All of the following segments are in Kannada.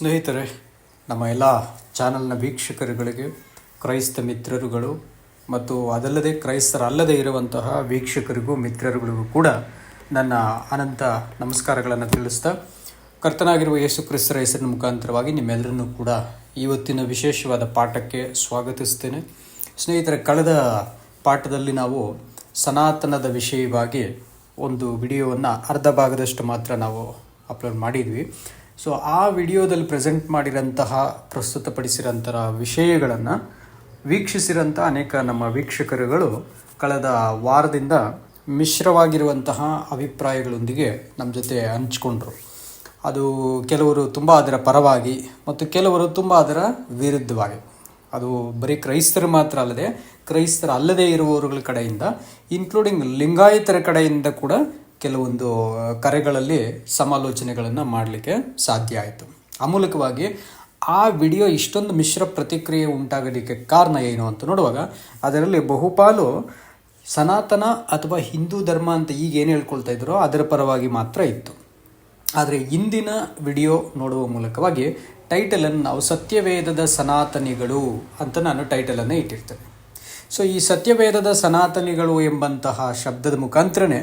ಸ್ನೇಹಿತರೆ, ನಮ್ಮ ಎಲ್ಲ ಚಾನಲ್ನ ವೀಕ್ಷಕರುಗಳಿಗೆ, ಕ್ರೈಸ್ತ ಮಿತ್ರರುಗಳು ಮತ್ತು ಅದಲ್ಲದೆ ಕ್ರೈಸ್ತರಲ್ಲದೆ ಇರುವಂತಹ ವೀಕ್ಷಕರಿಗೂ ಮಿತ್ರರುಗಳಿಗೂ ಕೂಡ ನನ್ನ ಅನಂತ ನಮಸ್ಕಾರಗಳನ್ನು ತಿಳಿಸ್ತಾ, ಕರ್ತನಾಗಿರುವ ಯೇಸು ಕ್ರಿಸ್ತರ ಹೆಸರಿನ ಮುಖಾಂತರವಾಗಿ ನಿಮ್ಮೆಲ್ಲರನ್ನೂ ಕೂಡ ಇವತ್ತಿನ ವಿಶೇಷವಾದ ಪಾಠಕ್ಕೆ ಸ್ವಾಗತಿಸ್ತೇನೆ. ಸ್ನೇಹಿತರೆ, ಕಳೆದ ಪಾಠದಲ್ಲಿ ನಾವು ಸನಾತನದ ವಿಷಯವಾಗಿ ಒಂದು ವಿಡಿಯೋವನ್ನು ಅರ್ಧ ಭಾಗದಷ್ಟು ಮಾತ್ರ ನಾವು ಅಪ್ಲೋಡ್ ಮಾಡಿದ್ವಿ. ಸೊ ಆ ವಿಡಿಯೋದಲ್ಲಿ ಪ್ರೆಸೆಂಟ್ ಮಾಡಿರೋಂತಹ ಪ್ರಸ್ತುತಪಡಿಸಿರೋಂತಹ ವಿಷಯಗಳನ್ನು ವೀಕ್ಷಿಸಿರೋಂಥ ಅನೇಕ ನಮ್ಮ ವೀಕ್ಷಕರುಗಳು ಕಳೆದ ವಾರದಿಂದ ಮಿಶ್ರವಾಗಿರುವಂತಹ ಅಭಿಪ್ರಾಯಗಳೊಂದಿಗೆ ನಮ್ಮ ಜೊತೆ ಹಂಚ್ಕೊಂಡ್ರು. ಅದು ಕೆಲವರು ತುಂಬ ಅದರ ಪರವಾಗಿ ಮತ್ತು ಕೆಲವರು ತುಂಬ ಅದರ ವಿರುದ್ಧವಾಗಿ. ಅದು ಬರೀ ಕ್ರೈಸ್ತರು ಮಾತ್ರ ಅಲ್ಲದೆ ಕ್ರೈಸ್ತರ ಅಲ್ಲದೇ ಇರುವವರುಗಳ ಕಡೆಯಿಂದ, ಇನ್ಕ್ಲೂಡಿಂಗ್ ಲಿಂಗಾಯತರ ಕಡೆಯಿಂದ ಕೂಡ ಕೆಲವೊಂದು ಕರೆಗಳಲ್ಲಿ ಸಮಾಲೋಚನೆಗಳನ್ನು ಮಾಡಲಿಕ್ಕೆ ಸಾಧ್ಯ ಆಯಿತು. ಆ ಮೂಲಕವಾಗಿ ಆ ವಿಡಿಯೋ ಇಷ್ಟೊಂದು ಮಿಶ್ರ ಪ್ರತಿಕ್ರಿಯೆ ಉಂಟಾಗಲಿಕ್ಕೆ ಕಾರಣ ಏನು ಅಂತ ನೋಡುವಾಗ, ಅದರಲ್ಲಿ ಬಹುಪಾಲು ಸನಾತನ ಅಥವಾ ಹಿಂದೂ ಧರ್ಮ ಅಂತ ಈಗ ಏನು ಹೇಳ್ಕೊಳ್ತಾ ಇದ್ರೋ ಅದರ ಪರವಾಗಿ ಮಾತ್ರ ಇತ್ತು. ಆದರೆ ಇಂದಿನ ವಿಡಿಯೋ ನೋಡುವ ಮೂಲಕವಾಗಿ ಟೈಟಲನ್ನು ನಾವು ಸತ್ಯವೇದದ ಸನಾತನಿಗಳು ಅಂತ ನಾನು ಟೈಟಲನ್ನು ಇಟ್ಟಿರ್ತೇನೆ. ಸೊ ಈ ಸತ್ಯವೇದದ ಸನಾತನಿಗಳು ಎಂಬಂತಹ ಶಬ್ದದ ಮುಖಾಂತರನೇ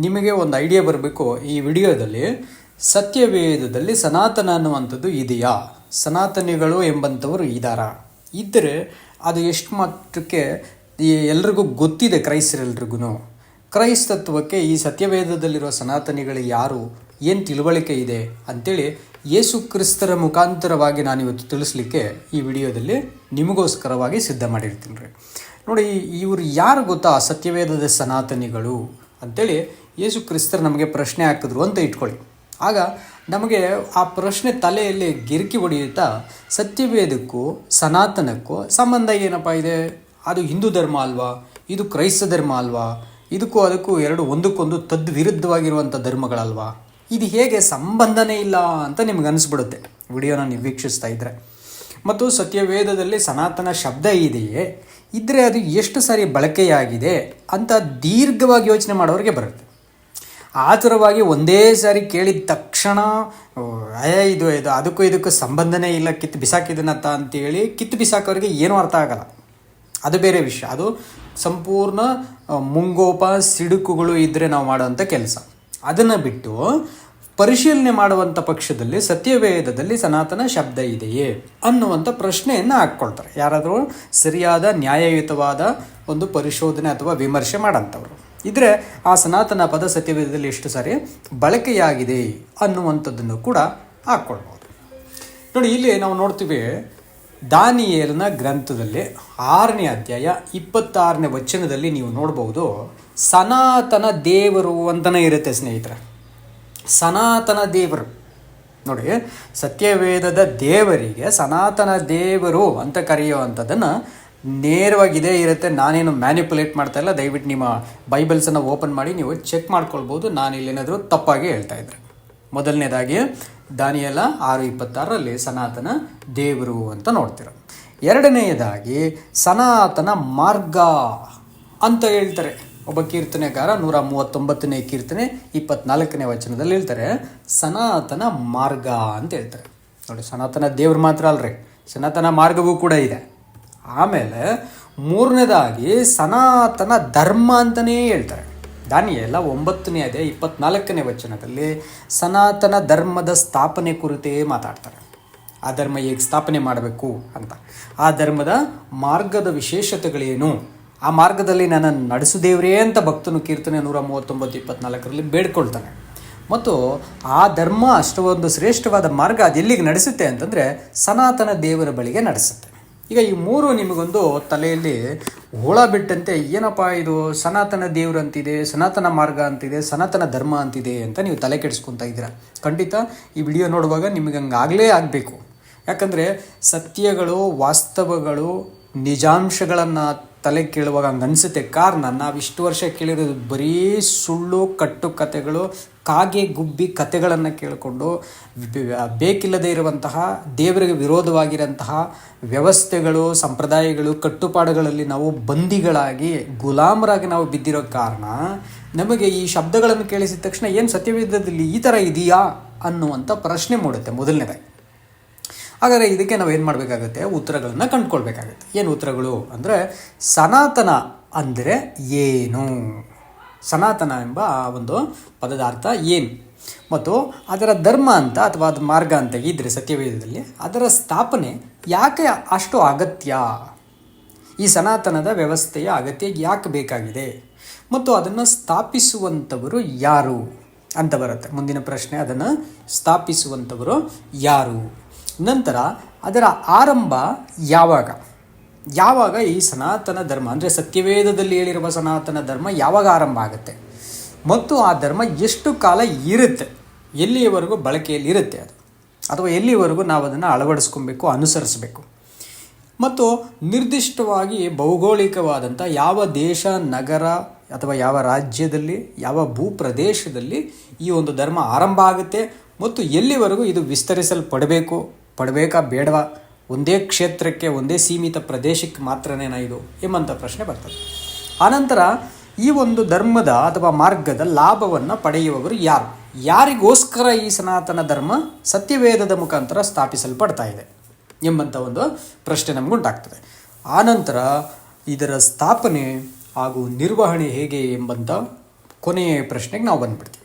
ನಿಮಗೆ ಒಂದು ಐಡಿಯಾ ಬರಬೇಕು. ಈ ವಿಡಿಯೋದಲ್ಲಿ ಸತ್ಯವೇದದಲ್ಲಿ ಸನಾತನ ಅನ್ನುವಂಥದ್ದು ಇದೆಯಾ, ಸನಾತನಿಗಳು ಎಂಬಂಥವರು ಇದ್ದಾರಾ, ಇದ್ದರೆ ಅದು ಎಷ್ಟು ಮಟ್ಟಕ್ಕೆ ಎಲ್ರಿಗೂ ಗೊತ್ತಿದೆ, ಕ್ರೈಸ್ತರೆಲ್ರಿಗೂ ಕ್ರೈಸ್ತತ್ವಕ್ಕೆ ಈ ಸತ್ಯವೇದದಲ್ಲಿರುವ ಸನಾತನಿಗಳು ಯಾರು, ಏನು ತಿಳುವಳಿಕೆ ಇದೆ ಅಂಥೇಳಿ ಯೇಸು ಕ್ರಿಸ್ತರ ಮುಖಾಂತರವಾಗಿ ನಾನಿವತ್ತು ತಿಳಿಸ್ಲಿಕ್ಕೆ ಈ ವಿಡಿಯೋದಲ್ಲಿ ನಿಮಗೋಸ್ಕರವಾಗಿ ಸಿದ್ಧ ಮಾಡಿರ್ತೀನಿ ರೀ. ನೋಡಿ, ಇವರು ಯಾರು ಗೊತ್ತಾ ಸತ್ಯವೇದದ ಸನಾತನಿಗಳು ಅಂಥೇಳಿ ಯೇಸು ಕ್ರಿಸ್ತರು ನಮಗೆ ಪ್ರಶ್ನೆ ಹಾಕಿದ್ರು ಅಂತ ಇಟ್ಕೊಳ್ಳಿ. ಆಗ ನಮಗೆ ಆ ಪ್ರಶ್ನೆ ತಲೆಯಲ್ಲಿ ಗಿರಿಕಿ ಹೊಡೆಯುತ್ತಾ, ಸತ್ಯವೇದಕ್ಕೂ ಸನಾತನಕ್ಕೂ ಸಂಬಂಧ ಏನಪ್ಪ ಇದೆ? ಅದು ಹಿಂದೂ ಧರ್ಮ ಅಲ್ವಾ, ಇದು ಕ್ರೈಸ್ತ ಧರ್ಮ ಅಲ್ವಾ, ಇದಕ್ಕೂ ಅದಕ್ಕೂ ಎರಡು ಒಂದಕ್ಕೊಂದು ವಿರುದ್ಧವಾಗಿರುವಂಥ ಧರ್ಮಗಳಲ್ವಾ, ಇದು ಹೇಗೆ ಸಂಬಂಧನೇ ಇಲ್ಲ ಅಂತ ನಿಮ್ಗೆ ಅನಿಸ್ಬಿಡುತ್ತೆ ವಿಡಿಯೋನ ನೀವು ವೀಕ್ಷಿಸ್ತಾ ಇದ್ದರೆ. ಮತ್ತು ಸತ್ಯವೇದದಲ್ಲಿ ಸನಾತನ ಶಬ್ದ ಇದೆಯೇ, ಇದ್ದರೆ ಅದು ಎಷ್ಟು ಸಾರಿ ಬಳಕೆಯಾಗಿದೆ ಅಂತ ದೀರ್ಘವಾಗಿ ಯೋಚನೆ ಮಾಡೋರಿಗೆ ಬರುತ್ತೆ. ಆತುರವಾಗಿ ಒಂದೇ ಸಾರಿ ಕೇಳಿದ ತಕ್ಷಣ ಇದು ಅದಕ್ಕೂ ಸಂಬಂಧನೇ ಇಲ್ಲ, ಕಿತ್ತು ಬಿಸಾಕಿದನತ್ತ ಅಂತೇಳಿ ಕಿತ್ತು ಬಿಸಾಕೋರಿಗೆ ಏನೂ ಅರ್ಥ ಆಗಲ್ಲ. ಅದು ಬೇರೆ ವಿಷಯ. ಅದು ಸಂಪೂರ್ಣ ಮುಂಗೋಪ ಸಿಡುಕುಗಳು ಇದ್ದರೆ ನಾವು ಮಾಡೋವಂಥ ಕೆಲಸ. ಅದನ್ನು ಬಿಟ್ಟು ಪರಿಶೀಲನೆ ಮಾಡುವಂಥ ಪಕ್ಷದಲ್ಲಿ ಸತ್ಯವೇದದಲ್ಲಿ ಸನಾತನ ಶಬ್ದ ಇದೆಯೇ ಅನ್ನುವಂಥ ಪ್ರಶ್ನೆಯನ್ನು ಹಾಕ್ಕೊಳ್ತಾರೆ ಯಾರಾದರೂ ಸರಿಯಾದ ನ್ಯಾಯಯುತವಾದ ಒಂದು ಪರಿಶೋಧನೆ ಅಥವಾ ವಿಮರ್ಶೆ ಮಾಡೋಂಥವ್ರು ಇದ್ದರೆ ಆ ಸನಾತನ ಪದ ಸತ್ಯವೇದದಲ್ಲಿ ಎಷ್ಟು ಸಾರಿ ಬಳಕೆಯಾಗಿದೆ ಅನ್ನುವಂಥದ್ದನ್ನು ಕೂಡ ಹಾಕ್ಕೊಳ್ಬೋದು. ನೋಡಿ, ಇಲ್ಲಿ ನಾವು ನೋಡ್ತೀವಿ, ದಾನಿಯೇಲನ ಗ್ರಂಥದಲ್ಲಿ 6ನೇ ಅಧ್ಯಾಯ 26ನೇ ವಚನದಲ್ಲಿ ನೀವು ನೋಡ್ಬೋದು, ಸನಾತನ ದೇವರು ಅಂತಲೇ ಇರುತ್ತೆ ಸ್ನೇಹಿತರೆ. ಸನಾತನ ದೇವರು ನೋಡಿ, ಸತ್ಯವೇದದ ದೇವರಿಗೆ ಸನಾತನ ದೇವರು ಅಂತ ಕರೆಯುವಂಥದ್ದನ್ನು ನೇರವಾಗಿದೆ ಇರುತ್ತೆ. ನಾನೇನು ಮ್ಯಾನಿಪುಲೇಟ್ ಮಾಡ್ತಾ ಇಲ್ಲ. ದಯವಿಟ್ಟು ನಿಮ್ಮ ಬೈಬಲ್ಸನ್ನು ಓಪನ್ ಮಾಡಿ ನೀವು ಚೆಕ್ ಮಾಡ್ಕೊಳ್ಬೋದು ನಾನು ಇಲ್ಲೇನಾದರೂ ತಪ್ಪಾಗಿ ಹೇಳ್ತಾ ಇದ್ದರೆ. ಮೊದಲನೇದಾಗಿ ದಾನಿಯೇಲ 6:26ರಲ್ಲಿ ಸನಾತನ ದೇವರು ಅಂತ ನೋಡ್ತೀರ. ಎರಡನೆಯದಾಗಿ ಸನಾತನ ಮಾರ್ಗ ಅಂತ ಹೇಳ್ತಾರೆ. ಒಬ್ಬ ಕೀರ್ತನೆಗಾರ 139ನೇ ಕೀರ್ತನೆ 24ನೇ ವಚನದಲ್ಲಿ ಹೇಳ್ತಾರೆ, ಸನಾತನ ಮಾರ್ಗ ಅಂತ ಹೇಳ್ತಾರೆ. ನೋಡಿ, ಸನಾತನ ದೇವ್ರು ಮಾತ್ರ ಅಲ್ರಿ, ಸನಾತನ ಮಾರ್ಗವೂ ಕೂಡ ಇದೆ. ಆಮೇಲೆ ಮೂರನೇದಾಗಿ ಸನಾತನ ಧರ್ಮ ಅಂತಲೇ ಹೇಳ್ತಾರೆ. ದಾನಿಯೇಲ 9ನೇ ಅಧ್ಯಾಯ 24ನೇ ವಚನದಲ್ಲಿ ಸನಾತನ ಧರ್ಮದ ಸ್ಥಾಪನೆ ಕುರಿತೇ ಮಾತಾಡ್ತಾರೆ. ಆ ಧರ್ಮ ಹೇಗೆ ಸ್ಥಾಪನೆ ಮಾಡಬೇಕು ಅಂತ, ಆ ಧರ್ಮದ ಮಾರ್ಗದ ವಿಶೇಷತೆಗಳೇನು, ಆ ಮಾರ್ಗದಲ್ಲಿ ನನ್ನನ್ನು ನಡೆಸುದೇವ್ರೇ ಅಂತ ಭಕ್ತನು ಕೀರ್ತನೆ 139:24ರಲ್ಲಿ ಬೇಡ್ಕೊಳ್ತಾನೆ. ಮತ್ತು ಆ ಧರ್ಮ ಅಷ್ಟೊಂದು ಶ್ರೇಷ್ಠವಾದ ಮಾರ್ಗ ಅದು ಎಲ್ಲಿಗೆ ನಡೆಸುತ್ತೆ ಅಂತಂದರೆ ಸನಾತನ ದೇವರ ಬಳಿಗೆ ನಡೆಸುತ್ತೆ. ಈಗ ಈ ಮೂರು ನಿಮಗೊಂದು ತಲೆಯಲ್ಲಿ ಹುಳ ಬಿಟ್ಟಂತೆ, ಏನಪ್ಪ ಇದು ಸನಾತನ ದೇವರು ಅಂತಿದೆ, ಸನಾತನ ಮಾರ್ಗ ಅಂತಿದೆ, ಸನಾತನ ಧರ್ಮ ಅಂತಿದೆ ಅಂತ ನೀವು ತಲೆ ಕೆಡಿಸ್ಕೊತಾ ಇದ್ದೀರಾ. ಖಂಡಿತ ಈ ವಿಡಿಯೋ ನೋಡುವಾಗ ನಿಮಗೆ ಹಂಗಾಗಲೇ ಆಗಬೇಕು. ಯಾಕಂದರೆ ಸತ್ಯಗಳು, ವಾಸ್ತವಗಳು, ನಿಜಾಂಶಗಳನ್ನು ತಲೆ ಕೇಳುವಾಗ ಹಂಗೆ ಅನಿಸುತ್ತೆ. ಕಾರಣ ನಾವಿಷ್ಟು ವರ್ಷ ಕೇಳಿರೋದು ಬರೀ ಸುಳ್ಳು ಕಟ್ಟುಕತೆಗಳು, ಕಾಗೆ ಗುಬ್ಬಿ ಕತೆಗಳನ್ನು ಕೇಳಿಕೊಂಡು ಬೇಕಿಲ್ಲದೆ ಇರುವಂತಹ ದೇವರಿಗೆ ವಿರೋಧವಾಗಿರೋಂತಹ ವ್ಯವಸ್ಥೆಗಳು, ಸಂಪ್ರದಾಯಗಳು, ಕಟ್ಟುಪಾಡುಗಳಲ್ಲಿ ನಾವು ಬಂದಿಗಳಾಗಿ ಗುಲಾಮರಾಗಿ ನಾವು ಬಿದ್ದಿರೋ ಕಾರಣ ನಮಗೆ ಈ ಶಬ್ದಗಳನ್ನು ಕೇಳಿಸಿದ ತಕ್ಷಣ ಏನು ಸತ್ಯವೇದದಲ್ಲಿ ಈ ಥರ ಇದೆಯಾ ಅನ್ನುವಂಥ ಪ್ರಶ್ನೆ ಮೂಡುತ್ತೆ ಮೊದಲನೇದಾಗಿ. ಹಾಗಾದರೆ ಇದಕ್ಕೆ ನಾವು ಏನು ಮಾಡಬೇಕಾಗುತ್ತೆ, ಉತ್ತರಗಳನ್ನು ಕಂಡುಕೊಳ್ಬೇಕಾಗುತ್ತೆ. ಏನು ಉತ್ತರಗಳು ಅಂದರೆ, ಸನಾತನ ಅಂದರೆ ಏನು, ಸನಾತನ ಎಂಬ ಆ ಒಂದು ಪದದ ಅರ್ಥ ಏನು, ಮತ್ತು ಅದರ ಧರ್ಮ ಅಂತ ಅಥವಾ ಅದು ಮಾರ್ಗ ಅಂತ ಇದ್ದರೆ ಸತ್ಯವೇದದಲ್ಲಿ ಅದರ ಸ್ಥಾಪನೆ ಯಾಕೆ ಅಷ್ಟು ಅಗತ್ಯ, ಈ ಸನಾತನದ ವ್ಯವಸ್ಥೆಯ ಅಗತ್ಯ ಯಾಕೆ ಬೇಕಾಗಿದೆ, ಮತ್ತು ಅದನ್ನು ಸ್ಥಾಪಿಸುವಂಥವರು ಯಾರು ಅಂತ ಬರುತ್ತೆ ಮುಂದಿನ ಪ್ರಶ್ನೆ. ಅದನ್ನು ಸ್ಥಾಪಿಸುವಂಥವರು ಯಾರು, ನಂತರ ಅದರ ಆರಂಭ ಯಾವಾಗ ಈ ಸನಾತನ ಧರ್ಮ ಅಂದರೆ ಸತ್ಯವೇದದಲ್ಲಿ ಹೇಳಿರುವ ಸನಾತನ ಧರ್ಮ ಯಾವಾಗ ಆರಂಭ ಆಗುತ್ತೆ, ಮತ್ತು ಆ ಧರ್ಮ ಎಷ್ಟು ಕಾಲ ಇರುತ್ತೆ, ಎಲ್ಲಿಯವರೆಗೂ ಬಳಕೆಯಲ್ಲಿ ಇರುತ್ತೆ ಅದು, ಅಥವಾ ಎಲ್ಲಿವರೆಗೂ ನಾವು ಅದನ್ನು ಅಳವಡಿಸ್ಕೊಬೇಕು, ಅನುಸರಿಸಬೇಕು, ಮತ್ತು ನಿರ್ದಿಷ್ಟವಾಗಿ ಭೌಗೋಳಿಕವಾದಂಥ ಯಾವ ದೇಶ, ನಗರ ಅಥವಾ ಯಾವ ರಾಜ್ಯದಲ್ಲಿ, ಯಾವ ಭೂಪ್ರದೇಶದಲ್ಲಿ ಈ ಒಂದು ಧರ್ಮ ಆರಂಭ ಆಗುತ್ತೆ, ಮತ್ತು ಎಲ್ಲಿವರೆಗೂ ಇದು ಪಡಬೇಕಾ ಬೇಡವಾ, ಒಂದೇ ಕ್ಷೇತ್ರಕ್ಕೆ, ಒಂದೇ ಸೀಮಿತ ಪ್ರದೇಶಕ್ಕೆ ಮಾತ್ರನೇನಾ ಇದು ಎಂಬಂಥ ಪ್ರಶ್ನೆ ಬರ್ತದೆ. ಆನಂತರ ಈ ಒಂದು ಧರ್ಮದ ಅಥವಾ ಮಾರ್ಗದ ಲಾಭವನ್ನು ಪಡೆಯುವವರು ಯಾರಿಗೋಸ್ಕರ ಈ ಸನಾತನ ಧರ್ಮ ಸತ್ಯವೇದದ ಮುಖಾಂತರ ಸ್ಥಾಪಿಸಲ್ಪಡ್ತಾ ಇದೆ ಎಂಬಂಥ ಒಂದು ಪ್ರಶ್ನೆ ನಮಗುಂಟಾಗ್ತದೆ. ಆನಂತರ ಇದರ ಸ್ಥಾಪನೆ ಹಾಗೂ ನಿರ್ವಹಣೆ ಹೇಗೆ ಎಂಬಂಥ ಕೊನೆಯ ಪ್ರಶ್ನೆಗೆ ನಾವು ಬಂದುಬಿಡ್ತೀವಿ.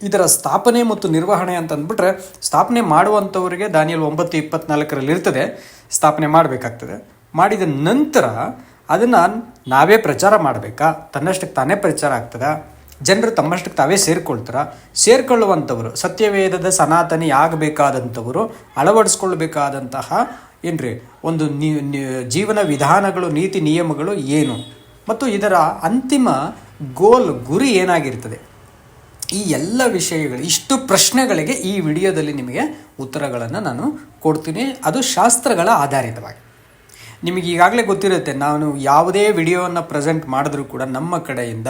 ಇದರ ಸ್ಥಾಪನೆ ಮತ್ತು ನಿರ್ವಹಣೆ ಅಂತ ಅಂದ್ಬಿಟ್ರೆ, ಸ್ಥಾಪನೆ ಮಾಡುವಂಥವರಿಗೆ ದಾನಿಯೇಲ್ 9:24 ಇರ್ತದೆ, ಸ್ಥಾಪನೆ ಮಾಡಬೇಕಾಗ್ತದೆ. ಮಾಡಿದ ನಂತರ ಅದನ್ನು ನಾವೇ ಪ್ರಚಾರ ಮಾಡಬೇಕಾ, ತನ್ನಷ್ಟಕ್ಕೆ ತಾನೇ ಪ್ರಚಾರ ಆಗ್ತದೆ, ಜನರು ತಮ್ಮಷ್ಟಕ್ಕೆ ತಾವೇ ಸೇರಿಕೊಳ್ಳುವಂಥವರು ಸತ್ಯವೇದದ ಸನಾತನಿ ಆಗಬೇಕಾದಂಥವರು ಅಳವಡಿಸ್ಕೊಳ್ಬೇಕಾದಂತಹ ಒಂದು ಜೀವನ ವಿಧಾನಗಳು, ನೀತಿ ನಿಯಮಗಳು ಏನು, ಮತ್ತು ಇದರ ಅಂತಿಮ ಗುರಿ ಏನಾಗಿರ್ತದೆ, ಈ ಎಲ್ಲ ವಿಷಯಗಳು, ಇಷ್ಟು ಪ್ರಶ್ನೆಗಳಿಗೆ ಈ ವಿಡಿಯೋದಲ್ಲಿ ನಿಮಗೆ ಉತ್ತರಗಳನ್ನು ನಾನು ಕೊಡ್ತೀನಿ. ಅದು ಶಾಸ್ತ್ರಗಳ ಆಧಾರಿತವಾಗಿ. ನಿಮಗೆ ಈಗಾಗಲೇ ಗೊತ್ತಿರುತ್ತೆ, ನಾನು ಯಾವುದೇ ವಿಡಿಯೋವನ್ನು ಪ್ರೆಸೆಂಟ್ ಮಾಡಿದ್ರೂ ಕೂಡ ನಮ್ಮ ಕಡೆಯಿಂದ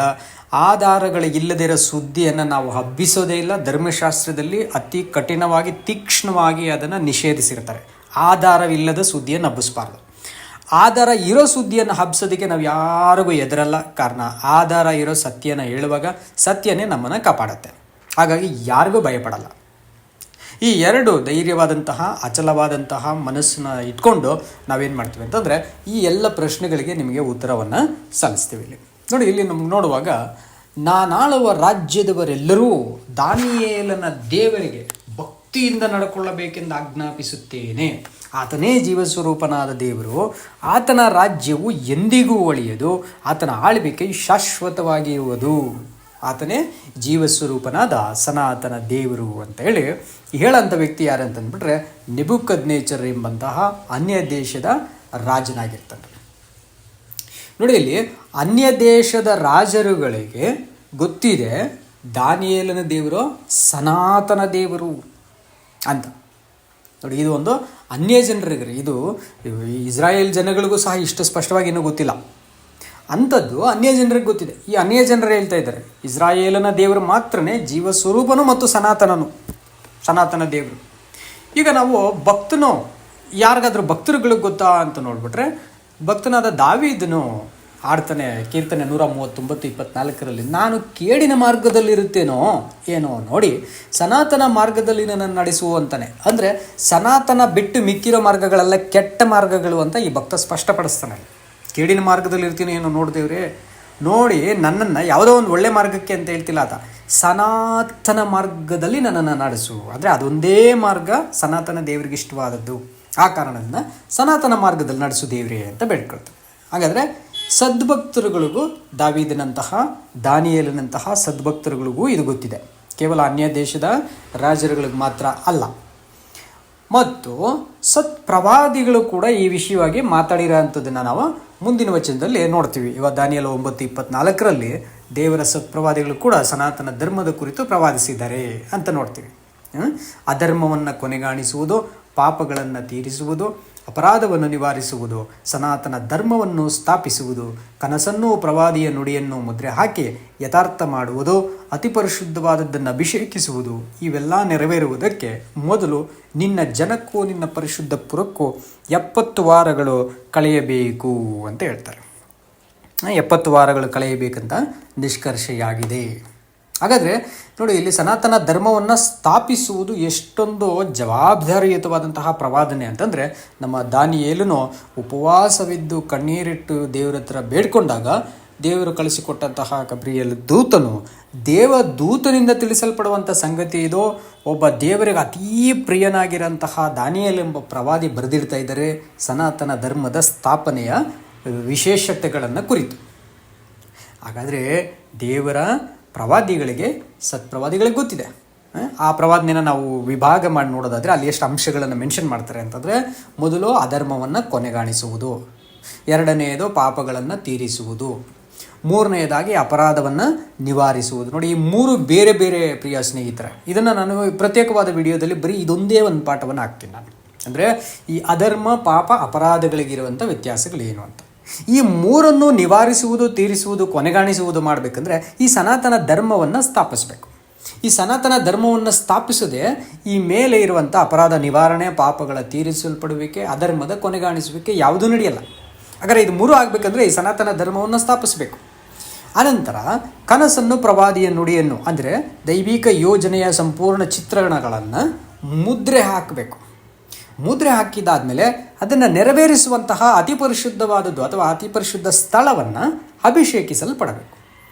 ಆಧಾರಗಳಿಲ್ಲದಿರೋ ಸುದ್ದಿಯನ್ನು ನಾವು ಹಬ್ಬಿಸೋದೇ ಇಲ್ಲ. ಧರ್ಮಶಾಸ್ತ್ರದಲ್ಲಿ ಅತಿ ಕಠಿಣವಾಗಿ, ತೀಕ್ಷ್ಣವಾಗಿ ಅದನ್ನು ನಿಷೇಧಿಸಿರ್ತಾರೆ. ಆಧಾರವಿಲ್ಲದ ಸುದ್ದಿಯನ್ನು ಹಬ್ಬಿಸಬಾರ್ದು. ಆಧಾರ ಇರೋ ಸುದ್ದಿಯನ್ನು ಹಬ್ಬಿಸೋದಕ್ಕೆ ನಾವು ಯಾರಿಗೂ ಎದುರಲ್ಲ. ಕಾರಣ ಆಧಾರ ಇರೋ ಸತ್ಯನ ಹೇಳುವಾಗ ಸತ್ಯನೇ ನಮ್ಮನ್ನು ಕಾಪಾಡುತ್ತೆ. ಹಾಗಾಗಿ ಯಾರಿಗೂ ಭಯಪಡಲ್ಲ. ಈ ಎರಡು ಧೈರ್ಯವಾದಂತಹ, ಅಚಲವಾದಂತಹ ಮನಸ್ಸನ್ನ ಇಟ್ಕೊಂಡು ನಾವೇನು ಮಾಡ್ತೀವಿ ಅಂತಂದರೆ, ಈ ಎಲ್ಲ ಪ್ರಶ್ನೆಗಳಿಗೆ ನಿಮಗೆ ಉತ್ತರವನ್ನು ಸಲ್ಲಿಸ್ತೀವಿ. ಇಲ್ಲಿ ನೋಡಿ, ಇಲ್ಲಿ ನಮ್ಗೆ ನೋಡುವಾಗ, ನಾನಾಳುವ ರಾಜ್ಯದವರೆಲ್ಲರೂ ದಾನಿಯೇಲನ ದೇವರಿಗೆ ಭಕ್ತಿಯಿಂದ ನಡ್ಕೊಳ್ಳಬೇಕೆಂದು ಆಜ್ಞಾಪಿಸುತ್ತೇನೆ. ಆತನೇ ಜೀವಸ್ವರೂಪನಾದ ದೇವರು, ಆತನ ರಾಜ್ಯವು ಎಂದಿಗೂ ಒಳಿಯದು, ಆತನ ಆಳ್ವಿಕೆ ಶಾಶ್ವತವಾಗಿರುವುದು. ಆತನೇ ಜೀವಸ್ವರೂಪನಾದ ಸನಾತನ ದೇವರು ಅಂತ ಹೇಳಂಥ ವ್ಯಕ್ತಿ ಯಾರಂತಂದ್ಬಿಟ್ರೆ, ನೆಬೂಕದ್ನೆಚ್ಚರ್ ಎಂಬಂತಹ ಅನ್ಯ ದೇಶದ ರಾಜನಾಗಿರ್ತಾನೆ. ನೋಡಿ, ಇಲ್ಲಿ ಅನ್ಯ ದೇಶದ ರಾಜರುಗಳಿಗೆ ಗೊತ್ತಿದೆ ದಾನಿಯೇಲನ ದೇವರು ಸನಾತನ ದೇವರು ಅಂತ. ನೋಡಿ, ಇದು ಒಂದು ಅನ್ಯ ಜನರಿಗೆ, ಇದು ಇಸ್ರಾಯೇಲ್ ಜನಗಳಿಗೂ ಸಹ ಇಷ್ಟು ಸ್ಪಷ್ಟವಾಗಿ ಇನ್ನೂ ಗೊತ್ತಿಲ್ಲ. ಅಂಥದ್ದು ಅನ್ಯ ಜನರಿಗೆ ಗೊತ್ತಿದೆ. ಈ ಅನ್ಯ ಜನರು ಹೇಳ್ತಾ ಇದ್ದಾರೆ, ಇಸ್ರಾಯೇಲನ ದೇವರು ಮಾತ್ರನೇ ಜೀವಸ್ವರೂಪನು ಮತ್ತು ಸನಾತನ ದೇವರು. ಈಗ ನಾವು ಯಾರಿಗಾದ್ರೂ ಭಕ್ತರುಗಳಿಗೆ ಗೊತ್ತಾ ಅಂತ ನೋಡ್ಬಿಟ್ರೆ, ಭಕ್ತನಾದ ದಾವೀದನು ಆಡ್ತಾನೆ ಕೀರ್ತನೆ 139:24, ನಾನು ಕೇಡಿನ ಮಾರ್ಗದಲ್ಲಿರುತ್ತೇನೋ ಏನೋ ನೋಡಿ ಸನಾತನ ಮಾರ್ಗದಲ್ಲಿ ನನ್ನನ್ನು ನಡೆಸುವಂತಾನೆ. ಅಂದರೆ ಸನಾತನ ಬಿಟ್ಟು ಮಿಕ್ಕಿರೋ ಮಾರ್ಗಗಳೆಲ್ಲ ಕೆಟ್ಟ ಮಾರ್ಗಗಳು ಅಂತ ಈ ಭಕ್ತ ಸ್ಪಷ್ಟಪಡಿಸ್ತಾನೆ. ಕೇಡಿನ ಮಾರ್ಗದಲ್ಲಿ ಇರ್ತೀನಿ ಏನೋ ನೋಡ್ದೇವ್ರೆ, ನೋಡಿ ನನ್ನನ್ನು ಯಾವುದೋ ಒಂದು ಒಳ್ಳೆ ಮಾರ್ಗಕ್ಕೆ ಅಂತ ಹೇಳ್ತಿಲ್ಲ ಆತ, ಸನಾತನ ಮಾರ್ಗದಲ್ಲಿ ನನ್ನನ್ನು ನಡೆಸು. ಅಂದರೆ ಅದೊಂದೇ ಮಾರ್ಗ ಸನಾತನ ದೇವರಿಗೆ ಇಷ್ಟವಾದದ್ದು. ಆ ಕಾರಣದಿಂದ ಸನಾತನ ಮಾರ್ಗದಲ್ಲಿ ನಡೆಸು ದೇವ್ರೆ ಅಂತ ಬೇಡ್ಕೊಳ್ತಾರೆ. ಹಾಗಾದರೆ ಸದ್ಭಕ್ತರುಗಳಿಗೂ ದಾವೀದನಂತಹ, ದಾನಿಯೇಲನಂತಹ ಸದ್ಭಕ್ತರುಗಳಿಗೂ ಇದು ಗೊತ್ತಿದೆ. ಕೇವಲ ಅನ್ಯ ದೇಶದ ರಾಜರುಗಳಿಗೆ ಮಾತ್ರ ಅಲ್ಲ. ಮತ್ತು ಸತ್ಪ್ರವಾದಿಗಳು ಕೂಡ ಈ ವಿಷಯವಾಗಿ ಮಾತಾಡಿರೋ ಅಂಥದ್ದನ್ನು ನಾವು ಮುಂದಿನ ವಚನದಲ್ಲಿ ನೋಡ್ತೀವಿ. ಇವಾಗ ದಾನಿಯೇಲ 9:24 ದೇವರ ಸತ್ಪ್ರವಾದಿಗಳು ಕೂಡ ಸನಾತನ ಧರ್ಮದ ಕುರಿತು ಪ್ರವಾದಿಸಿದ್ದಾರೆ ಅಂತ ನೋಡ್ತೀವಿ. ಅಧರ್ಮವನ್ನು ಕೊನೆಗಾಣಿಸುವುದು, ಪಾಪಗಳನ್ನು ತೀರಿಸುವುದು, ಅಪರಾಧವನ್ನು ನಿವಾರಿಸುವುದು, ಸನಾತನ ಧರ್ಮವನ್ನು ಸ್ಥಾಪಿಸುವುದು, ಕನಸನ್ನೂ ಪ್ರವಾದಿಯ ನುಡಿಯನ್ನು ಮುದ್ರೆ ಹಾಕಿ ಯಥಾರ್ಥ ಮಾಡುವುದು, ಅತಿ ಪರಿಶುದ್ಧವಾದದ್ದನ್ನು ಅಭಿಷೇಕಿಸುವುದು, ಇವೆಲ್ಲ ನೆರವೇರುವುದಕ್ಕೆ ಮೊದಲು ನಿನ್ನ ಜನಕ್ಕೂ ನಿನ್ನ ಪರಿಶುದ್ಧ ಪುರಕ್ಕೂ 70 ವಾರಗಳು ಕಳೆಯಬೇಕು ಅಂತ ಹೇಳ್ತಾರೆ. 70 ವಾರಗಳು ಕಳೆಯಬೇಕಂತ ನಿಷ್ಕರ್ಷೆಯಾಗಿದೆ. ಹಾಗಾದರೆ ನೋಡಿ, ಇಲ್ಲಿ ಸನಾತನ ಧರ್ಮವನ್ನು ಸ್ಥಾಪಿಸುವುದು ಎಷ್ಟೊಂದು ಜವಾಬ್ದಾರಿಯುತವಾದಂತಹ ಪ್ರವಾದನೆ ಅಂತಂದರೆ, ನಮ್ಮ ದಾನಿಯೇಲನು ಉಪವಾಸವಿದ್ದು ಕಣ್ಣೀರಿಟ್ಟು ದೇವರ ಹತ್ರ ಬೇಡ್ಕೊಂಡಾಗ ದೇವರು ಕಳಿಸಿಕೊಟ್ಟಂತಹ ಗಬ್ರಿಯೇಲ್ ದೂತನು ದೇವದೂತನಿಂದ ತಿಳಿಸಲ್ಪಡುವಂಥ ಸಂಗತಿ ಇದು. ಒಬ್ಬ ದೇವರಿಗೆ ಅತೀ ಪ್ರಿಯನಾಗಿರೋಂತಹ ದಾನಿಯೇಲ್ ಎಂಬ ಪ್ರವಾದಿ ಬರೆದಿಡ್ತಾ ಇದ್ದಾರೆ ಸನಾತನ ಧರ್ಮದ ಸ್ಥಾಪನೆಯ ವಿಶೇಷತೆಗಳನ್ನು ಕುರಿತು. ಹಾಗಾದರೆ ದೇವರ ಪ್ರವಾದಿಗಳಿಗೆ ಸತ್ಪ್ರವಾದಿಗಳಿಗೆ ಗೊತ್ತಿದೆ. ಆ ಪ್ರವಾದನೆನ ನಾವು ವಿಭಾಗ ಮಾಡಿ ನೋಡೋದಾದರೆ ಅಲ್ಲಿ ಎಷ್ಟು ಅಂಶಗಳನ್ನು ಮೆನ್ಷನ್ ಮಾಡ್ತಾರೆ ಅಂತಂದರೆ, ಮೊದಲು ಅಧರ್ಮವನ್ನು ಕೊನೆಗಾಣಿಸುವುದು, ಎರಡನೆಯದು ಪಾಪಗಳನ್ನು ತೀರಿಸುವುದು, ಮೂರನೆಯದಾಗಿ ಅಪರಾಧವನ್ನು ನಿವಾರಿಸುವುದು. ನೋಡಿ, ಈ ಮೂರು ಬೇರೆ ಬೇರೆ ಪ್ರಿಯ ಸ್ನೇಹಿತರೆ, ಇದನ್ನು ನಾನು ಪ್ರತ್ಯೇಕವಾದ ವಿಡಿಯೋದಲ್ಲಿ ಬರೀ ಇದೊಂದೇ ಒಂದು ಪಾಠವನ್ನು ಹಾಕ್ತೀನಿ ನಾನು. ಅಂದರೆ ಈ ಅಧರ್ಮ, ಪಾಪ, ಅಪರಾಧಗಳಿಗಿರುವಂಥ ವ್ಯತ್ಯಾಸಗಳೇನು ಅಂತ. ಈ ಮೂರನ್ನು ನಿವಾರಿಸುವುದು, ತೀರಿಸುವುದು, ಕೊನೆಗಾಣಿಸುವುದು ಮಾಡಬೇಕಂದ್ರೆ ಈ ಸನಾತನ ಧರ್ಮವನ್ನು ಸ್ಥಾಪಿಸಬೇಕು. ಈ ಸನಾತನ ಧರ್ಮವನ್ನು ಸ್ಥಾಪಿಸದೆ ಈ ಮೇಲೆ ಇರುವಂಥ ಅಪರಾಧ ನಿವಾರಣೆ, ಪಾಪಗಳ ತೀರಿಸಲ್ಪಡುವಿಕೆ, ಅಧರ್ಮದ ಕೊನೆಗಾಣಿಸುವಿಕೆ ಯಾವುದೂ ನಡೆಯಲ್ಲ. ಹಾಗಾದರೆ ಇದು ಮೂರು ಆಗಬೇಕಂದ್ರೆ ಈ ಸನಾತನ ಧರ್ಮವನ್ನು ಸ್ಥಾಪಿಸಬೇಕು. ಅನಂತರ ಕನಸನ್ನು, ಪ್ರವಾದಿಯ ನುಡಿಯನ್ನು ಅಂದರೆ ದೈವಿಕ ಯೋಜನೆಯ ಸಂಪೂರ್ಣ ಚಿತ್ರಣಗಳನ್ನು ಮುದ್ರೆ ಹಾಕಬೇಕು. ಮುದ್ರೆ ಹಾಕಿದಾದ್ಮೇಲೆ ಅದನ್ನು ನೆರವೇರಿಸುವಂತಹ ಅತಿ ಪರಿಶುದ್ಧವಾದದ್ದು ಅಥವಾ ಅತಿ ಪರಿಶುದ್ಧ ಸ್ಥಳವನ್ನು ಅಭಿಷೇಕಿಸಲ್ಪಡಬೇಕು.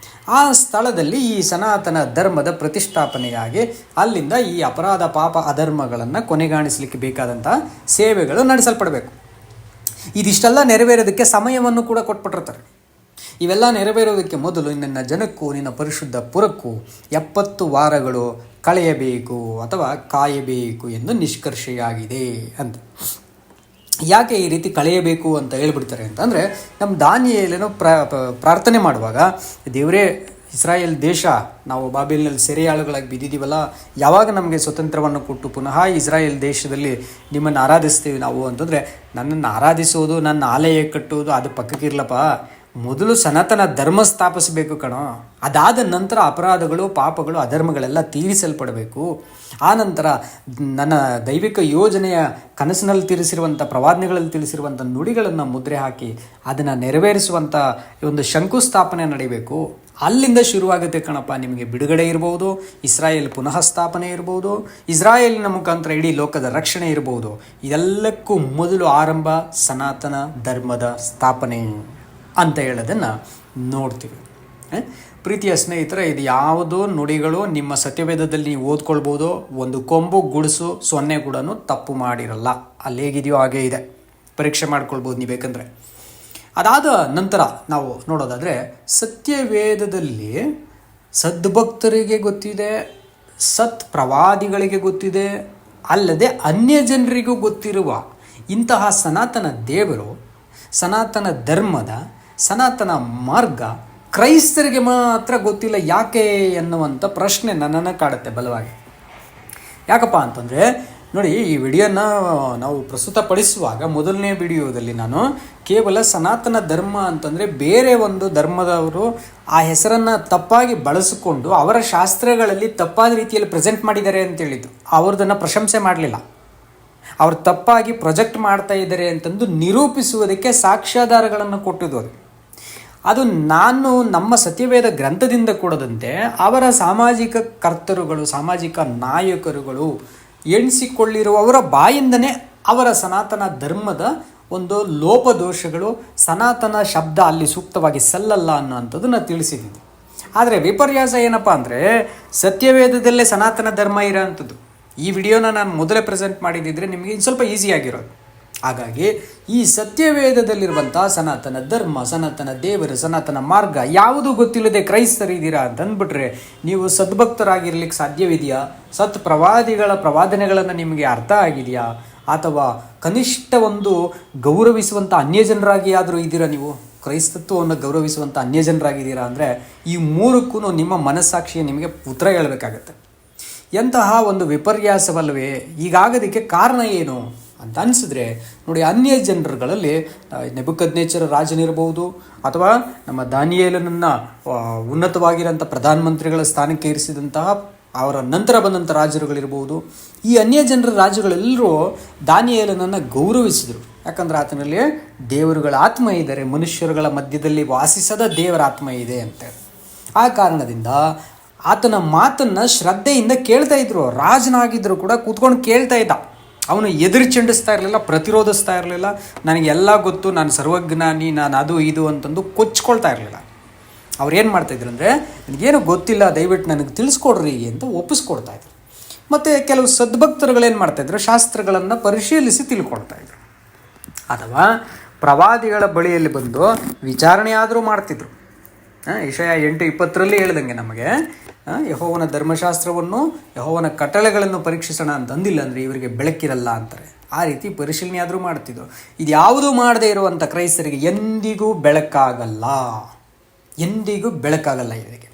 ಆ ಸ್ಥಳದಲ್ಲಿ ಈ ಸನಾತನ ಧರ್ಮದ ಪ್ರತಿಷ್ಠಾಪನೆಯಾಗಿ ಅಲ್ಲಿಂದ ಈ ಅಪರಾಧ, ಪಾಪ, ಅಧರ್ಮಗಳನ್ನು ಕೊನೆಗಾಣಿಸಲಿಕ್ಕೆ ಬೇಕಾದಂತಹ ಸೇವೆಗಳು ನಡೆಸಲ್ಪಡಬೇಕು. ಇದಿಷ್ಟೆಲ್ಲ ನೆರವೇರೋದಕ್ಕೆ ಸಮಯವನ್ನು ಕೂಡ ಕೊಟ್ಬಿಟ್ಟಿರ್ತಾರೆ. ಇವೆಲ್ಲ ನೆರವೇರೋದಕ್ಕೆ ಮೊದಲು ನಿನ್ನ ಜನಕ್ಕೂ ನಿನ್ನ ಪರಿಶುದ್ಧ ಪುರಕ್ಕೂ 70 ವಾರಗಳು ಕಳೆಯಬೇಕು ಅಥವಾ ಕಾಯಬೇಕು ಎಂದು ನಿಷ್ಕರ್ಷೆಯಾಗಿದೆ ಅಂತ. ಯಾಕೆ ಈ ರೀತಿ ಕಳೆಯಬೇಕು ಅಂತ ಹೇಳ್ಬಿಡ್ತಾರೆ ಅಂತಂದರೆ, ನಮ್ಮ ದಾನಿಯೇಲನು ಪ್ರಾರ್ಥನೆ ಮಾಡುವಾಗ, ದೇವರೇ ಇಸ್ರಾಯೇಲ್ ದೇಶ, ನಾವು ಬಾಬೆಲಿನಲ್ಲಿ ಸೆರೆಯಾಳುಗಳಾಗಿ ಬಿದ್ದಿದ್ದೀವಲ್ಲ, ಯಾವಾಗ ನಮಗೆ ಸ್ವತಂತ್ರವನ್ನು ಕೊಟ್ಟು ಪುನಃ ಇಸ್ರಾಯೇಲ್ ದೇಶದಲ್ಲಿ ನಿಮ್ಮನ್ನು ಆರಾಧಿಸ್ತೀವಿ ನಾವು ಅಂತಂದರೆ, ನನ್ನನ್ನು ಆರಾಧಿಸೋದು, ನನ್ನ ಆಲಯ ಕಟ್ಟುವುದು ಅದು ಪಕ್ಕಕ್ಕಿರ್ಲಪ್ಪ, ಮೊದಲು ಸನಾತನ ಧರ್ಮ ಸ್ಥಾಪಿಸಬೇಕು ಕಣೋ. ಅದಾದ ನಂತರ ಅಪರಾಧಗಳು, ಪಾಪಗಳು, ಅಧರ್ಮಗಳೆಲ್ಲ ತೀರಿಸಲ್ಪಡಬೇಕು. ಆ ನಂತರ ನನ್ನ ದೈವಿಕ ಯೋಜನೆಯ ಕನಸಿನಲ್ಲಿ ತಿಳಿಸಿರುವಂಥ, ಪ್ರವಾದನೆಗಳಲ್ಲಿ ತಿಳಿಸಿರುವಂಥ ನುಡಿಗಳನ್ನು ಮುದ್ರೆ ಹಾಕಿ ಅದನ್ನು ನೆರವೇರಿಸುವಂಥ ಒಂದು ಶಂಕುಸ್ಥಾಪನೆ ನಡೀಬೇಕು. ಅಲ್ಲಿಂದ ಶುರುವಾಗುತ್ತೆ ಕಣಪ್ಪ ನಿಮಗೆ ಬಿಡುಗಡೆ ಇರ್ಬೋದು, ಇಸ್ರಾಯೇಲ್ ಪುನಃ ಸ್ಥಾಪನೆ ಇರ್ಬೋದು, ಇಸ್ರಾಯೇಲಿನ ಮುಖಾಂತರ ಇಡೀ ಲೋಕದ ರಕ್ಷಣೆ ಇರ್ಬೋದು. ಇದೆಲ್ಲಕ್ಕೂ ಮೊದಲು ಆರಂಭ ಸನಾತನ ಧರ್ಮದ ಸ್ಥಾಪನೆ ಅಂತ ಹೇಳೋದನ್ನು ನೋಡ್ತೀವಿ. ಪ್ರೀತಿಯ ಸ್ನೇಹಿತರೆ, ಇದು ಯಾವುದೋ ನುಡಿಗಳು ನಿಮ್ಮ ಸತ್ಯವೇದದಲ್ಲಿ ನೀವು ಓದ್ಕೊಳ್ಬೋದು. ಒಂದು ಕೊಂಬು, ಗುಡಿಸು, ಸೊನ್ನೆ ಕೂಡ ತಪ್ಪು ಮಾಡಿರಲ್ಲ. ಅಲ್ಲಿ ಹೇಗಿದೆಯೋ ಹಾಗೇ ಇದೆ, ಪರೀಕ್ಷೆ ಮಾಡ್ಕೊಳ್ಬೋದು ನೀವು ಬೇಕಂದರೆ. ಅದಾದ ನಂತರ ನಾವು ನೋಡೋದಾದರೆ, ಸತ್ಯವೇದದಲ್ಲಿ ಸದ್ಭಕ್ತರಿಗೆ ಗೊತ್ತಿದೆ, ಸತ್ ಪ್ರವಾದಿಗಳಿಗೆ ಗೊತ್ತಿದೆ, ಅಲ್ಲದೆ ಅನ್ಯ ಜನರಿಗೂ ಗೊತ್ತಿರುವ ಇಂತಹ ಸನಾತನ ದೇವರು, ಸನಾತನ ಧರ್ಮದ ಸನಾತನ ಮಾರ್ಗ ಕ್ರೈಸ್ತರಿಗೆ ಮಾತ್ರ ಗೊತ್ತಿಲ್ಲ. ಯಾಕೆ ಎನ್ನುವಂಥ ಪ್ರಶ್ನೆ ನನ್ನನ್ನು ಕಾಡುತ್ತೆ ಬಲವಾಗಿ. ಯಾಕಪ್ಪ ಅಂತಂದರೆ ನೋಡಿ, ಈ ವಿಡಿಯೋನ ನಾವು ಪ್ರಸ್ತುತಪಡಿಸುವಾಗ ಮೊದಲನೇ ವಿಡಿಯೋದಲ್ಲಿ ನಾನು ಕೇವಲ ಸನಾತನ ಧರ್ಮ ಅಂತಂದರೆ ಬೇರೆ ಒಂದು ಧರ್ಮದವರು ಆ ಹೆಸರನ್ನು ತಪ್ಪಾಗಿ ಬಳಸಿಕೊಂಡು ಅವರ ಶಾಸ್ತ್ರಗಳಲ್ಲಿ ತಪ್ಪಾದ ರೀತಿಯಲ್ಲಿ ಪ್ರೆಸೆಂಟ್ ಮಾಡಿದ್ದಾರೆ ಅಂತ ಹೇಳಿದ್ದು. ಅವ್ರದನ್ನು ಪ್ರಶಂಸೆ ಮಾಡಲಿಲ್ಲ. ಅವ್ರು ತಪ್ಪಾಗಿ ಪ್ರೊಜೆಕ್ಟ್ ಮಾಡ್ತಾ ಇದ್ದಾರೆ ಅಂತಂದು ನಿರೂಪಿಸುವುದಕ್ಕೆ ಸಾಕ್ಷ್ಯಾಧಾರಗಳನ್ನು ಕೊಟ್ಟಿದ್ದು. ಅದು ನಾನು ನಮ್ಮ ಸತ್ಯವೇದ ಗ್ರಂಥದಿಂದ ಕೊಡದಂತೆ ಅವರ ಸಾಮಾಜಿಕ ಕರ್ತರುಗಳು, ಸಾಮಾಜಿಕ ನಾಯಕರುಗಳು ಎಣಿಸಿಕೊಳ್ಳಿರುವವರ ಬಾಯಿಂದನೇ ಅವರ ಸನಾತನ ಧರ್ಮದ ಒಂದು ಲೋಪದೋಷಗಳು, ಸನಾತನ ಶಬ್ದ ಅಲ್ಲಿ ಸೂಕ್ತವಾಗಿ ಸಲ್ಲಲ್ಲ ಅನ್ನೋಂಥದ್ದನ್ನು ತಿಳಿಸಿದ್ದೀನಿ. ಆದರೆ ವಿಪರ್ಯಾಸ ಏನಪ್ಪ ಅಂದರೆ, ಸತ್ಯವೇದದಲ್ಲೇ ಸನಾತನ ಧರ್ಮ ಇರೋಂಥದ್ದು. ಈ ವಿಡಿಯೋನ ನಾನು ಮೊದಲೇ ಪ್ರೆಸೆಂಟ್ ಮಾಡಿದ್ದಿದ್ರೆ ನಿಮಗೆ ಸ್ವಲ್ಪ ಈಸಿಯಾಗಿರೋದು. ಹಾಗಾಗಿ ಈ ಸತ್ಯವೇದದಲ್ಲಿರುವಂಥ ಸನಾತನ ಧರ್ಮ, ಸನಾತನ ದೇವರು, ಸನಾತನ ಮಾರ್ಗ ಯಾವುದು ಗೊತ್ತಿಲ್ಲದೆ ಕ್ರೈಸ್ತರಿದ್ದೀರಾ ಅಂತ ಅಂದ್ಬಿಟ್ರೆ ನೀವು ಸದ್ಭಕ್ತರಾಗಿರ್ಲಿಕ್ಕೆ ಸಾಧ್ಯವಿದೆಯಾ? ಸತ್ ಪ್ರವಾದಿಗಳ ಪ್ರವಾದನೆಗಳನ್ನು ನಿಮಗೆ ಅರ್ಥ ಆಗಿದೆಯಾ? ಅಥವಾ ಕನಿಷ್ಠ ಒಂದು ಗೌರವಿಸುವಂಥ ಅನ್ಯಜನರಾಗಿ ಆದರೂ ಇದ್ದೀರಾ? ನೀವು ಕ್ರೈಸ್ತತ್ವವನ್ನು ಗೌರವಿಸುವಂಥ ಅನ್ಯಜನರಾಗಿದ್ದೀರಾ ಅಂದರೆ ಈ ಮೂರಕ್ಕೂ ನಿಮ್ಮ ಮನಸ್ಸಾಕ್ಷಿಯ ನಿಮಗೆ ಉತ್ತರ ಹೇಳಬೇಕಾಗತ್ತೆ. ಎಂತಹ ಒಂದು ವಿಪರ್ಯಾಸವಲ್ಲವೇ? ಈಗಾಗೋದಕ್ಕೆ ಕಾರಣ ಏನು ಅಂತ ಅನಿಸಿದ್ರೆ ನೋಡಿ, ಅನ್ಯ ಜನರುಗಳಲ್ಲಿ ನೆಬೂಕದ್ನೆಚ್ಚರ ರಾಜನಿರಬಹುದು, ಅಥವಾ ನಮ್ಮ ದಾನಿಯೇಲನನ್ನು ಉನ್ನತವಾಗಿರೋಂಥ ಪ್ರಧಾನಮಂತ್ರಿಗಳ ಸ್ಥಾನಕ್ಕೆ ಇರಿಸಿದಂತಹ ಅವರ ನಂತರ ಬಂದಂಥ ರಾಜರುಗಳಿರ್ಬೋದು. ಈ ಅನ್ಯ ಜನರ ರಾಜುಗಳೆಲ್ಲರೂ ದಾನಿಯೇಲನನ್ನು ಗೌರವಿಸಿದರು. ಯಾಕಂದರೆ ಆತನಲ್ಲಿ ದೇವರುಗಳ ಆತ್ಮ ಇದ್ದಾರೆ, ಮನುಷ್ಯರುಗಳ ಮಧ್ಯದಲ್ಲಿ ವಾಸಿಸದ ದೇವರ ಆತ್ಮ ಇದೆ ಅಂತೇಳಿ. ಆ ಕಾರಣದಿಂದ ಆತನ ಮಾತನ್ನು ಶ್ರದ್ಧೆಯಿಂದ ಕೇಳ್ತಾ ಇದ್ರು. ರಾಜನಾಗಿದ್ದರು ಕೂಡ ಕೂತ್ಕೊಂಡು ಕೇಳ್ತಾ ಇದ್ದ. ಅವನು ಎದುರು ಚೆಂಡಿಸ್ತಾ ಇರಲಿಲ್ಲ, ಪ್ರತಿರೋಧಿಸ್ತಾ ಇರಲಿಲ್ಲ. ನನಗೆಲ್ಲ ಗೊತ್ತು, ನಾನು ಸರ್ವಜ್ಞಾನಿ, ನಾನು ಅದು ಇದು ಅಂತಂದು ಕೊಚ್ಕೊಳ್ತಾ ಇರಲಿಲ್ಲ. ಅವ್ರೇನು ಮಾಡ್ತಾಯಿದ್ರು ಅಂದರೆ, ನನಗೇನು ಗೊತ್ತಿಲ್ಲ, ದಯವಿಟ್ಟು ನನಗೆ ತಿಳಿಸ್ಕೊಡ್ರಿ ಅಂತ ಒಪ್ಪಿಸ್ಕೊಡ್ತಾಯಿದ್ರು. ಮತ್ತು ಕೆಲವು ಸದ್ಭಕ್ತರುಗಳೇನು ಮಾಡ್ತಾಯಿದ್ರು, ಶಾಸ್ತ್ರಗಳನ್ನು ಪರಿಶೀಲಿಸಿ ತಿಳ್ಕೊಳ್ತಾಯಿದ್ರು. ಅಥವಾ ಪ್ರವಾದಿಗಳ ಬಳಿಯಲ್ಲಿ ಬಂದು ವಿಚಾರಣೆ ಆದರೂ ಮಾಡ್ತಿದ್ರು. ಯೆಶಾಯ 8:20 ಹೇಳ್ದಂಗೆ ನಮಗೆ ಯೆಹೋವನ ಧರ್ಮಶಾಸ್ತ್ರವನ್ನು, ಯೆಹೋವನ ಕಟ್ಟಳೆಗಳನ್ನು ಪರೀಕ್ಷಿಸೋಣ ಅಂತಂದಿಲ್ಲ ಅಂದರೆ ಇವರಿಗೆ ಬೆಳಕಿರಲ್ಲ ಅಂತಾರೆ. ಆ ರೀತಿ ಪರಿಶೀಲನೆ ಆದರೂ ಮಾಡ್ತಿದ್ರು. ಇದು ಯಾವುದೂ ಮಾಡದೇ ಇರುವಂಥ ಕ್ರೈಸ್ತರಿಗೆ ಎಂದಿಗೂ ಬೆಳಕಾಗಲ್ಲ, ಎಂದಿಗೂ ಬೆಳಕಾಗಲ್ಲ ಇವರಿಗೆ.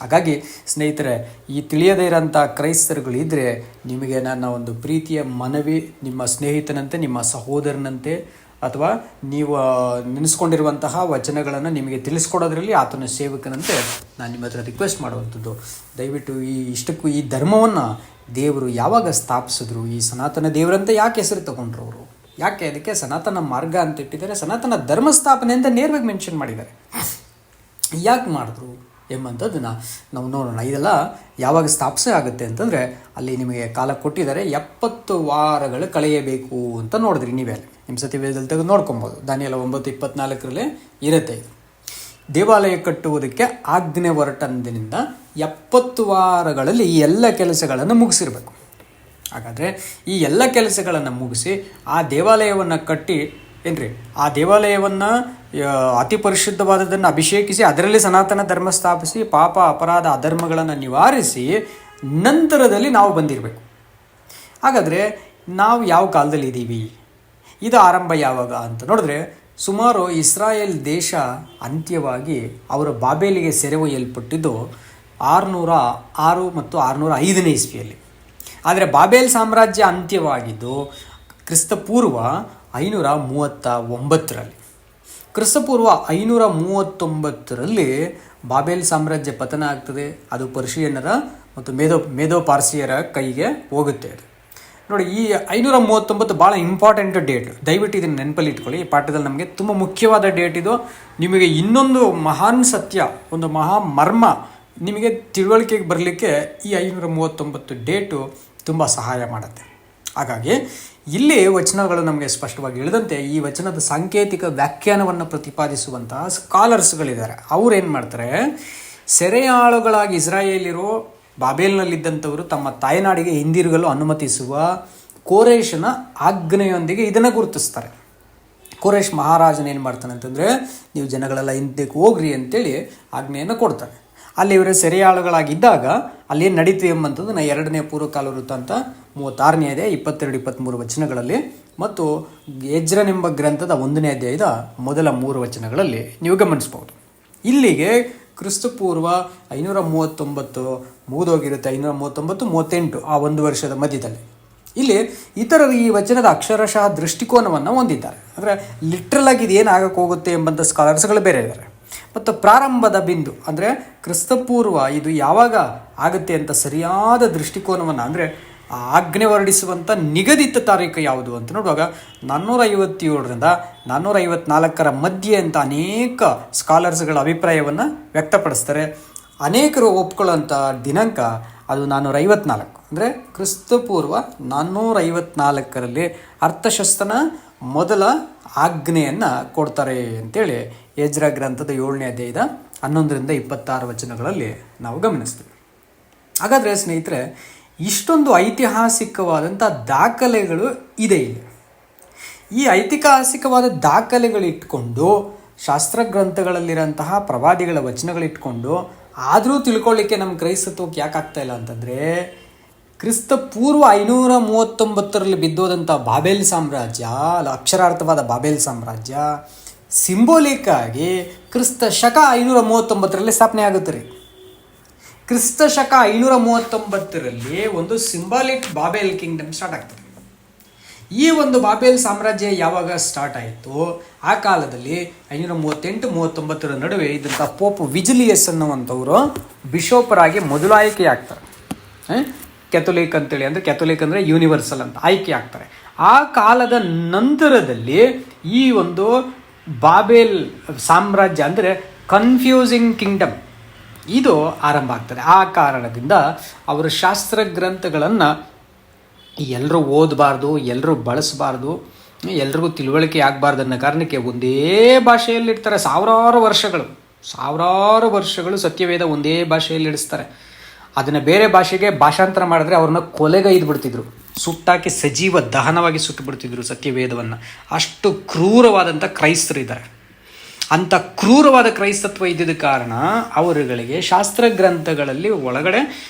ಹಾಗಾಗಿ ಸ್ನೇಹಿತರೆ, ಈ ತಿಳಿಯದೇ ಇರೋಂಥ ಕ್ರೈಸ್ತರುಗಳಿದ್ದರೆ ನಿಮಗೆ ನನ್ನ ಒಂದು ಪ್ರೀತಿಯ ಮನವಿ, ನಿಮ್ಮ ಸ್ನೇಹಿತನಂತೆ, ನಿಮ್ಮ ಸಹೋದರನಂತೆ, ಅಥವಾ ನೀವು ನೆನೆಸ್ಕೊಂಡಿರುವಂತಹ ವಚನಗಳನ್ನು ನಿಮಗೆ ತಿಳಿಸ್ಕೊಡೋದ್ರಲ್ಲಿ ಆತನ ಸೇವಕನಂತೆ ನಾನು ನಿಮ್ಮ ಹತ್ರ ರಿಕ್ವೆಸ್ಟ್ ಮಾಡುವಂಥದ್ದು, ದಯವಿಟ್ಟು ಇಷ್ಟಕ್ಕೂ ಈ ಧರ್ಮವನ್ನು ದೇವರು ಯಾವಾಗ ಸ್ಥಾಪಿಸಿದ್ರು, ಈ ಸನಾತನ ದೇವರಂತ ಯಾಕೆ ಹೆಸರು ತಗೊಂಡ್ರು ಅವರು, ಯಾಕೆ ಅದಕ್ಕೆ ಸನಾತನ ಮಾರ್ಗ ಅಂತ ಇಟ್ಟಿದ್ದಾರೆ, ಸನಾತನ ಧರ್ಮ ಸ್ಥಾಪನೆ ಅಂತ ನೇರವಾಗಿ ಮೆನ್ಷನ್ ಮಾಡಿದ್ದಾರೆ, ಯಾಕೆ ಮಾಡಿದ್ರು ಎಂಬಂಥದ್ದನ್ನು ನಾವು ನೋಡೋಣ. ಇದೆಲ್ಲ ಯಾವಾಗ ಸ್ಥಾಪನೆ ಆಗುತ್ತೆ ಅಂತಂದರೆ ಅಲ್ಲಿ ನಿಮಗೆ ಕಾಲ ಕೊಟ್ಟಿದ್ದಾರೆ, 70 ವಾರಗಳು ಕಳೆಯಬೇಕು ಅಂತ ನೋಡಿದ್ರಿ ನೀವೇ, ನಿಮ್ಮ ಸತ್ಯವೇದದಲ್ಲಿ ತೆಗೆದು ನೋಡ್ಕೊಬೋದು. ದಾನಿಯೇಲ 9:24 ಇರುತ್ತೆ. ಇದು ದೇವಾಲಯ ಕಟ್ಟುವುದಕ್ಕೆ ಆಜ್ಞೆ ಹೊರಟಂದಿನಿಂದ 70 ವಾರಗಳಲ್ಲಿ ಈ ಎಲ್ಲ ಕೆಲಸಗಳನ್ನು ಮುಗಿಸಿರಬೇಕು. ಹಾಗಾದರೆ ಈ ಎಲ್ಲ ಕೆಲಸಗಳನ್ನು ಮುಗಿಸಿ ಆ ದೇವಾಲಯವನ್ನು ಕಟ್ಟಿ ಏನ್ರಿ, ಆ ದೇವಾಲಯವನ್ನು ಅತಿ ಪರಿಶುದ್ಧವಾದದನ್ನು ಅಭಿಷೇಕಿಸಿ ಅದರಲ್ಲಿ ಸನಾತನ ಧರ್ಮ ಸ್ಥಾಪಿಸಿ ಪಾಪ ಅಪರಾಧ ಅಧರ್ಮಗಳನ್ನು ನಿವಾರಿಸಿ ನಂತರದಲ್ಲಿ ನಾವು ಬಂದಿರಬೇಕು. ಹಾಗಾದರೆ ನಾವು ಯಾವ ಕಾಲದಲ್ಲಿ ಇದ್ದೀವಿ, ಇದು ಆರಂಭ ಯಾವಾಗ ಅಂತ ನೋಡಿದ್ರೆ, ಸುಮಾರು ಇಸ್ರಾಯೇಲ್ ದೇಶ ಅಂತ್ಯವಾಗಿ ಅವರ ಬಾಬೇಲಿಗೆ ಸೆರೆ ಒಯ್ಯಲ್ಪಟ್ಟಿದ್ದು 606 ಮತ್ತು 605 ಇಸ್ವಿಯಲ್ಲಿ. ಆದರೆ ಬಾಬೇಲ್ ಸಾಮ್ರಾಜ್ಯ ಅಂತ್ಯವಾಗಿದ್ದು ಕ್ರಿಸ್ತಪೂರ್ವ 539. ಕ್ರಿಸ್ತಪೂರ್ವ 539 ಬಾಬೇಲ್ ಸಾಮ್ರಾಜ್ಯ ಪತನ ಆಗ್ತದೆ. ಅದು ಪರ್ಷಿಯನ್ನರ ಮತ್ತು ಮೇದೋ ಪಾರ್ಸಿಯರ ಕೈಗೆ ಹೋಗುತ್ತೆ. ನೋಡಿ, ಈ 539 ಭಾಳ ಇಂಪಾರ್ಟೆಂಟ್ ಡೇಟ್. ದಯವಿಟ್ಟು ಇದನ್ನು ನೆನಪಲ್ಲಿ ಇಟ್ಕೊಳ್ಳಿ. ಈ ಪಾಠದಲ್ಲಿ ನಮಗೆ ತುಂಬ ಮುಖ್ಯವಾದ ಡೇಟ್ ಇದು. ನಿಮಗೆ ಇನ್ನೊಂದು ಮಹಾನ್ ಸತ್ಯ, ಒಂದು ಮಹಾ ಮರ್ಮ ನಿಮಗೆ ತಿಳುವಳಿಕೆಗೆ ಬರಲಿಕ್ಕೆ ಈ 539 ಡೇಟು ತುಂಬ ಸಹಾಯ ಮಾಡುತ್ತೆ. ಹಾಗಾಗಿ ಇಲ್ಲಿ ವಚನಗಳು ನಮಗೆ ಸ್ಪಷ್ಟವಾಗಿ ಹೇಳಿದಂತೆ ಈ ವಚನದ ಸಾಂಕೇತಿಕ ವ್ಯಾಖ್ಯಾನವನ್ನು ಪ್ರತಿಪಾದಿಸುವಂತಹ ಸ್ಕಾಲರ್ಸ್ಗಳಿದ್ದಾರೆ. ಅವ್ರೇನು ಮಾಡ್ತಾರೆ, ಸೆರೆಯಾಳುಗಳಾಗಿ ಇಸ್ರಾಯೇಲಿರೋ ಬಾಬೇಲ್ನಲ್ಲಿದ್ದಂಥವರು ತಮ್ಮ ತಾಯ್ನಾಡಿಗೆ ಹಿಂದಿರುಗಲು ಅನುಮತಿಸುವ ಕೋರೇಶನ ಆಜ್ಞೆಯೊಂದಿಗೆ ಇದನ್ನು ಗುರುತಿಸ್ತಾರೆ. ಕೋರೇಶ್ ಮಹಾರಾಜನ ಏನು ಮಾಡ್ತಾನೆ ಅಂತಂದರೆ, ನೀವು ಜನಗಳೆಲ್ಲ ಹಿಂದಕ್ಕೆ ಹೋಗ್ರಿ ಅಂತೇಳಿ ಆಜ್ಞೆಯನ್ನು ಕೊಡ್ತಾನೆ. ಅಲ್ಲಿ ಇವರ ಸೆರೆಯಾಳುಗಳಾಗಿದ್ದಾಗ ಅಲ್ಲೇನು ನಡೀತು ಎಂಬಂಥದ್ದು 2ನೇ ಪೂರ್ವಕಾಲ ವೃತ್ತ ಅಂತ 36ನೇ ಅಧ್ಯಾಯ 22-23 ವಚನಗಳಲ್ಲಿ ಮತ್ತು ಎಜ್ರನೆಂಬ ಗ್ರಂಥದ 1ನೇ ಅಧ್ಯಾಯದ ಮೊದಲ 3 ವಚನಗಳಲ್ಲಿ ನೀವು ಗಮನಿಸ್ಬೋದು. ಇಲ್ಲಿಗೆ ಕ್ರಿಸ್ತಪೂರ್ವ 539 ಮುಗಿದೋಗಿರುತ್ತೆ. 539-38 ಆ 1 ವರ್ಷದ ಮಧ್ಯದಲ್ಲಿ ಇಲ್ಲಿ ಇತರರು ಈ ವಚನದ ಅಕ್ಷರಶಃ ದೃಷ್ಟಿಕೋನವನ್ನು ಹೊಂದಿದ್ದಾರೆ. ಅಂದರೆ ಲಿಟ್ರಲ್ ಆಗಿ ಇದು ಏನು ಆಗಕ್ಕೆ ಹೋಗುತ್ತೆ ಎಂಬಂಥ ಸ್ಕಾಲರ್ಸ್ಗಳು ಬೇರೆ ಇದ್ದಾರೆ. ಮತ್ತು ಪ್ರಾರಂಭದ ಬಿಂದು ಅಂದರೆ ಕ್ರಿಸ್ತಪೂರ್ವ ಇದು ಯಾವಾಗ ಆಗುತ್ತೆ ಅಂತ ಸರಿಯಾದ ದೃಷ್ಟಿಕೋನವನ್ನು, ಅಂದರೆ ಆಜ್ಞೆ ಹೊರಡಿಸುವಂಥ ನಿಗದಿತ ತಾರೀಕು ಯಾವುದು ಅಂತ ನೋಡುವಾಗ 457 454 ಮಧ್ಯೆ ಅಂತ ಅನೇಕ ಸ್ಕಾಲರ್ಸ್ಗಳ ಅಭಿಪ್ರಾಯವನ್ನು ವ್ಯಕ್ತಪಡಿಸ್ತಾರೆ. ಅನೇಕರು ಒಪ್ಕೊಳ್ಳೋಂಥ ದಿನಾಂಕ ಅದು 454, ಅಂದರೆ ಕ್ರಿಸ್ತಪೂರ್ವ 454 ಅರ್ಥಶಾಸ್ತ್ರನ ಮೊದಲ ಆಜ್ಞೆಯನ್ನು ಕೊಡ್ತಾರೆ ಅಂತೇಳಿ ಎಜ್ರ ಗ್ರಂಥದ 7ನೇ ಅಧ್ಯಾಯದ 11-26 ವಚನಗಳಲ್ಲಿ ನಾವು ಗಮನಿಸ್ತೀವಿ. ಹಾಗಾದರೆ ಸ್ನೇಹಿತರೆ, ಇಷ್ಟೊಂದು ಐತಿಹಾಸಿಕವಾದಂಥ ದಾಖಲೆಗಳು ಇದೆ ಇಲ್ಲಿ. ಈ ಐತಿಹಾಸಿಕವಾದ ದಾಖಲೆಗಳಿಟ್ಕೊಂಡು, ಶಾಸ್ತ್ರಗ್ರಂಥಗಳಲ್ಲಿರೋಂತಹ ಪ್ರವಾದಿಗಳ ವಚನಗಳಿಟ್ಕೊಂಡು ಆದರೂ ತಿಳ್ಕೊಳ್ಳಿಕ್ಕೆ ನಮ್ಮ ಕ್ರೈಸ್ತತ್ವಕ್ಕೆ ಯಾಕೆ ಆಗ್ತಾ ಇಲ್ಲ ಅಂತಂದರೆ, ಕ್ರಿಸ್ತಪೂರ್ವ 539 ಬಿದ್ದೋದಂಥ ಬಾಬೇಲ್ ಸಾಮ್ರಾಜ್ಯ, ಅಕ್ಷರಾರ್ಥವಾದ ಬಾಬೇಲ್ ಸಾಮ್ರಾಜ್ಯ ಸಿಂಬೋಲಿಕ್ ಆಗಿ ಕ್ರಿಸ್ತ ಶಕ 539 ಸ್ಥಾಪನೆ ಆಗುತ್ತೆ ರೀ. ಕ್ರಿಸ್ತ ಶಕ 539 ಒಂದು ಸಿಂಬಾಲಿಕ್ ಬಾಬೇಲ್ ಕಿಂಗ್ಡಮ್ ಸ್ಟಾರ್ಟ್ ಆಗ್ತದೆ. ಈ ಒಂದು ಬಾಬೇಲ್ ಸಾಮ್ರಾಜ್ಯ ಯಾವಾಗ ಸ್ಟಾರ್ಟ್ ಆಯಿತು, ಆ ಕಾಲದಲ್ಲಿ 538-39 ನಡುವೆ ಇದ್ದಂಥ ಪೋಪ್ ವಿಜಿಲಿಯಸ್ ಅನ್ನುವಂಥವರು ಬಿಷೋಪರಾಗಿ ಮೊದಲು ಆಯ್ಕೆ ಆಗ್ತಾರೆ. ಕ್ಯಾಥೋಲಿಕ್ ಅಂತೇಳಿ, ಅಂದರೆ ಕ್ಯಾಥೋಲಿಕ್ ಅಂದರೆ ಯೂನಿವರ್ಸಲ್ ಅಂತ ಆಯ್ಕೆ ಆಗ್ತಾರೆ. ಆ ಕಾಲದ ನಂತರದಲ್ಲಿ ಈ ಒಂದು ಬಾಬೇಲ್ ಸಾಮ್ರಾಜ್ಯ ಅಂದರೆ ಕನ್ಫ್ಯೂಸಿಂಗ್ ಕಿಂಗ್ಡಮ್, ಇದು ಆರಂಭ ಆಗ್ತದೆ. ಆ ಕಾರಣದಿಂದ ಅವರು ಶಾಸ್ತ್ರ ಗ್ರಂಥಗಳನ್ನು ಎಲ್ಲರೂ ಓದಬಾರ್ದು, ಎಲ್ಲರೂ ಬಳಸಬಾರ್ದು, ಎಲ್ರಿಗೂ ತಿಳುವಳಿಕೆ ಆಗಬಾರ್ದು ಅನ್ನೋ ಕಾರಣಕ್ಕೆ ಒಂದೇ ಭಾಷೆಯಲ್ಲಿಡ್ತಾರೆ. ಸಾವಿರಾರು ವರ್ಷಗಳು ಸತ್ಯವೇದ ಒಂದೇ ಭಾಷೆಯಲ್ಲಿ ಇಡಿಸ್ತಾರೆ. ಅದನ್ನು ಬೇರೆ ಭಾಷೆಗೆ ಭಾಷಾಂತರ ಮಾಡಿದ್ರೆ ಅವ್ರನ್ನ ಕೊಲೆಗೈದು ಬಿಡ್ತಿದ್ರು, ಸುಟ್ಟಾಕಿ ಸಜೀವ ದಹನವಾಗಿ ಸುಟ್ಟು ಬಿಡ್ತಿದ್ರು ಸತ್ಯವೇದವನ್ನು. ಅಷ್ಟು ಕ್ರೂರವಾದಂಥ ಕ್ರೈಸ್ತರಿದ್ದಾರೆ. ಅಂಥ ಕ್ರೂರವಾದ ಕ್ರೈಸ್ತತ್ವ ಇದ್ದಿದ್ದ ಕಾರಣ ಅವರುಗಳಿಗೆ ಶಾಸ್ತ್ರ ಗ್ರಂಥಗಳಲ್ಲಿ ಒಳಗಡೆ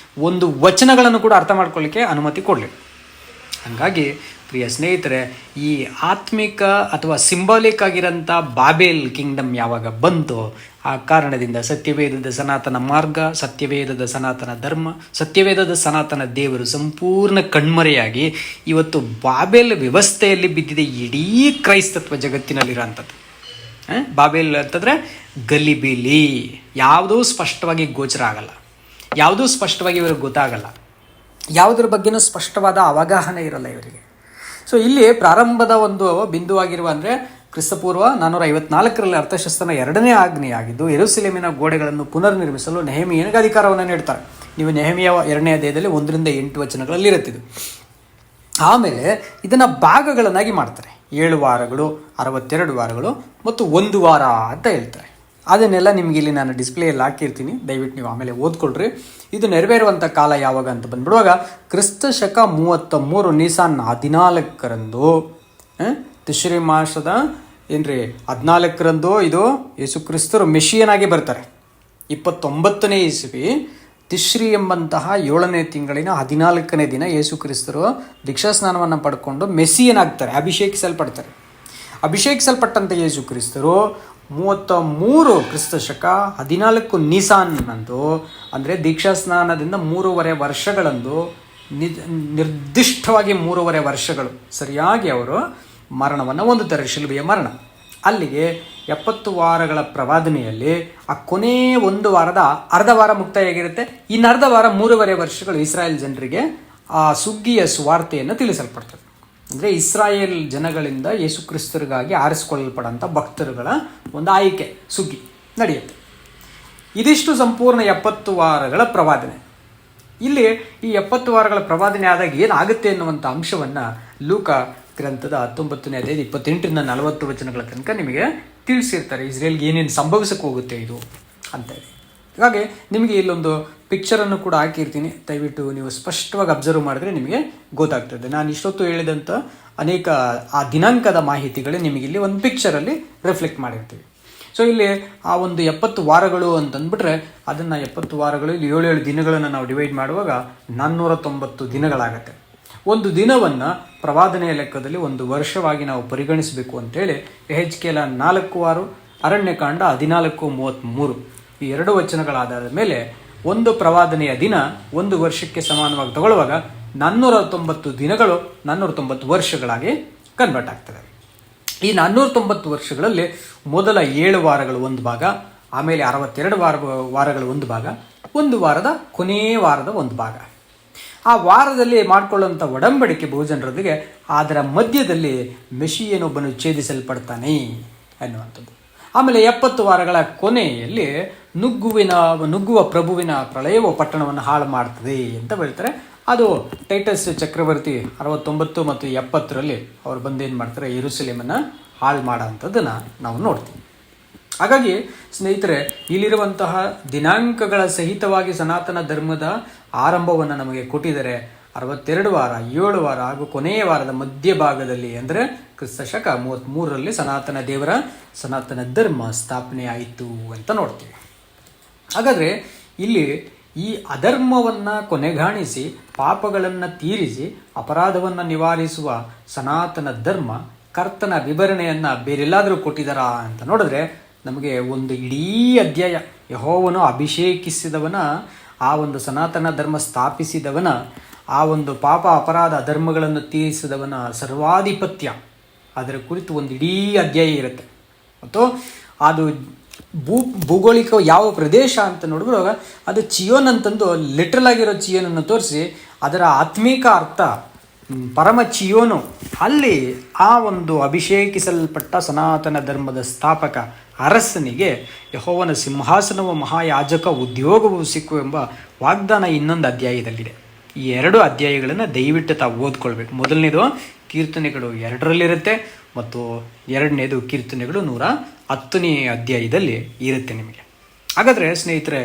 ಒಂದು ವಚನಗಳನ್ನು ಕೂಡ ಅರ್ಥ ಮಾಡ್ಕೊಳ್ಳಿಕ್ಕೆ ಅನುಮತಿ ಕೊಡಲಿ. ಹಾಗಾಗಿ ಪ್ರಿಯ ಸ್ನೇಹಿತರೆ, ಈ ಆತ್ಮಿಕ ಅಥವಾ ಸಿಂಬಾಲಿಕ್ ಆಗಿರೋಂಥ ಬಾಬೇಲ್ ಕಿಂಗ್ಡಮ್ ಯಾವಾಗ ಬಂತು, ಆ ಕಾರಣದಿಂದ ಸತ್ಯವೇದದ ಸನಾತನ ಮಾರ್ಗ, ಸತ್ಯವೇದದ ಸನಾತನ ಧರ್ಮ, ಸತ್ಯವೇದದ ಸನಾತನ ದೇವರು ಸಂಪೂರ್ಣ ಕಣ್ಮರೆಯಾಗಿ ಇವತ್ತು ಬಾಬೇಲ್ ವ್ಯವಸ್ಥೆಯಲ್ಲಿ ಬಿದ್ದಿದೆ ಇಡೀ ಕ್ರೈಸ್ತತ್ವ ಜಗತ್ತಿನಲ್ಲಿರೋಂಥದ್ದು. ಬಾಬೇಲ್ ಅಂತಂದರೆ ಗಲಿಬಿಲಿ, ಯಾವುದೂ ಸ್ಪಷ್ಟವಾಗಿ ಗೋಚರ ಆಗಲ್ಲ, ಯಾವುದೂ ಸ್ಪಷ್ಟವಾಗಿ ಇವ್ರಿಗೆ ಗೊತ್ತಾಗಲ್ಲ, ಯಾವುದ್ರ ಬಗ್ಗೆನೂ ಸ್ಪಷ್ಟವಾದ ಅವಗಾಹನೆ ಇರಲ್ಲ ಇವರಿಗೆ. ಸೊ ಇಲ್ಲಿ ಪ್ರಾರಂಭದ ಒಂದು ಬಿಂದುವಾಗಿರುವ ಅಂದರೆ ಕ್ರಿಸ್ತಪೂರ್ವ 454ರಲ್ಲಿ ಅರ್ಥಶಾಸ್ತ್ರನ 2ನೇ ಆಜ್ಞೆಯಾಗಿದ್ದು ಯೆರೂಸಲೇಮಿನ ಗೋಡೆಗಳನ್ನು ಪುನರ್ನಿರ್ಮಿಸಲು ನೆಹೆಮೀಯನಿಗೆ ಅಧಿಕಾರವನ್ನು ನೀಡ್ತಾರೆ. ನೀವು ನೆಹೆಮೀಯ 2ನೇ ಅಧ್ಯಾಯದಲ್ಲಿ 1-8 ವಚನಗಳಲ್ಲಿ ಇರುತ್ತಿದ್ದು. ಆಮೇಲೆ ಇದನ್ನು ಭಾಗಗಳನ್ನಾಗಿ ಮಾಡ್ತಾರೆ. 7 ವಾರಗಳು, 62 ವಾರಗಳು ಮತ್ತು 1 ವಾರ ಅಂತ ಹೇಳ್ತಾರೆ. ಅದನ್ನೆಲ್ಲ ನಿಮಗೆ ಇಲ್ಲಿ ನಾನು ಡಿಸ್ಪ್ಲೇಯಲ್ಲಿ ಹಾಕಿರ್ತೀನಿ, ದಯವಿಟ್ಟು ನೀವು ಆಮೇಲೆ ಓದ್ಕೊಳ್ರಿ. ಇದು ನೆರವೇರುವಂಥ ಕಾಲ ಯಾವಾಗ ಅಂತ ಬಂದ್ಬಿಡುವಾಗ ಕ್ರಿಸ್ತ ಶಕ 33 ನೀಸಾನ್ 14ರಂದು, ತಿಶ್ರಿ ಮಾಸದ 14ರಂದು ಇದು ಯೇಸು ಕ್ರಿಸ್ತರು ಮೆಷಿಯನಾಗಿ ಬರ್ತಾರೆ. 29ನೇ ಇಸವಿ ತಿಶ್ರಿ ಎಂಬಂತಹ 7ನೇ ತಿಂಗಳಿನ 14ನೇ ದಿನ ಯೇಸು ಕ್ರಿಸ್ತರು ದೀಕ್ಷಾಸ್ನಾನವನ್ನು ಪಡ್ಕೊಂಡು ಮೆಸ್ಸಿಯನಾಗ್ತಾರೆ, ಅಭಿಷೇಕಿಸಲ್ಪಡ್ತಾರೆ. ಅಭಿಷೇಕಿಸಲ್ಪಟ್ಟಂಥ ಯೇಸು ಕ್ರಿಸ್ತರು 33 ಕ್ರಿಸ್ತ ಶಕ 14 ನೀಸಾನ್ ಅಂದು, ಅಂದರೆ ದೀಕ್ಷಾಸ್ನಾನದಿಂದ 3.5 ವರ್ಷಗಳಂದು ನಿರ್ದಿಷ್ಟವಾಗಿ 3.5 ವರ್ಷಗಳು ಸರಿಯಾಗಿ ಅವರು ಮರಣವನ್ನು ಹೊಂದುತ್ತಾರೆ, ಶಿಲುಬೆಯ ಮರಣ. ಅಲ್ಲಿಗೆ 70 ವಾರಗಳ ಪ್ರವಾದನೆಯಲ್ಲಿ ಆ ಕೊನೆ 1 ವಾರದ ಅರ್ಧ ವಾರ ಮುಕ್ತಾಯಾಗಿರುತ್ತೆ. ಇನ್ನು ಅರ್ಧ ವಾರ 3.5 ವರ್ಷಗಳು ಇಸ್ರಾಯೇಲ್ ಜನರಿಗೆ ಆ ಸುಗ್ಗಿಯ ಸುವಾರ್ತೆಯನ್ನು ತಿಳಿಸಲ್ಪಡ್ತದೆ. ಅಂದರೆ ಇಸ್ರಾಯೇಲ್ ಜನಗಳಿಂದ ಯೇಸು ಕ್ರಿಸ್ತರಿಗಾಗಿ ಆರಿಸಿಕೊಳ್ಳಲ್ಪಡಂಥ ಭಕ್ತರುಗಳ ಒಂದು ಆಯ್ಕೆ ಸುಗ್ಗಿ ನಡೆಯುತ್ತೆ. ಇದಿಷ್ಟು ಸಂಪೂರ್ಣ 70 ವಾರಗಳ ಪ್ರವಾದನೆ. ಇಲ್ಲಿ ಈ 70 ವಾರಗಳ ಪ್ರವಾದನೆ ಆದಾಗ ಏನಾಗುತ್ತೆ ಅನ್ನುವಂಥ ಅಂಶವನ್ನು ಲೂಕ ಗ್ರಂಥದ 19ನೇ ಅಧ್ಯಾಯ 28-40 ವಚನಗಳ ತನಕ ನಿಮಗೆ ತಿಳಿಸಿರ್ತಾರೆ. ಇಸ್ರೇಲ್ಗೆ ಏನೇನು ಸಂಭವಿಸಕ್ಕೆ ಹೋಗುತ್ತೆ ಇದು ಅಂತೇಳಿ. ಹಾಗಾಗಿ ನಿಮಗೆ ಇಲ್ಲೊಂದು ಪಿಕ್ಚರನ್ನು ಕೂಡ ಹಾಕಿರ್ತೀನಿ, ದಯವಿಟ್ಟು ನೀವು ಸ್ಪಷ್ಟವಾಗಿ ಅಬ್ಸರ್ವ್ ಮಾಡಿದ್ರೆ ನಿಮಗೆ ಗೊತ್ತಾಗ್ತದೆ. ನಾನು ಇಷ್ಟೊತ್ತು ಹೇಳಿದಂಥ ಅನೇಕ ಆ ದಿನಾಂಕದ ಮಾಹಿತಿಗಳೇ ನಿಮಗೆ ಇಲ್ಲಿ ಒಂದು ಪಿಕ್ಚರಲ್ಲಿ ರಿಫ್ಲೆಕ್ಟ್ ಮಾಡಿರ್ತೀವಿ. ಸೊ ಇಲ್ಲಿ ಆ ಒಂದು 70 ವಾರಗಳು ಅಂತಂದ್ಬಿಟ್ರೆ ಅದನ್ನು 70 ವಾರಗಳು ಇಲ್ಲಿ 7 ದಿನಗಳನ್ನು ನಾವು ಡಿವೈಡ್ ಮಾಡುವಾಗ 490 ದಿನಗಳಾಗತ್ತೆ. ಒಂದು ದಿನವನ್ನು ಪ್ರವಾದನೆಯ ಲೆಕ್ಕದಲ್ಲಿ 1 ವರ್ಷವಾಗಿ ನಾವು ಪರಿಗಣಿಸಬೇಕು ಅಂತೇಳಿ ಯೆಹೆಜ್ಕೇಲ 4:6, ಅರಣ್ಯಕಾಂಡ 14:33 ಈ 2 ವಚನಗಳಾದ ಮೇಲೆ ಒಂದು ಪ್ರವಾದನೆಯ ದಿನ 1 ವರ್ಷಕ್ಕೆ ಸಮಾನವಾಗಿ ತಗೊಳ್ಳುವಾಗ 490 ದಿನಗಳು 490 ವರ್ಷಗಳಾಗಿ ಕನ್ವರ್ಟ್ ಆಗ್ತದೆ. ಈ 490 ವರ್ಷಗಳಲ್ಲಿ ಮೊದಲ 7 ವಾರಗಳು ಒಂದು ಭಾಗ, ಆಮೇಲೆ 62 ವಾರಗಳು ಒಂದು ಭಾಗ, 1 ವಾರದ ಕೊನೆಯ ವಾರದ ಒಂದು ಭಾಗ. ಆ ವಾರದಲ್ಲಿ ಮಾಡಿಕೊಳ್ಳುವಂಥ ಒಡಂಬಡಿಕೆ ಬಹುಜನರೊಂದಿಗೆ, ಅದರ ಮಧ್ಯದಲ್ಲಿ ಮೆಷಿಯನೊಬ್ಬನು ಛೇದಿಸಲ್ಪಡ್ತಾನೆ ಅನ್ನುವಂಥದ್ದು. ಆಮೇಲೆ 70 ವಾರಗಳ ಕೊನೆಯಲ್ಲಿ ನುಗ್ಗುವ ಪ್ರಭುವಿನ ಪ್ರಳಯವು ಪಟ್ಟಣವನ್ನು ಹಾಳು ಮಾಡ್ತದೆ ಅಂತ ಹೇಳ್ತಾರೆ. ಅದು ಟೈಟಸ್ ಚಕ್ರವರ್ತಿ 69 ಮತ್ತು 70ರಲ್ಲಿ ಅವ್ರು ಬಂದೇನು ಮಾಡ್ತಾರೆ, ಯೆರೂಸಲೇಮನ್ನು ಹಾಳು ಮಾಡೋ ಅಂಥದ್ದನ್ನು ನಾವು ನೋಡ್ತೀವಿ. ಹಾಗಾಗಿ ಸ್ನೇಹಿತರೆ, ಇಲ್ಲಿರುವಂತಹ ದಿನಾಂಕಗಳ ಸಹಿತವಾಗಿ ಸನಾತನ ಧರ್ಮದ ಆರಂಭವನ್ನು ನಮಗೆ ಕೊಟ್ಟಿದ್ದಾರೆ. 62 ವಾರ, 7 ವಾರ ಹಾಗೂ ಕೊನೆಯ ವಾರದ ಮಧ್ಯಭಾಗದಲ್ಲಿ ಅಂದರೆ ಕ್ರಿಸ್ತ ಶಕ 33ರಲ್ಲಿ ಸನಾತನ ಧರ್ಮ ಸ್ಥಾಪನೆ ಆಯಿತು ಅಂತ ನೋಡ್ತೀವಿ. ಹಾಗಾದರೆ ಇಲ್ಲಿ ಈ ಅಧರ್ಮವನ್ನು ಕೊನೆಗಾಣಿಸಿ ಪಾಪಗಳನ್ನು ತೀರಿಸಿ ಅಪರಾಧವನ್ನು ನಿವಾರಿಸುವ ಸನಾತನ ಧರ್ಮ ಕರ್ತನ ವಿವರಣೆಯನ್ನು ಬೇರೆಲ್ಲಾದರೂ ಕೊಟ್ಟಿದ್ದಾರಾ ಅಂತ ನೋಡಿದ್ರೆ ನಮಗೆ ಒಂದು ಇಡೀ ಅಧ್ಯಾಯ, ಯೆಹೋವನು ಅಭಿಷೇಕಿಸಿದವನ, ಆ ಒಂದು ಸನಾತನ ಧರ್ಮ ಸ್ಥಾಪಿಸಿದವನ, ಆ ಒಂದು ಪಾಪ ಅಪರಾಧ ಧರ್ಮಗಳನ್ನು ತೀರಿಸಿದವನ ಸರ್ವಾಧಿಪತ್ಯ, ಅದರ ಕುರಿತು ಒಂದು ಇಡೀ ಅಧ್ಯಾಯ ಇರುತ್ತೆ. ಮತ್ತು ಅದು ಭೂಗೋಳಿಕ ಯಾವ ಪ್ರದೇಶ ಅಂತ ನೋಡಿದಾಗ ಅದು ಚಿಯೋನ್ ಅಂತಂದು ಲಿಟ್ರಲ್ ಆಗಿರೋ ಚಿಯೋನನ್ನು ತೋರಿಸಿ ಅದರ ಆತ್ಮೀಕ ಅರ್ಥ ಪರಮ ಚಿಯೋನು, ಅಲ್ಲಿ ಆ ಒಂದು ಅಭಿಷೇಕಿಸಲ್ಪಟ್ಟ ಸನಾತನ ಧರ್ಮದ ಸ್ಥಾಪಕ ಅರಸನಿಗೆ ಯೆಹೋವನ ಸಿಂಹಾಸನವು ಮಹಾಯಾಜಕ ಉದ್ಯೋಗವು ಸಿಕ್ಕುವೆಂಬ ವಾಗ್ದಾನ ಇನ್ನೊಂದು ಅಧ್ಯಾಯದಲ್ಲಿದೆ. ಈ 2 ಅಧ್ಯಾಯಗಳನ್ನು ದಯವಿಟ್ಟು ತಾವು ಓದ್ಕೊಳ್ಬೇಕು. ಮೊದಲನೇದು ಕೀರ್ತನೆಗಳು 2ರಲ್ಲಿರುತ್ತೆ ಮತ್ತು 2ನೇದು ಕೀರ್ತನೆಗಳು 110ನೇ ಅಧ್ಯಾಯದಲ್ಲಿ ಇರುತ್ತೆ ನಿಮಗೆ. ಹಾಗಾದರೆ ಸ್ನೇಹಿತರೆ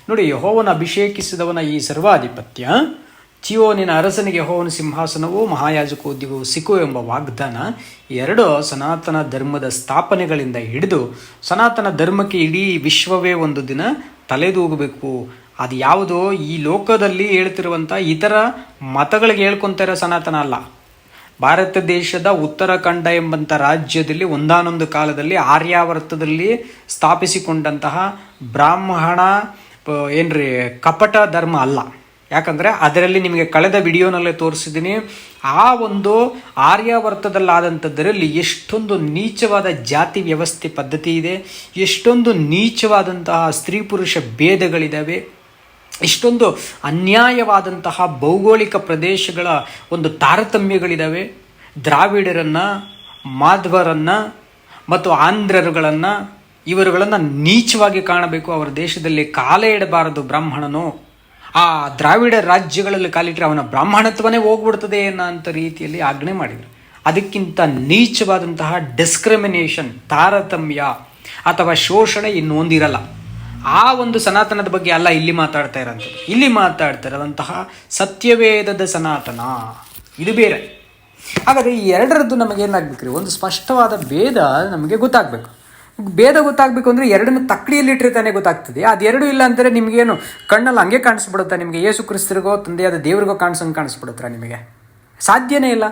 ನೋಡಿ, ಯೆಹೋವನ ಅಭಿಷೇಕಿಸಿದವನ ಈ ಸರ್ವಾಧಿಪತ್ಯ, ಚೀಯೋನಿನ ಅರಸನಿಗೆ ಯೆಹೋವನ ಸಿಂಹಾಸನವು ಮಹಾಯಾಜಕ ಉದ್ಯೋಗವು ಸಿಕ್ಕುವೆಂಬ ವಾಗ್ದಾನ 2 ಸನಾತನ ಧರ್ಮದ ಸ್ಥಾಪನೆಗಳಿಂದ ಹಿಡಿದು ಸನಾತನ ಧರ್ಮಕ್ಕೆ ಇಡೀ ವಿಶ್ವವೇ ಒಂದು ದಿನ ತಲೆದೂಗಬೇಕು. ಅದು ಯಾವುದೋ ಈ ಲೋಕದಲ್ಲಿ ಹೇಳ್ತಿರುವಂಥ ಇತರ ಮತಗಳಿಗೆ ಹೇಳ್ಕೊತಾರೆ ಸನಾತನ ಅಲ್ಲ. ಭಾರತ ದೇಶದ ಉತ್ತರಾಖಂಡ ಎಂಬಂಥ ರಾಜ್ಯದಲ್ಲಿ ಒಂದಾನೊಂದು ಕಾಲದಲ್ಲಿ ಆರ್ಯಾವರ್ತದಲ್ಲಿ ಸ್ಥಾಪಿಸಿಕೊಂಡಂತಹ ಬ್ರಾಹ್ಮಣ ಕಪಟ ಧರ್ಮ ಅಲ್ಲ. ಯಾಕಂದರೆ ಅದರಲ್ಲಿ ನಿಮಗೆ ಕಳೆದ ವಿಡಿಯೋನಲ್ಲೇ ತೋರಿಸಿದ್ದೀನಿ. ಆ ಒಂದು ಆರ್ಯಾವರ್ತದಲ್ಲಾದಂಥದ್ದರಲ್ಲಿ ಎಷ್ಟೊಂದು ನೀಚವಾದ ಜಾತಿ ವ್ಯವಸ್ಥೆ ಪದ್ಧತಿ ಇದೆ, ಎಷ್ಟೊಂದು ನೀಚವಾದಂತಹ ಸ್ತ್ರೀ ಪುರುಷ ಭೇದಗಳಿದ್ದಾವೆ, ಇಷ್ಟೊಂದು ಅನ್ಯಾಯವಾದಂತಹ ಭೌಗೋಳಿಕ ಪ್ರದೇಶಗಳ ಒಂದು ತಾರತಮ್ಯಗಳಿದ್ದಾವೆ. ದ್ರಾವಿಡರನ್ನು, ಮಾಧ್ವರನ್ನು ಮತ್ತು ಆಂಧ್ರರುಗಳನ್ನು ಇವರುಗಳನ್ನು ನೀಚವಾಗಿ ಕಾಣಬೇಕು. ಅವರ ದೇಶದಲ್ಲಿ ಕಾಲೇ ಇಡಬಾರದು ಬ್ರಾಹ್ಮಣನು. ಆ ದ್ರಾವಿಡ ರಾಜ್ಯಗಳಲ್ಲಿ ಕಾಲಿಟ್ಟರೆ ಅವನ ಬ್ರಾಹ್ಮಣತ್ವನೇ ಹೋಗ್ಬಿಡ್ತದೆ ಅನ್ನೋ ರೀತಿಯಲ್ಲಿ ಆಜ್ಞೆ ಮಾಡಿದರು. ಅದಕ್ಕಿಂತ ನೀಚವಾದಂತಹ ಡಿಸ್ಕ್ರಿಮಿನೇಷನ್, ತಾರತಮ್ಯ ಅಥವಾ ಶೋಷಣೆ ಇನ್ನೊಂದಿರಲ್ಲ. ಆ ಒಂದು ಸನಾತನದ ಬಗ್ಗೆ ಅಲ್ಲ ಇಲ್ಲಿ ಮಾತಾಡ್ತಾ ಇರೋಂಥದ್ದು. ಇಲ್ಲಿ ಮಾತಾಡ್ತಾ ಇರೋಂತಹ ಸತ್ಯವೇದದ ಸನಾತನ ಇದು ಬೇರೆ. ಹಾಗಾದರೆ ಈ 2ರದ್ದು ನಮಗೇನಾಗಬೇಕ್ರಿ, ಒಂದು ಸ್ಪಷ್ಟವಾದ ಭೇದ ನಮಗೆ ಗೊತ್ತಾಗಬೇಕು. ಭೇದ ಗೊತ್ತಾಗಬೇಕು ಅಂದರೆ 2ನ್ನು ತಕ್ಕಡಿಯಲ್ಲಿಟ್ಟರೆ ತಾನೇ ಗೊತ್ತಾಗ್ತದೆ. ಅದು 2 ಇಲ್ಲ ಅಂದರೆ ನಿಮಗೇನು ಕಣ್ಣಲ್ಲಿ ಹಂಗೆ ಕಾಣಿಸ್ಬಿಡುತ್ತಾ? ನಿಮಗೆ ಯೇಸು ಕ್ರಿಸ್ತರಿಗೋ ತಂದೆಯಾದ ದೇವರಿಗೋ ಕಾಣಿಸ್ಬಿಡುತ್ತಾ? ನಿಮಗೆ ಸಾಧ್ಯನೇ ಇಲ್ಲ.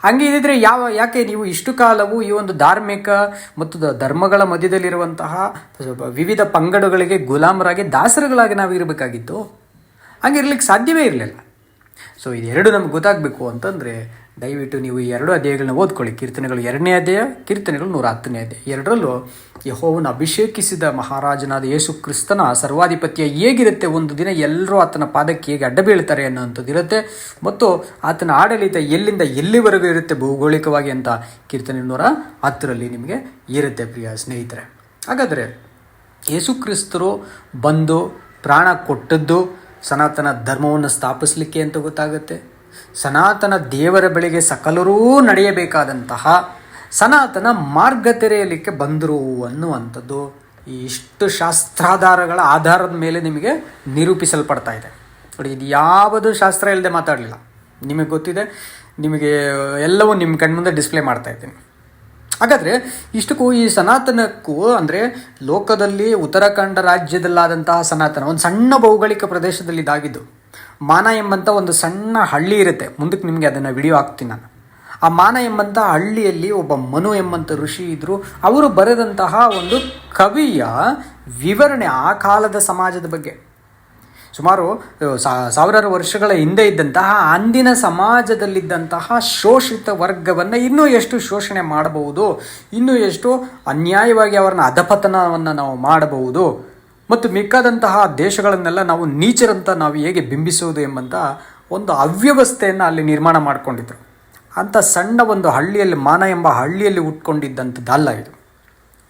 ಹಂಗೆ ಇದ್ದರೆ ಯಾಕೆ ನೀವು ಇಷ್ಟು ಕಾಲವು ಈ ಒಂದು ಧಾರ್ಮಿಕ ಮತ್ತು ಧರ್ಮಗಳ ಮಧ್ಯದಲ್ಲಿರುವಂತಹ ವಿವಿಧ ಪಂಗಡಗಳಿಗೆ ಗುಲಾಮರಾಗಿ ದಾಸರುಗಳಾಗಿ ನಾವು ಇರಬೇಕಾಗಿತ್ತು? ಹಂಗೆ ಇರ್ಲಿಕ್ಕೆ ಸಾಧ್ಯವೇ ಇರಲಿಲ್ಲ. ಸೊ ಇದು 2 ನಮ್ಗೆ ಗೊತ್ತಾಗಬೇಕು ಅಂತಂದರೆ ದಯವಿಟ್ಟು ನೀವು ಈ 2 ಅಧ್ಯಾಯಗಳನ್ನ ಓದ್ಕೊಳ್ಳಿ. ಕೀರ್ತನೆಗಳು 2ನೇ ಅಧ್ಯಾಯ, ಕೀರ್ತನೆಗಳು 110ನೇ ಅಧ್ಯಾಯ. 2ರಲ್ಲೂ ಯೆಹೋವನ ಅಭಿಷೇಕಿಸಿದ ಮಹಾರಾಜನಾದ ಯೇಸು ಕ್ರಿಸ್ತನ ಸರ್ವಾಧಿಪತ್ಯ ಹೇಗಿರುತ್ತೆ, ಒಂದು ದಿನ ಎಲ್ಲರೂ ಆತನ ಪಾದಕ್ಕೆ ಹೇಗೆ ಅಡ್ಡ ಬೀಳ್ತಾರೆ ಅನ್ನೋಂಥದ್ದು ಇರುತ್ತೆ, ಮತ್ತು ಆತನ ಆಡಳಿತ ಎಲ್ಲಿಂದ ಎಲ್ಲಿವರೆಗೂ ಇರುತ್ತೆ ಭೌಗೋಳಿಕವಾಗಿ ಅಂತ ಕೀರ್ತನೆ 110ರಲ್ಲಿ ನಿಮಗೆ ಇರುತ್ತೆ ಪ್ರಿಯ ಸ್ನೇಹಿತರೆ. ಹಾಗಾದರೆ ಯೇಸು ಕ್ರಿಸ್ತರು ಬಂದು ಪ್ರಾಣ ಕೊಟ್ಟದ್ದು ಸನಾತನ ಧರ್ಮವನ್ನು ಸ್ಥಾಪಿಸಲಿಕ್ಕೆ ಅಂತ ಗೊತ್ತಾಗುತ್ತೆ. ಸನಾತನ ದೇವರ ಬಳಿಗೆ ಸಕಲರೂ ನಡೆಯಬೇಕಾದಂತಹ ಸನಾತನ ಮಾರ್ಗ ತೆರೆಯಲಿಕ್ಕೆ ಬಂದರು ಅನ್ನುವಂಥದ್ದು ಈ ಇಷ್ಟು ಶಾಸ್ತ್ರಾಧಾರಗಳ ಆಧಾರದ ಮೇಲೆ ನಿಮಗೆ ನಿರೂಪಿಸಲ್ಪಡ್ತಾ ಇದೆ. ನೋಡಿ, ಇದು ಯಾವುದು ಶಾಸ್ತ್ರ ಇಲ್ಲದೆ ಮಾತಾಡಲಿಲ್ಲ. ನಿಮಗೆ ಗೊತ್ತಿದೆ, ನಿಮಗೆ ಎಲ್ಲವೂ ನಿಮ್ಮ ಕಣ್ಮುಂದೆ ಡಿಸ್ಪ್ಲೇ ಮಾಡ್ತಾ ಇದ್ದೀನಿ. ಹಾಗಾದರೆ ಇಷ್ಟಕ್ಕೂ ಈ ಸನಾತನಕ್ಕೂ ಅಂದರೆ ಲೋಕದಲ್ಲಿ ಉತ್ತರಾಖಂಡ ರಾಜ್ಯದಲ್ಲಾದಂತಹ ಸನಾತನ ಒಂದು ಸಣ್ಣ ಭೌಗೋಳಿಕ ಪ್ರದೇಶದಲ್ಲಿ ಇದಾಗಿದ್ದು. ಮಾನ ಎಂಬಂಥ ಒಂದು ಸಣ್ಣ ಹಳ್ಳಿ ಇರುತ್ತೆ, ಮುಂದಕ್ಕೆ ನಿಮಗೆ ಅದನ್ನು ವಿಡಿಯೋ ಹಾಕ್ತೀನಿ ನಾನು. ಆ ಮಾನ ಎಂಬಂಥ ಹಳ್ಳಿಯಲ್ಲಿ ಒಬ್ಬ ಮನು ಎಂಬಂಥ ಋಷಿ ಇದ್ದರು. ಅವರು ಬರೆದಂತಹ ಒಂದು ಕವಿಯ ವಿವರಣೆ ಆ ಕಾಲದ ಸಮಾಜದ ಬಗ್ಗೆ, ಸುಮಾರು ಸಾವಿರಾರು ವರ್ಷಗಳ ಹಿಂದೆ ಇದ್ದಂತಹ ಅಂದಿನ ಸಮಾಜದಲ್ಲಿದ್ದಂತಹ ಶೋಷಿತ ವರ್ಗವನ್ನು ಇನ್ನೂ ಎಷ್ಟು ಶೋಷಣೆ ಮಾಡಬಹುದು, ಇನ್ನೂ ಎಷ್ಟು ಅನ್ಯಾಯವಾಗಿ ಅವರನ್ನ ಅಧಪತನವನ್ನು ನಾವು ಮಾಡಬಹುದು, ಮತ್ತು ಮಿಕ್ಕಾದಂತಹ ದೇಶಗಳನ್ನೆಲ್ಲ ನಾವು ನೀಚರಂತ ನಾವು ಹೇಗೆ ಬಿಂಬಿಸುವುದು ಎಂಬಂಥ ಒಂದು ಅವ್ಯವಸ್ಥೆಯನ್ನು ಅಲ್ಲಿ ನಿರ್ಮಾಣ ಮಾಡಿಕೊಂಡಿದ್ರು. ಅಂಥ ಸಣ್ಣ ಒಂದು ಹಳ್ಳಿಯಲ್ಲಿ, ಮಾನ ಎಂಬ ಹಳ್ಳಿಯಲ್ಲಿ ಹುಟ್ಕೊಂಡಿದ್ದಂಥದ್ದಲ್ಲ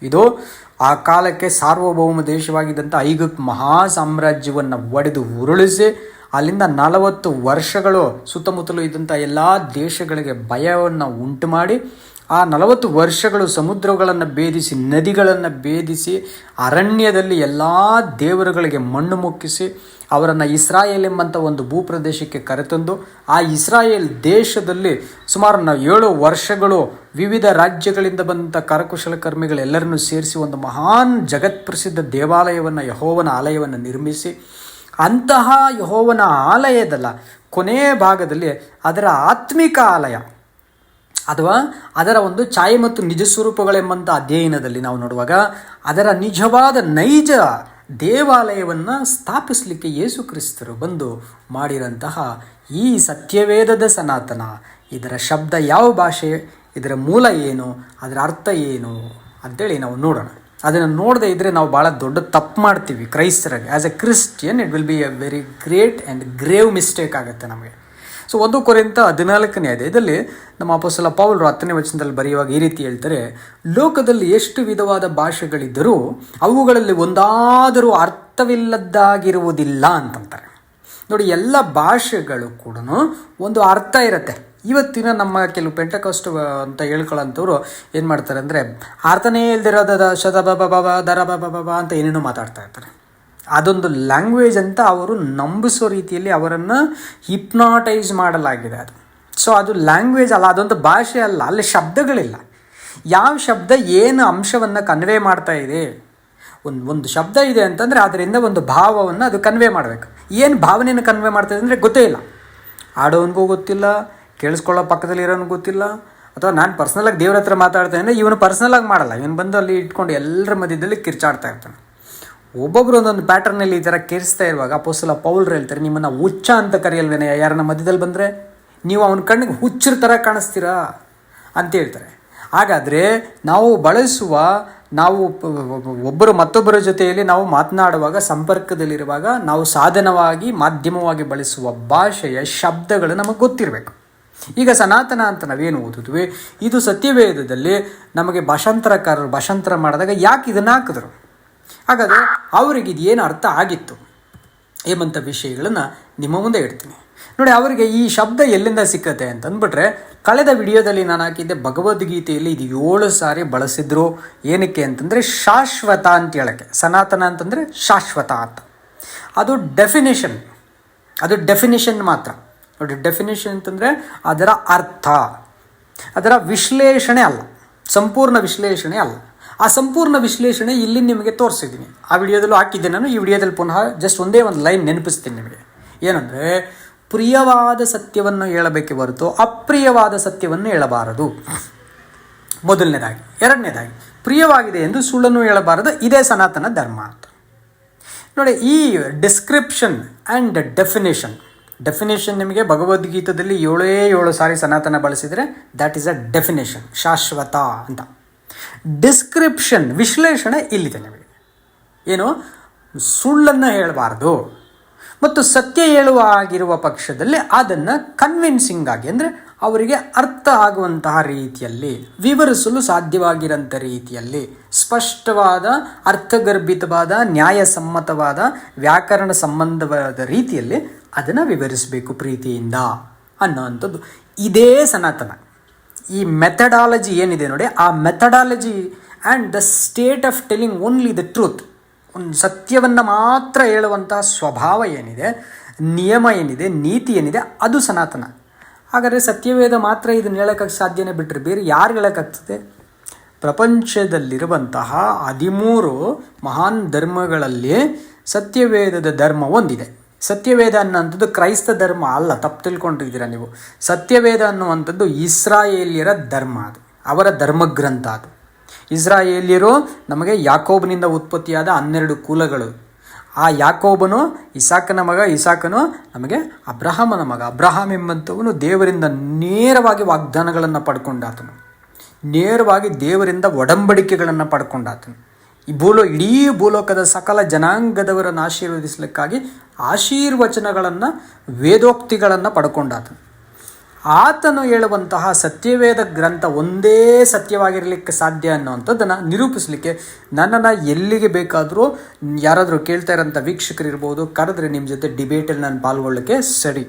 ಇದು ಆ ಕಾಲಕ್ಕೆ ಸಾರ್ವಭೌಮ ದೇಶವಾಗಿದ್ದಂಥ ಐಗುಪ್ತ ಮಹಾ ಸಾಮ್ರಾಜ್ಯವನ್ನು ಒಡೆದು ಉರುಳಿಸಿ ಅಲ್ಲಿಂದ 40 ವರ್ಷಗಳು ಸುತ್ತಮುತ್ತಲೂ ಇದ್ದಂಥ ಎಲ್ಲ ದೇಶಗಳಿಗೆ ಭಯವನ್ನು ಉಂಟು ಮಾಡಿ ಆ 40 ವರ್ಷಗಳು ಸಮುದ್ರಗಳನ್ನು ಭೇದಿಸಿ, ನದಿಗಳನ್ನು ಭೇದಿಸಿ, ಅರಣ್ಯದಲ್ಲಿ ಎಲ್ಲ ದೇವರುಗಳಿಗೆ ಮಣ್ಣು ಮುಕ್ಕಿಸಿ ಅವರನ್ನು ಇಸ್ರಾಯೇಲ್ ಎಂಬಂಥ ಒಂದು ಭೂಪ್ರದೇಶಕ್ಕೆ ಕರೆತಂದು ಆ ಇಸ್ರಾಯೇಲ್ ದೇಶದಲ್ಲಿ ಸುಮಾರು 7 ವರ್ಷಗಳು ವಿವಿಧ ರಾಜ್ಯಗಳಿಂದ ಬಂದಂಥ ಕರಕುಶಲಕರ್ಮಿಗಳೆಲ್ಲರನ್ನೂ ಸೇರಿಸಿ ಒಂದು ಮಹಾನ್ ಜಗತ್ಪ್ರಸಿದ್ಧ ದೇವಾಲಯವನ್ನು, ಯೆಹೋವನ ಆಲಯವನ್ನು ನಿರ್ಮಿಸಿ, ಅಂತಹ ಯೆಹೋವನ ಆಲಯದಲ್ಲ ಕೊನೆಯ ಭಾಗದಲ್ಲಿ ಅದರ ಆತ್ಮಿಕ ಆಲಯ ಅಥವಾ ಅದರ ಒಂದು ಛಾಯೆ ಮತ್ತು ನಿಜ ಸ್ವರೂಪಗಳೆಂಬಂಥ ಅಧ್ಯಯನದಲ್ಲಿ ನಾವು ನೋಡುವಾಗ ಅದರ ನಿಜವಾದ ನೈಜ ದೇವಾಲಯವನ್ನು ಸ್ಥಾಪಿಸಲಿಕ್ಕೆ ಯೇಸು ಕ್ರಿಸ್ತರು ಬಂದು ಮಾಡಿರಂತಹ ಈ ಸತ್ಯವೇದದ ಸನಾತನ, ಇದರ ಶಬ್ದ ಯಾವ ಭಾಷೆ, ಇದರ ಮೂಲ ಏನು, ಅದರ ಅರ್ಥ ಏನು ಅಂತೇಳಿ ನಾವು ನೋಡೋಣ. ಅದನ್ನು ನೋಡದೇ ಇದ್ದರೆ ನಾವು ಭಾಳ ದೊಡ್ಡ ತಪ್ಪು ಮಾಡ್ತೀವಿ ಕ್ರೈಸ್ತರಾಗಿ. As a Christian it will be a very great and grave mistake ಆಗುತ್ತೆ ನಮಗೆ. ಸೊ 1 ಕೊರಿಂಥ 14ನೇ ಅಧ್ಯಾಯದಲ್ಲಿ ನಮ್ಮ ಅಪೊಸ್ತಲ ಪೌಲರು 10ನೇ ವಚನದಲ್ಲಿ ಬರೆಯುವಾಗ ಈ ರೀತಿ ಹೇಳ್ತಾರೆ, ಲೋಕದಲ್ಲಿ ಎಷ್ಟು ವಿಧವಾದ ಭಾಷೆಗಳಿದ್ದರೂ ಅವುಗಳಲ್ಲಿ ಒಂದಾದರೂ ಅರ್ಥವಿಲ್ಲದ್ದಾಗಿರುವುದಿಲ್ಲ ಅಂತಂತಾರೆ. ನೋಡಿ, ಎಲ್ಲ ಭಾಷೆಗಳು ಕೂಡ ಒಂದು ಅರ್ಥ ಇರುತ್ತೆ. ಇವತ್ತಿನ ನಮ್ಮ ಕೆಲವು ಪೆಂಟಕಾಸ್ಟ್ ಅಂತ ಹೇಳ್ಕೊಳ್ಳೋಂಥವ್ರು ಏನು ಮಾಡ್ತಾರೆ ಅಂದರೆ, ಅರ್ಥನೇ ಇಲ್ದಿರೋದ ಶತಬಬ ದರಬಬ ಅಂತ ಏನೇನೋ ಮಾತಾಡ್ತಾ ಇರ್ತಾರೆ. ಅದೊಂದು ಲ್ಯಾಂಗ್ವೇಜ್ ಅಂತ ಅವರು ನಂಬಿಸೋ ರೀತಿಯಲ್ಲಿ ಅವರನ್ನು ಹಿಪ್ನಾಟೈಸ್ ಮಾಡಲಾಗಿದೆ ಅದು. ಸೊ ಅದು ಲ್ಯಾಂಗ್ವೇಜ್ ಅಲ್ಲ, ಅದೊಂದು ಭಾಷೆ ಅಲ್ಲ, ಅಲ್ಲಿ ಶಬ್ದಗಳಿಲ್ಲ. ಯಾವ ಶಬ್ದ ಏನು ಅಂಶವನ್ನು ಕನ್ವೆ ಮಾಡ್ತಾ ಇದೆ, ಒಂದು ಶಬ್ದ ಇದೆ ಅಂತಂದರೆ ಅದರಿಂದ ಒಂದು ಭಾವವನ್ನು ಅದು ಕನ್ವೆ ಮಾಡಬೇಕು. ಏನು ಭಾವನೆಯನ್ನು ಕನ್ವೆ ಮಾಡ್ತಾಯಿದೆ ಅಂದರೆ ಗೊತ್ತೇ ಇಲ್ಲ. ಆಡೋವನಿಗೂ ಗೊತ್ತಿಲ್ಲ, ಕೇಳಿಸ್ಕೊಳ್ಳೋ ಪಕ್ಕದಲ್ಲಿ ಇರೋನಿಗೂ ಗೊತ್ತಿಲ್ಲ. ಅಥವಾ ನಾನು ಪರ್ಸ್ನಲಾಗಿ ದೇವ್ರ ಹತ್ರ ಮಾತಾಡ್ತೇನೆ ಅಂದರೆ ಇವನು ಪರ್ಸ್ನಲಾಗಿ ಮಾಡಲ್ಲ, ಇವನು ಬಂದು ಅಲ್ಲಿ ಇಟ್ಕೊಂಡು ಎಲ್ಲರ ಮಧ್ಯದಲ್ಲಿ ಕಿರ್ಚಾಡ್ತಾ ಇರ್ತಾನೆ. ಒಬ್ಬೊಬ್ಬರು ಒಂದೊಂದು ಪ್ಯಾಟರ್ನಲ್ಲಿ ಈ ಥರ ಕಿರಿಸ್ತಾ ಇರುವಾಗ ಅಪೊಸ್ತಲ ಪೌಲರು ಹೇಳ್ತಾರೆ, ನಿಮ್ಮನ್ನು ಹುಚ್ಚ ಅಂತ ಕರೆಯಲ್ವೇನೆ ಯಾರನ್ನ ಮಧ್ಯದಲ್ಲಿ ಬಂದರೆ, ನೀವು ಅವನ ಕಣ್ಣಿಗೆ ಹುಚ್ಚರ ಥರ ಕಾಣಿಸ್ತೀರಾ ಅಂತ ಹೇಳ್ತಾರೆ. ಹಾಗಾದರೆ ನಾವು ಬಳಸುವ, ನಾವು ಒಬ್ಬರು ಮತ್ತೊಬ್ಬರ ಜೊತೆಯಲ್ಲಿ ನಾವು ಮಾತನಾಡುವಾಗ, ಸಂಪರ್ಕದಲ್ಲಿರುವಾಗ ನಾವು ಸಾಧನವಾಗಿ ಮಾಧ್ಯಮವಾಗಿ ಬಳಸುವ ಭಾಷೆಯ ಶಬ್ದಗಳು ನಮಗೆ ಗೊತ್ತಿರಬೇಕು. ಈಗ ಸನಾತನ ಅಂತ ನಾವೇನು ಓದಿದ್ವಿ, ಇದು ಸತ್ಯವೇದದಲ್ಲಿ ನಮಗೆ ಭಾಷಾಂತರಕಾರರು ಭಾಷಾಂತರ ಮಾಡಿದಾಗ ಯಾಕೆ ಇದನ್ನು ಹಾಕಿದ್ರು, ಹಾಗಾದರೆ ಅವರಿಗೆ ಇದು ಏನು ಅರ್ಥ ಆಗಿತ್ತು ಎಂಬಂಥ ವಿಷಯಗಳನ್ನು ನಿಮ್ಮ ಮುಂದೆ ಇಡ್ತೀನಿ. ನೋಡಿ, ಅವರಿಗೆ ಈ ಶಬ್ದ ಎಲ್ಲಿಂದ ಸಿಕ್ಕತ್ತೆ ಅಂತ ಅಂದ್ಬಿಟ್ರೆ, ಕಳೆದ ವಿಡಿಯೋದಲ್ಲಿ ನಾನು ಹಾಕಿದ್ದೆ, ಭಗವದ್ಗೀತೆಯಲ್ಲಿ ಇದು 7 ಸಾರಿ ಬಳಸಿದ್ರು. ಏನಕ್ಕೆ ಅಂತಂದರೆ ಶಾಶ್ವತ ಅಂತ ಹೇಳೋಕ್ಕೆ. ಸನಾತನ ಅಂತಂದರೆ ಶಾಶ್ವತ ಅಂತ. ಅದು ಡೆಫಿನೇಷನ್ ಮಾತ್ರ. ನೋಡಿ, ಡೆಫಿನೇಷನ್ ಅಂತಂದರೆ ಅದರ ಅರ್ಥ, ಅದರ ವಿಶ್ಲೇಷಣೆ ಅಲ್ಲ, ಸಂಪೂರ್ಣ ವಿಶ್ಲೇಷಣೆ ಅಲ್ಲ. ಆ ಸಂಪೂರ್ಣ ವಿಶ್ಲೇಷಣೆ ಇಲ್ಲಿ ನಿಮಗೆ ತೋರಿಸಿದ್ದೀನಿ, ಆ ವಿಡಿಯೋದಲ್ಲೂ ಹಾಕಿದ್ದೆ ನಾನು. ಈ ವಿಡಿಯೋದಲ್ಲಿ ಪುನಃ ಜಸ್ಟ್ ಒಂದೇ ಒಂದು ಲೈನ್ ನೆನಪಿಸ್ತೀನಿ ನಿಮಗೆ. ಏನಂದರೆ, ಪ್ರಿಯವಾದ ಸತ್ಯವನ್ನು ಹೇಳಬೇಕೆ ಹೊರತು ಅಪ್ರಿಯವಾದ ಸತ್ಯವನ್ನು ಹೇಳಬಾರದು, ಮೊದಲನೇದಾಗಿ. ಎರಡನೇದಾಗಿ, ಪ್ರಿಯವಾಗಿದೆ ಎಂದು ಸುಳ್ಳನ್ನು ಹೇಳಬಾರದು. ಇದೇ ಸನಾತನ ಧರ್ಮ ಅಂತ. ನೋಡಿ, ಈ ಡಿಸ್ಕ್ರಿಪ್ಷನ್ ಆ್ಯಂಡ್ ಡೆಫಿನೇಷನ್ ನಿಮಗೆ ಭಗವದ್ಗೀತದಲ್ಲಿ 7 ಸಾರಿ ಸನಾತನ ಬಳಸಿದರೆ ದ್ಯಾಟ್ ಈಸ್ ಅ ಡೆಫಿನೇಷನ್, ಶಾಶ್ವತ ಅಂತ. ಡಿಸ್ಕ್ರಿಪ್ಷನ್, ವಿಶ್ಲೇಷಣೆ ಇಲ್ಲಿದೆ ನಿಮಗೆ. ಏನು, ಸುಳ್ಳನ್ನು ಹೇಳಬಾರ್ದು ಮತ್ತು ಸತ್ಯ ಹೇಳುವ ಆಗಿರುವ ಪಕ್ಷದಲ್ಲಿ ಅದನ್ನು ಕನ್ವಿನ್ಸಿಂಗ್ ಆಗಿ, ಅಂದರೆ ಅವರಿಗೆ ಅರ್ಥ ಆಗುವಂತಹ ರೀತಿಯಲ್ಲಿ, ವಿವರಿಸಲು ಸಾಧ್ಯವಾಗಿರೋಂಥ ರೀತಿಯಲ್ಲಿ, ಸ್ಪಷ್ಟವಾದ, ಅರ್ಥಗರ್ಭಿತವಾದ, ನ್ಯಾಯಸಮ್ಮತವಾದ, ವ್ಯಾಕರಣ ಸಂಬಂಧವಾದ ರೀತಿಯಲ್ಲಿ ಅದನ್ನು ವಿವರಿಸಬೇಕು ಪ್ರೀತಿಯಿಂದ ಅನ್ನೋವಂಥದ್ದು. ಇದೇ ಸನಾತನ. ಈ ಮೆಥಡಾಲಜಿ ಏನಿದೆ ನೋಡಿ, ಆ methodology and the state of telling only the truth, ಒಂದು ಸತ್ಯವನ್ನು ಮಾತ್ರ ಹೇಳುವಂಥ ಸ್ವಭಾವ ಏನಿದೆ, ನಿಯಮ ಏನಿದೆ, ನೀತಿ ಏನಿದೆ, ಅದು ಸನಾತನ. ಹಾಗಾದರೆ ಸತ್ಯವೇದ ಮಾತ್ರ ಇದನ್ನು ಹೇಳೋಕ್ಕೆ ಸಾಧ್ಯನೇ ಬಿಟ್ಟರೆ ಬೇರೆ ಯಾರು ಹೇಳೋಕ್ಕಾಗ್ತದೆ? ಪ್ರಪಂಚದಲ್ಲಿರುವಂತಹ 13 ಮಹಾನ್ ಧರ್ಮಗಳಲ್ಲಿ ಸತ್ಯವೇದದ ಧರ್ಮ ಒಂದಿದೆ. ಸತ್ಯವೇದ ಅನ್ನೋಂಥದ್ದು ಕ್ರೈಸ್ತ ಧರ್ಮ ಅಲ್ಲ, ತಪ್ಪು ತಿಳ್ಕೊಂಡಿದ್ದೀರಾ ನೀವು. ಸತ್ಯವೇದ ಅನ್ನುವಂಥದ್ದು ಇಸ್ರಾಯೇಲಿಯರ ಧರ್ಮ, ಅದು ಅವರ ಧರ್ಮಗ್ರಂಥ. ಅದು ಇಸ್ರಾಯೇಲಿಯರು ನಮಗೆ ಯಾಕೋಬನಿಂದ ಉತ್ಪತ್ತಿಯಾದ 12 ಕುಲಗಳು. ಆ ಯಾಕೋಬನು ಇಸಾಕನ ಮಗ, ಇಸಾಕನು ನಮಗೆ ಅಬ್ರಹಾಮನ ಮಗ. ಅಬ್ರಹಾಮ್ ಎಂಬಂಥವನು ದೇವರಿಂದ ನೇರವಾಗಿ ವಾಗ್ದಾನಗಳನ್ನು ಪಡ್ಕೊಂಡಾತನು, ನೇರವಾಗಿ ದೇವರಿಂದ ಒಡಂಬಡಿಕೆಗಳನ್ನು ಪಡ್ಕೊಂಡಾತನು. ಇಡೀ ಭೂಲೋಕದ ಸಕಲ ಜನಾಂಗದವರನ್ನು ಆಶೀರ್ವದಿಸಲಿಕ್ಕಾಗಿ ಆಶೀರ್ವಚನಗಳನ್ನು, ವೇದೋಕ್ತಿಗಳನ್ನು ಪಡ್ಕೊಂಡಾತನು. ಆತನು ಹೇಳುವಂತಹ ಸತ್ಯವೇದ ಗ್ರಂಥ ಒಂದೇ ಸತ್ಯವಾಗಿರಲಿಕ್ಕೆ ಸಾಧ್ಯ ಅನ್ನೋವಂಥದ್ದನ್ನು ನಿರೂಪಿಸಲಿಕ್ಕೆ ನನ್ನನ್ನು ಎಲ್ಲಿಗೆ ಬೇಕಾದರೂ ಯಾರಾದರೂ ಕೇಳ್ತಾ ಇರೋಂಥ ವೀಕ್ಷಕರಿರ್ಬೋದು, ಕರೆದ್ರೆ ನಿಮ್ಮ ಜೊತೆ ಡಿಬೇಟಲ್ಲಿ ನಾನು ಪಾಲ್ಗೊಳ್ಳೋಕ್ಕೆ ಸರಿ.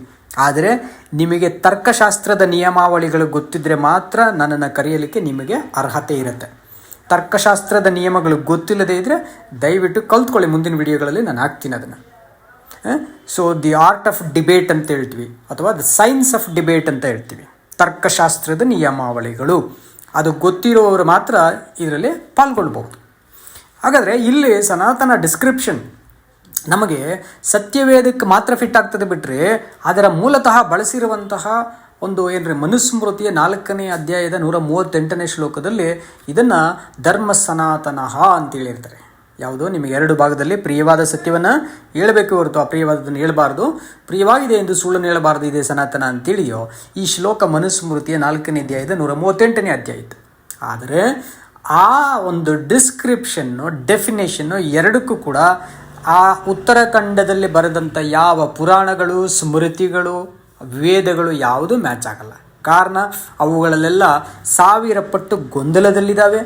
ಆದರೆ ನಿಮಗೆ ತರ್ಕಶಾಸ್ತ್ರದ ನಿಯಮಾವಳಿಗಳು ಗೊತ್ತಿದ್ದರೆ ಮಾತ್ರ ನನ್ನನ್ನು ಕರೆಯಲಿಕ್ಕೆ ನಿಮಗೆ ಅರ್ಹತೆ ಇರುತ್ತೆ. ತರ್ಕಶಾಸ್ತ್ರದ ನಿಯಮಗಳು ಗೊತ್ತಿಲ್ಲದೇ ಇದ್ದರೆ ದಯವಿಟ್ಟು ಕಲ್ತ್ಕೊಳ್ಳಿ, ಮುಂದಿನ ವಿಡಿಯೋಗಳಲ್ಲಿ ನಾನು ಹಾಕ್ತೀನಿ ಅದನ್ನು. So the art of debate ಅಂತ ಹೇಳ್ತೀವಿ, ಅಥವಾ ದ ಸೈನ್ಸ್ ಆಫ್ ಡಿಬೇಟ್ ಅಂತ ಹೇಳ್ತೀವಿ. ತರ್ಕಶಾಸ್ತ್ರದ ನಿಯಮಾವಳಿಗಳು ಅದು ಗೊತ್ತಿರೋರು ಮಾತ್ರ ಇದರಲ್ಲಿ ಪಾಲ್ಗೊಳ್ಬಹುದು. ಹಾಗಾದರೆ ಇಲ್ಲಿ ಸನಾತನ ಡಿಸ್ಕ್ರಿಪ್ಷನ್ ನಮಗೆ ಸತ್ಯವೇದಕ್ಕೆ ಮಾತ್ರ ಫಿಟ್ ಆಗ್ತದೆ ಬಿಟ್ಟರೆ, ಅದರ ಮೂಲತಃ ಬಳಸಿರುವಂತಹ ಒಂದು ಮನುಸ್ಮೃತಿಯ 4ನೇ ಅಧ್ಯಾಯದ 138ನೇ ಶ್ಲೋಕದಲ್ಲಿ ಇದನ್ನು ಧರ್ಮ ಸನಾತನಃ ಅಂತೇಳಿರ್ತಾರೆ. ಯಾವುದೋ ನಿಮಗೆ 2 ಭಾಗದಲ್ಲಿ ಪ್ರಿಯವಾದ ಸತ್ಯವನ್ನು ಹೇಳಬೇಕು ಹೊರತು ಅಪ್ರಿಯವಾದದನ್ನು ಹೇಳಬಾರ್ದು, ಪ್ರಿಯವಾಗಿದೆ ಎಂದು ಸುಳ್ಳನ್ನು ಹೇಳಬಾರ್ದು, ಇದೆ ಸನಾತನ ಅಂತೇಳಿಯೋ ಈ ಶ್ಲೋಕ ಮನುಸ್ಮೃತಿಯ 4ನೇ ಅಧ್ಯಾಯದ 138ನೇ ಅಧ್ಯಾಯ ಇತ್ತು. ಆದರೆ ಆ ಒಂದು ಡಿಸ್ಕ್ರಿಪ್ಷನ್ನು, ಡೆಫಿನೇಷನ್ನು ಎರಡಕ್ಕೂ ಕೂಡ ಆ ಉತ್ತರಾಖಂಡದಲ್ಲಿ ಬರೆದಂಥ ಯಾವ ಪುರಾಣಗಳು, ಸ್ಮೃತಿಗಳು ವೇದಗಳು ಯಾವುದು ಮ್ಯಾಚ್ ಆಗಲ್ಲ. ಕಾರಣ ಅವುಗಳಲ್ಲೆಲ್ಲ 1000 ಪಟ್ಟು ಗೊಂದಲದಲ್ಲಿದ್ದಾವೆ.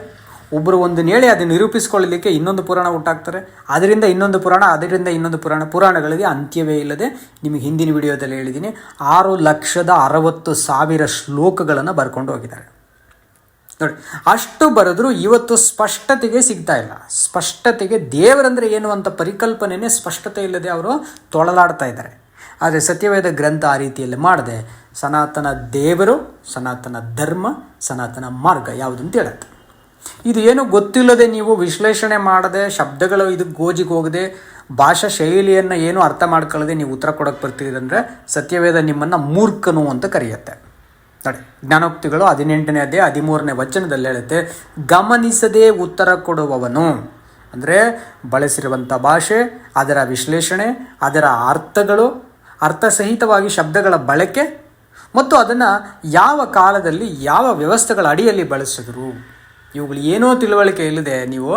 ಒಬ್ಬರು ಒಂದನ್ನು ಹೇಳಿ ಅದನ್ನು ನಿರೂಪಿಸ್ಕೊಳ್ಳಲಿಕ್ಕೆ ಇನ್ನೊಂದು ಪುರಾಣ ಹುಟ್ಟಾಕ್ತಾರೆ, ಅದರಿಂದ ಇನ್ನೊಂದು ಪುರಾಣ, ಅದರಿಂದ ಇನ್ನೊಂದು ಪುರಾಣಗಳಿಗೆ ಅಂತ್ಯವೇ ಇಲ್ಲದೆ. ನಿಮಗೆ ಹಿಂದಿನ ವಿಡಿಯೋದಲ್ಲಿ ಹೇಳಿದ್ದೀನಿ, 6,60,000 ಶ್ಲೋಕಗಳನ್ನು ಬರ್ಕೊಂಡು ಹೋಗಿದ್ದಾರೆ ನೋಡಿ. ಅಷ್ಟು ಬರೆದ್ರು ಇವತ್ತು ಸ್ಪಷ್ಟತೆಗೆ ಸಿಗ್ತಾ ಇಲ್ಲ. ಸ್ಪಷ್ಟತೆಗೆ ದೇವರಂದರೆ ಏನು ಅಂತ ಪರಿಕಲ್ಪನೆಯೇ ಸ್ಪಷ್ಟತೆ ಇಲ್ಲದೆ ಅವರು ತೊಳಲಾಡ್ತಾ ಇದ್ದಾರೆ. ಆದರೆ ಸತ್ಯವೇದ ಗ್ರಂಥ ಆ ರೀತಿಯಲ್ಲಿ ಮಾಡದೆ ಸನಾತನ ದೇವರು, ಸನಾತನ ಧರ್ಮ, ಸನಾತನ ಮಾರ್ಗ ಯಾವುದು ಅಂತ ಹೇಳುತ್ತೆ. ಇದು ಏನು ಗೊತ್ತಿಲ್ಲದೆ ನೀವು ವಿಶ್ಲೇಷಣೆ ಮಾಡದೆ, ಶಬ್ದಗಳು ಇದಕ್ಕೆ ಗೋಜಿಗೆ ಹೋಗದೆ, ಭಾಷಾ ಶೈಲಿಯನ್ನು ಏನು ಅರ್ಥ ಮಾಡ್ಕೊಳ್ಳದೆ ನೀವು ಉತ್ತರ ಕೊಡೋಕ್ಕೆ ಬರ್ತೀರಂದರೆ ಸತ್ಯವೇದ ನಿಮ್ಮನ್ನು ಮೂರ್ಖನು ಅಂತ ಕರೆಯುತ್ತೆ ನೋಡಿ. ಜ್ಞಾನೋಕ್ತಿಗಳು 18ನೇ ಅಧ್ಯಾಯ 13ನೇ ವಚನದಲ್ಲಿ ಹೇಳುತ್ತೆ, ಗಮನಿಸದೆ ಉತ್ತರ ಕೊಡುವವನು ಅಂದರೆ ಬಳಸಿರುವಂಥ ಭಾಷೆ, ಅದರ ವಿಶ್ಲೇಷಣೆ, ಅದರ ಅರ್ಥಗಳು, ಅರ್ಥಸಹಿತವಾಗಿ ಶಬ್ದಗಳ ಬಳಕೆ ಮತ್ತು ಅದನ್ನು ಯಾವ ಕಾಲದಲ್ಲಿ ಯಾವ ವ್ಯವಸ್ಥೆಗಳ ಅಡಿಯಲ್ಲಿ ಬಳಸಿದ್ರು, ಇವುಗಳು ಏನೋ ತಿಳುವಳಿಕೆ ಇಲ್ಲದೆ ನೀವು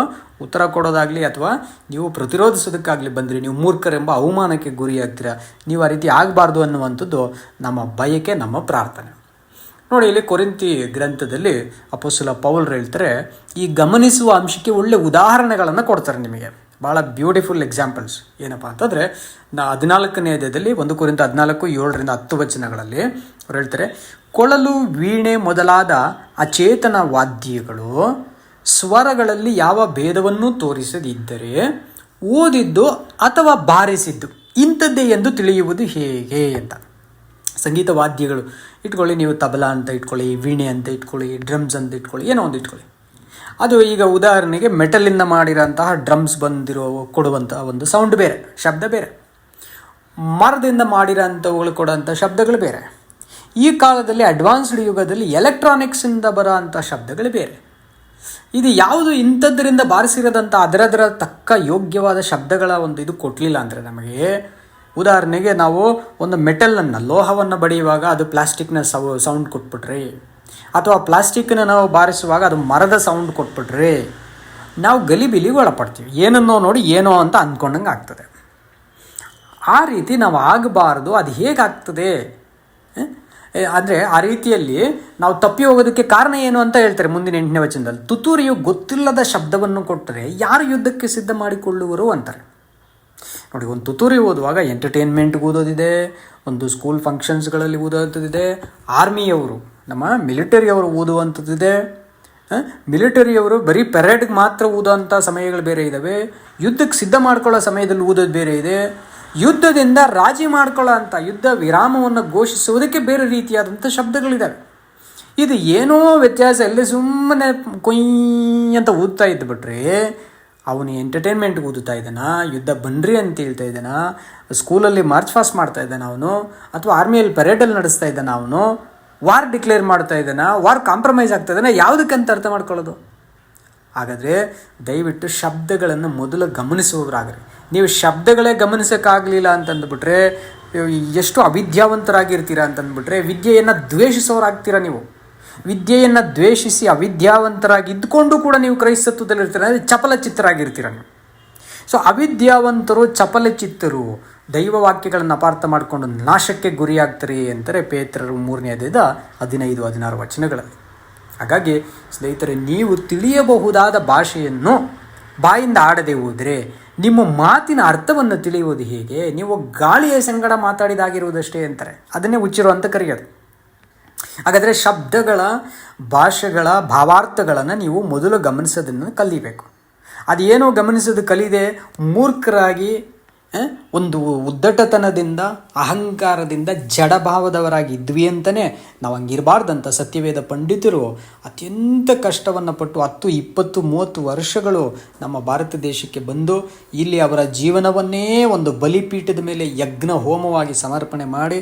ಉತ್ತರ ಕೊಡೋದಾಗಲಿ ಅಥವಾ ನೀವು ಪ್ರತಿರೋಧಿಸೋದಕ್ಕಾಗಲಿ ಬಂದರೆ ನೀವು ಮೂರ್ಖರೆಂಬ ಅವಮಾನಕ್ಕೆ ಗುರಿಯಾಗ್ತೀರ. ನೀವು ಆ ರೀತಿ ಆಗಬಾರ್ದು ಅನ್ನುವಂಥದ್ದು ನಮ್ಮ ಬಯಕೆ, ನಮ್ಮ ಪ್ರಾರ್ಥನೆ ನೋಡಿ. ಇಲ್ಲಿ ಕೊರಿಂಥಿ ಗ್ರಂಥದಲ್ಲಿ ಅಪೊಸ್ತಲ ಪೌಲರು ಹೇಳ್ತಾರೆ, ಈ ಗಮನಿಸುವ ಅಂಶಕ್ಕೆ ಒಳ್ಳೆ ಉದಾಹರಣೆಗಳನ್ನು ಕೊಡ್ತಾರೆ ನಿಮಗೆ. ಭಾಳ ಬ್ಯೂಟಿಫುಲ್ ಎಕ್ಸಾಂಪಲ್ಸ್. ಏನಪ್ಪ ಅಂತಂದರೆ 14ನೇ ಅಧ್ಯಾಯದಲ್ಲಿ 1 ಕೊರಿಂಥ 14, 7-10 ವಚನಗಳಲ್ಲಿ ಅವ್ರು ಹೇಳ್ತಾರೆ, ಕೊಳಲು, ವೀಣೆ ಮೊದಲಾದ ಅಚೇತನ ವಾದ್ಯಗಳು ಸ್ವರಗಳಲ್ಲಿ ಯಾವ ಭೇದವನ್ನೂ ತೋರಿಸದಿದ್ದರೆ ಓದಿದ್ದು ಅಥವಾ ಬಾರಿಸಿದ್ದು ಇಂಥದ್ದೇ ಎಂದು ತಿಳಿಯುವುದು ಹೇಗೆ ಅಂತ. ಸಂಗೀತ ವಾದ್ಯಗಳು ಇಟ್ಕೊಳ್ಳಿ, ನೀವು ತಬಲಾ ಅಂತ ಇಟ್ಕೊಳ್ಳಿ, ವೀಣೆ ಅಂತ ಇಟ್ಕೊಳ್ಳಿ, ಡ್ರಮ್ಸ್ ಅಂತ ಇಟ್ಕೊಳ್ಳಿ, ಏನೋ ಒಂದು ಇಟ್ಕೊಳ್ಳಿ. ಅದು ಈಗ ಉದಾಹರಣೆಗೆ ಮೆಟಲಿಂದ ಮಾಡಿರೋಂತಹ ಡ್ರಮ್ಸ್ ಕೊಡುವಂತಹ ಒಂದು ಸೌಂಡ್ ಬೇರೆ, ಶಬ್ದ ಬೇರೆ. ಮರದಿಂದ ಮಾಡಿರೋಂಥವುಗಳು ಕೊಡೋಂಥ ಶಬ್ದಗಳು ಬೇರೆ. ಈ ಕಾಲದಲ್ಲಿ ಅಡ್ವಾನ್ಸ್ಡ್ ಯುಗದಲ್ಲಿ ಎಲೆಕ್ಟ್ರಾನಿಕ್ಸಿಂದ ಬರೋ ಅಂಥ ಶಬ್ದಗಳು ಬೇರೆ. ಇದು ಯಾವುದು ಇಂಥದ್ರಿಂದ ಬಾರಿಸಿರೋದಂಥ ಅದರದರ ತಕ್ಕ ಯೋಗ್ಯವಾದ ಶಬ್ದಗಳ ಒಂದು ಇದು ಕೊಡಲಿಲ್ಲ ಅಂದರೆ ನಮಗೆ. ಉದಾಹರಣೆಗೆ ನಾವು ಒಂದು ಮೆಟಲನ್ನು, ಲೋಹವನ್ನು ಬಡಿಯುವಾಗ ಅದು ಪ್ಲಾಸ್ಟಿಕ್ನ ಸೌಂಡ್ ಕೊಟ್ಬಿಟ್ರೆ, ಅಥವಾ ಪ್ಲಾಸ್ಟಿಕ್ನ ನಾವು ಬಾರಿಸುವಾಗ ಅದು ಮರದ ಸೌಂಡ್ ಕೊಟ್ಬಿಟ್ರೆ ನಾವು ಗಲಿಬಿಲಿಗೆ ಒಳಪಡ್ತೀವಿ. ಏನನ್ನೋ ನೋಡಿ ಏನೋ ಅಂತ ಅಂದ್ಕೊಂಡಂಗೆ ಆಗ್ತದೆ. ಆ ರೀತಿ ನಾವು ಆಗಬಾರ್ದು. ಅದು ಹೇಗಾಗ್ತದೆ ಅಂದರೆ ಆ ರೀತಿಯಲ್ಲಿ ನಾವು ತಪ್ಪಿ ಹೋಗೋದಕ್ಕೆ ಕಾರಣ ಏನು ಅಂತ ಹೇಳ್ತಾರೆ ಮುಂದಿನ 8ನೇ ವಚನದಲ್ಲಿ. ತುತ್ತೂರಿಯು ಗೊತ್ತಿಲ್ಲದ ಶಬ್ದವನ್ನು ಕೊಟ್ಟರೆ ಯಾರು ಯುದ್ಧಕ್ಕೆ ಸಿದ್ಧ ಮಾಡಿಕೊಳ್ಳುವರು ಅಂತಾರೆ ನೋಡಿ. ಒಂದು ತುತ್ತೂರಿ ಓದುವಾಗ ಎಂಟರ್ಟೈನ್ಮೆಂಟ್ಗೆ ಓದೋದಿದೆ, ಒಂದು ಸ್ಕೂಲ್ ಫಂಕ್ಷನ್ಸ್ಗಳಲ್ಲಿ ಓದೋದಿದೆ, ಆರ್ಮಿಯವರು ನಮ್ಮ ಮಿಲಿಟರಿಯವರು ಓದುವಂಥದ್ದಿದೆ. ಮಿಲಿಟರಿಯವರು ಬರೀ ಪೆರೇಡ್ಗೆ ಮಾತ್ರ ಓದೋವಂಥ ಸಮಯಗಳು ಬೇರೆ ಇದ್ದಾವೆ. ಯುದ್ಧಕ್ಕೆ ಸಿದ್ಧ ಮಾಡ್ಕೊಳ್ಳೋ ಸಮಯದಲ್ಲಿ ಓದೋದು ಬೇರೆ ಇದೆ. ಯುದ್ಧದಿಂದ ರಾಜಿ ಮಾಡ್ಕೊಳ್ಳೋ ಅಂಥ, ಯುದ್ಧ ವಿರಾಮವನ್ನು ಘೋಷಿಸುವುದಕ್ಕೆ ಬೇರೆ ರೀತಿಯಾದಂಥ ಶಬ್ದಗಳಿದ್ದಾವೆ. ಇದು ಏನೋ ವ್ಯತ್ಯಾಸ ಇಲ್ಲಿ ಸುಮ್ಮನೆ ಕೊಯ್ ಅಂತ ಓದ್ತಾ ಇದ್ದುಬಿಟ್ರೆ ಅವನು ಎಂಟರ್ಟೈನ್ಮೆಂಟ್ಗೆ ಓದುತ್ತಾ ಇದ್ದಾನ, ಯುದ್ಧ ಬನ್ನಿರಿ ಅಂತ ಹೇಳ್ತಾ ಇದ್ದಾನ, ಸ್ಕೂಲಲ್ಲಿ ಮಾರ್ಚ್ ಫಾಸ್ಟ್ ಮಾಡ್ತಾ ಇದ್ದಾನ ಅವನು, ಅಥವಾ ಆರ್ಮಿಯಲ್ಲಿ ಪೆರೇಡಲ್ಲಿ ನಡೆಸ್ತಾ ಇದ್ದಾನ ಅವನು, ವಾರ್ ಡಿಕ್ಲೇರ್ ಮಾಡ್ತಾ ಇದ್ದಾನ, ವಾರ್ ಕಾಂಪ್ರಮೈಸ್ ಆಗ್ತಾ ಇದ್ದಾನೆ, ಯಾವುದಕ್ಕಂತ ಅರ್ಥ ಮಾಡ್ಕೊಳ್ಳೋದು? ಹಾಗಾದರೆ ದಯವಿಟ್ಟು ಶಬ್ದಗಳನ್ನು ಮೊದಲು ಗಮನಿಸುವವರಾಗ್ರಿ. ನೀವು ಶಬ್ದಗಳೇ ಗಮನಿಸೋಕ್ಕಾಗಲಿಲ್ಲ ಅಂತಂದುಬಿಟ್ರೆ ಎಷ್ಟು ಅವಿದ್ಯಾವಂತರಾಗಿರ್ತೀರಾ ಅಂತಂದ್ಬಿಟ್ರೆ ವಿದ್ಯೆಯನ್ನು ದ್ವೇಷಿಸೋರಾಗ್ತೀರಾ. ನೀವು ವಿದ್ಯೆಯನ್ನು ದ್ವೇಷಿಸಿ ಅವಿದ್ಯಾವಂತರಾಗಿ ಇದ್ದುಕೊಂಡು ಕೂಡ ನೀವು ಕ್ರೈಸ್ತತ್ವದಲ್ಲಿರ್ತೀರ ಅಂದರೆ ಚಪಲ ಚಿತ್ತರಾಗಿರ್ತೀರ ನೀವು. ಸೊ ಅವಿದ್ಯಾವಂತರು, ಚಪಲ ಚಿತ್ತರು ದೈವ ವಾಕ್ಯಗಳನ್ನು ಅಪಾರ್ಥ ಮಾಡಿಕೊಂಡು ನಾಶಕ್ಕೆ ಗುರಿಯಾಗ್ತಾರೆ ಅಂತಾರೆ ಪೇತ್ರರು 3ನೇ ಅಧ್ಯಾಯದ 15-16 ವಚನಗಳಲ್ಲಿ. ಹಾಗಾಗಿ ಸ್ನೇಹಿತರೆ, ನೀವು ತಿಳಿಯಬಹುದಾದ ಭಾಷೆಯನ್ನು ಬಾಯಿಂದ ಆಡದೆ ಹೋದರೆ ನಿಮ್ಮ ಮಾತಿನ ಅರ್ಥವನ್ನು ತಿಳಿಯುವುದು ಹೇಗೆ? ನೀವು ಗಾಳಿಯ ಸಂಗಡ ಮಾತಾಡಿದಾಗಿರುವುದಷ್ಟೇ ಅಂತಾರೆ, ಅದನ್ನೇ ಹುಚ್ಚಿರು ಅಂತ ಕರೆಯೋದು. ಹಾಗಾದರೆ ಶಬ್ದಗಳ, ಭಾಷೆಗಳ ಭಾವಾರ್ಥಗಳನ್ನು ನೀವು ಮೊದಲು ಗಮನಿಸೋದನ್ನು ಕಲಿಬೇಕು. ಅದೇನೋ ಗಮನಿಸೋದು ಕಲಿದೆ ಮೂರ್ಖರಾಗಿ ಒಂದು ಉದ್ದಟತನದಿಂದ, ಅಹಂಕಾರದಿಂದ, ಜಡಭಾವದವರಾಗಿ ಇದ್ವಿ ಅಂತಲೇ ನಾವು ಹಂಗಿರಬಾರ್ದಂಥ ಸತ್ಯವೇದ ಪಂಡಿತರು ಅತ್ಯಂತ ಕಷ್ಟವನ್ನು ಪಟ್ಟು 10, 20, 30 ವರ್ಷಗಳು ನಮ್ಮ ಭಾರತ ದೇಶಕ್ಕೆ ಬಂದು ಇಲ್ಲಿ ಅವರ ಜೀವನವನ್ನೇ ಒಂದು ಬಲಿಪೀಠದ ಮೇಲೆ ಯಜ್ಞ ಹೋಮವಾಗಿ ಸಮರ್ಪಣೆ ಮಾಡಿ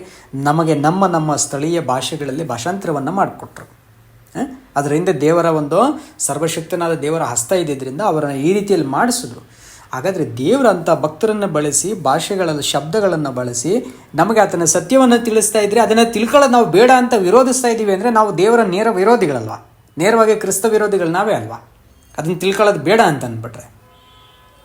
ನಮಗೆ ನಮ್ಮ ಸ್ಥಳೀಯ ಭಾಷೆಗಳಲ್ಲಿ ಭಾಷಾಂತರವನ್ನು ಮಾಡಿಕೊಟ್ರು. ಅದರಿಂದ ದೇವರ ಒಂದು ಸರ್ವಶಕ್ತನಾದ ದೇವರ ಹಸ್ತ ಇದ್ದಿದ್ದರಿಂದ ಅವರನ್ನು ಈ ರೀತಿಯಲ್ಲಿ ಮಾಡಿಸಿದ್ರು. ಹಾಗಾದರೆ ದೇವರಂಥ ಭಕ್ತರನ್ನು ಬಳಸಿ, ಭಾಷೆಗಳಲ್ಲಿ ಶಬ್ದಗಳನ್ನು ಬಳಸಿ ನಮಗೆ ಆತನ ಸತ್ಯವನ್ನು ತಿಳಿಸ್ತಾ ಇದ್ರೆ ಅದನ್ನು ತಿಳ್ಕೊಳ್ಳೋದು ನಾವು ಬೇಡ ಅಂತ ವಿರೋಧಿಸ್ತಾ ಇದ್ದೀವಿ ಅಂದರೆ ನಾವು ದೇವರ ನೇರ ವಿರೋಧಿಗಳಲ್ವ? ನೇರವಾಗಿ ಕ್ರಿಸ್ತ ವಿರೋಧಿಗಳು ನಾವೇ ಅಲ್ವಾ? ಅದನ್ನು ತಿಳ್ಕೊಳ್ಳೋದು ಬೇಡ ಅಂತ ಅಂದ್ಬಿಟ್ರೆ.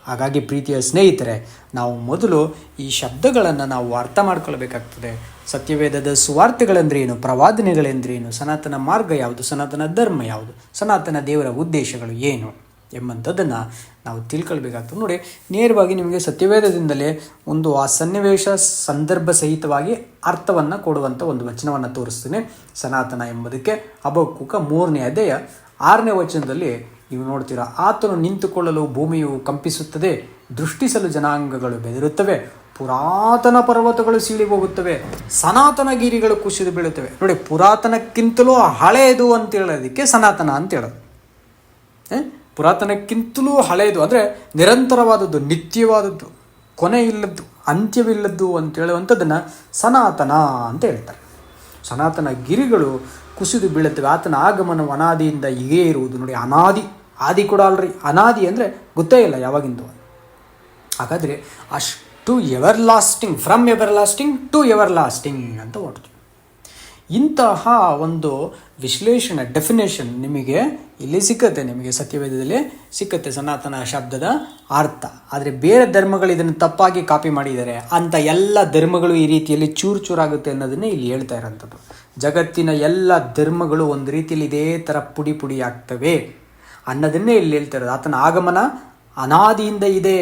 ಹಾಗಾಗಿ ಪ್ರೀತಿಯ ಸ್ನೇಹಿತರೆ, ನಾವು ಮೊದಲು ಈ ಶಬ್ದಗಳನ್ನು ನಾವು ಅರ್ಥ ಮಾಡ್ಕೊಳ್ಬೇಕಾಗ್ತದೆ. ಸತ್ಯವೇದದ ಸುವಾರ್ತೆಗಳೆಂದ್ರೇನು, ಪ್ರವಾದನೆಗಳೆಂದ್ರೇನು, ಸನಾತನ ಮಾರ್ಗ ಯಾವುದು, ಸನಾತನ ಧರ್ಮ ಯಾವುದು, ಸನಾತನ ದೇವರ ಉದ್ದೇಶಗಳು ಏನು ಎಂಬಂಥದ್ದನ್ನು ನಾವು ತಿಳ್ಕೊಳ್ಬೇಕಾಗ್ತದೆ. ನೋಡಿ, ನೇರವಾಗಿ ನಿಮಗೆ ಸತ್ಯವೇದದಿಂದಲೇ ಒಂದು ಆ ಸನ್ನಿವೇಶ ಸಂದರ್ಭ ಸಹಿತವಾಗಿ ಅರ್ಥವನ್ನು ಕೊಡುವಂಥ ಒಂದು ವಚನವನ್ನು ತೋರಿಸ್ತೀನಿ. ಸನಾತನ ಎಂಬುದಕ್ಕೆ ಹಬಕ್ಕೂಕ 3ನೇ ಅಧ್ಯಾಯ 6ನೇ ವಚನದಲ್ಲಿ ನೀವು ನೋಡ್ತೀರಾ, ಆತನು ನಿಂತುಕೊಳ್ಳಲು ಭೂಮಿಯು ಕಂಪಿಸುತ್ತದೆ, ದೃಷ್ಟಿಸಲು ಜನಾಂಗಗಳು ಬೆದರುತ್ತವೆ, ಪುರಾತನ ಪರ್ವತಗಳು ಸೀಳಿ ಹೋಗುತ್ತವೆ, ಸನಾತನ ಗಿರಿಗಳು ಕುಸಿದು ಬೀಳುತ್ತವೆ. ನೋಡಿ, ಪುರಾತನಕ್ಕಿಂತಲೂ ಹಳೆಯದು ಅಂತ ಹೇಳೋದಕ್ಕೆ ಸನಾತನ ಅಂತ ಹೇಳೋದು. ಪುರಾತನಕ್ಕಿಂತಲೂ ಹಳೆಯದು ಅಂದರೆ ನಿರಂತರವಾದದ್ದು, ನಿತ್ಯವಾದದ್ದು, ಕೊನೆ ಇಲ್ಲದ್ದು, ಅಂತ್ಯವಿಲ್ಲದ್ದು ಅಂತ ಹೇಳುವಂಥದ್ದನ್ನು ಸನಾತನ ಅಂತ ಹೇಳ್ತಾರೆ. ಸನಾತನ ಗಿರಿಗಳು ಕುಸಿದು ಬೀಳುತ್ತವೆ, ಆತನ ಆಗಮನವು ಅನಾದಿಯಿಂದ ಹೀಗೇ ಇರುವುದು. ನೋಡಿ, ಆದಿ ಕೂಡ ಅಲ್ರಿ, ಅನಾದಿ ಅಂದರೆ ಗೊತ್ತೇ ಇಲ್ಲ ಯಾವಾಗಿಂದು. ಹಾಗಾದರೆ ಅಷ್ಟು everlasting, from everlasting to everlasting ಅಂತ ಹೊರಡ್ತೀವಿ. ಇಂತಹ ಒಂದು ವಿಶ್ಲೇಷಣೆ, ಡೆಫಿನೇಷನ್ ನಿಮಗೆ ಇಲ್ಲಿ ಸಿಕ್ಕತ್ತೆ, ನಿಮಗೆ ಸತ್ಯವೇದದಲ್ಲಿ ಸಿಕ್ಕತ್ತೆ ಸನಾತನ ಶಬ್ದದ ಅರ್ಥ. ಆದರೆ ಬೇರೆ ಧರ್ಮಗಳು ಇದನ್ನು ತಪ್ಪಾಗಿ ಕಾಪಿ ಮಾಡಿದ್ದಾರೆ. ಅಂಥ ಎಲ್ಲ ಧರ್ಮಗಳು ಈ ರೀತಿಯಲ್ಲಿ ಚೂರು ಚೂರಾಗುತ್ತೆ ಅನ್ನೋದನ್ನೇ ಇಲ್ಲಿ ಹೇಳ್ತಾ ಇರೋಂಥದ್ದು. ಜಗತ್ತಿನ ಎಲ್ಲ ಧರ್ಮಗಳು ಒಂದು ರೀತಿಯಲ್ಲಿ ಇದೇ ಥರ ಪುಡಿ ಪುಡಿ ಆಗ್ತವೆ ಅನ್ನೋದನ್ನೇ ಇಲ್ಲಿ ಹೇಳ್ತಾ ಇರೋದು. ಆತನ ಆಗಮನ ಅನಾದಿಯಿಂದ ಇದೆ,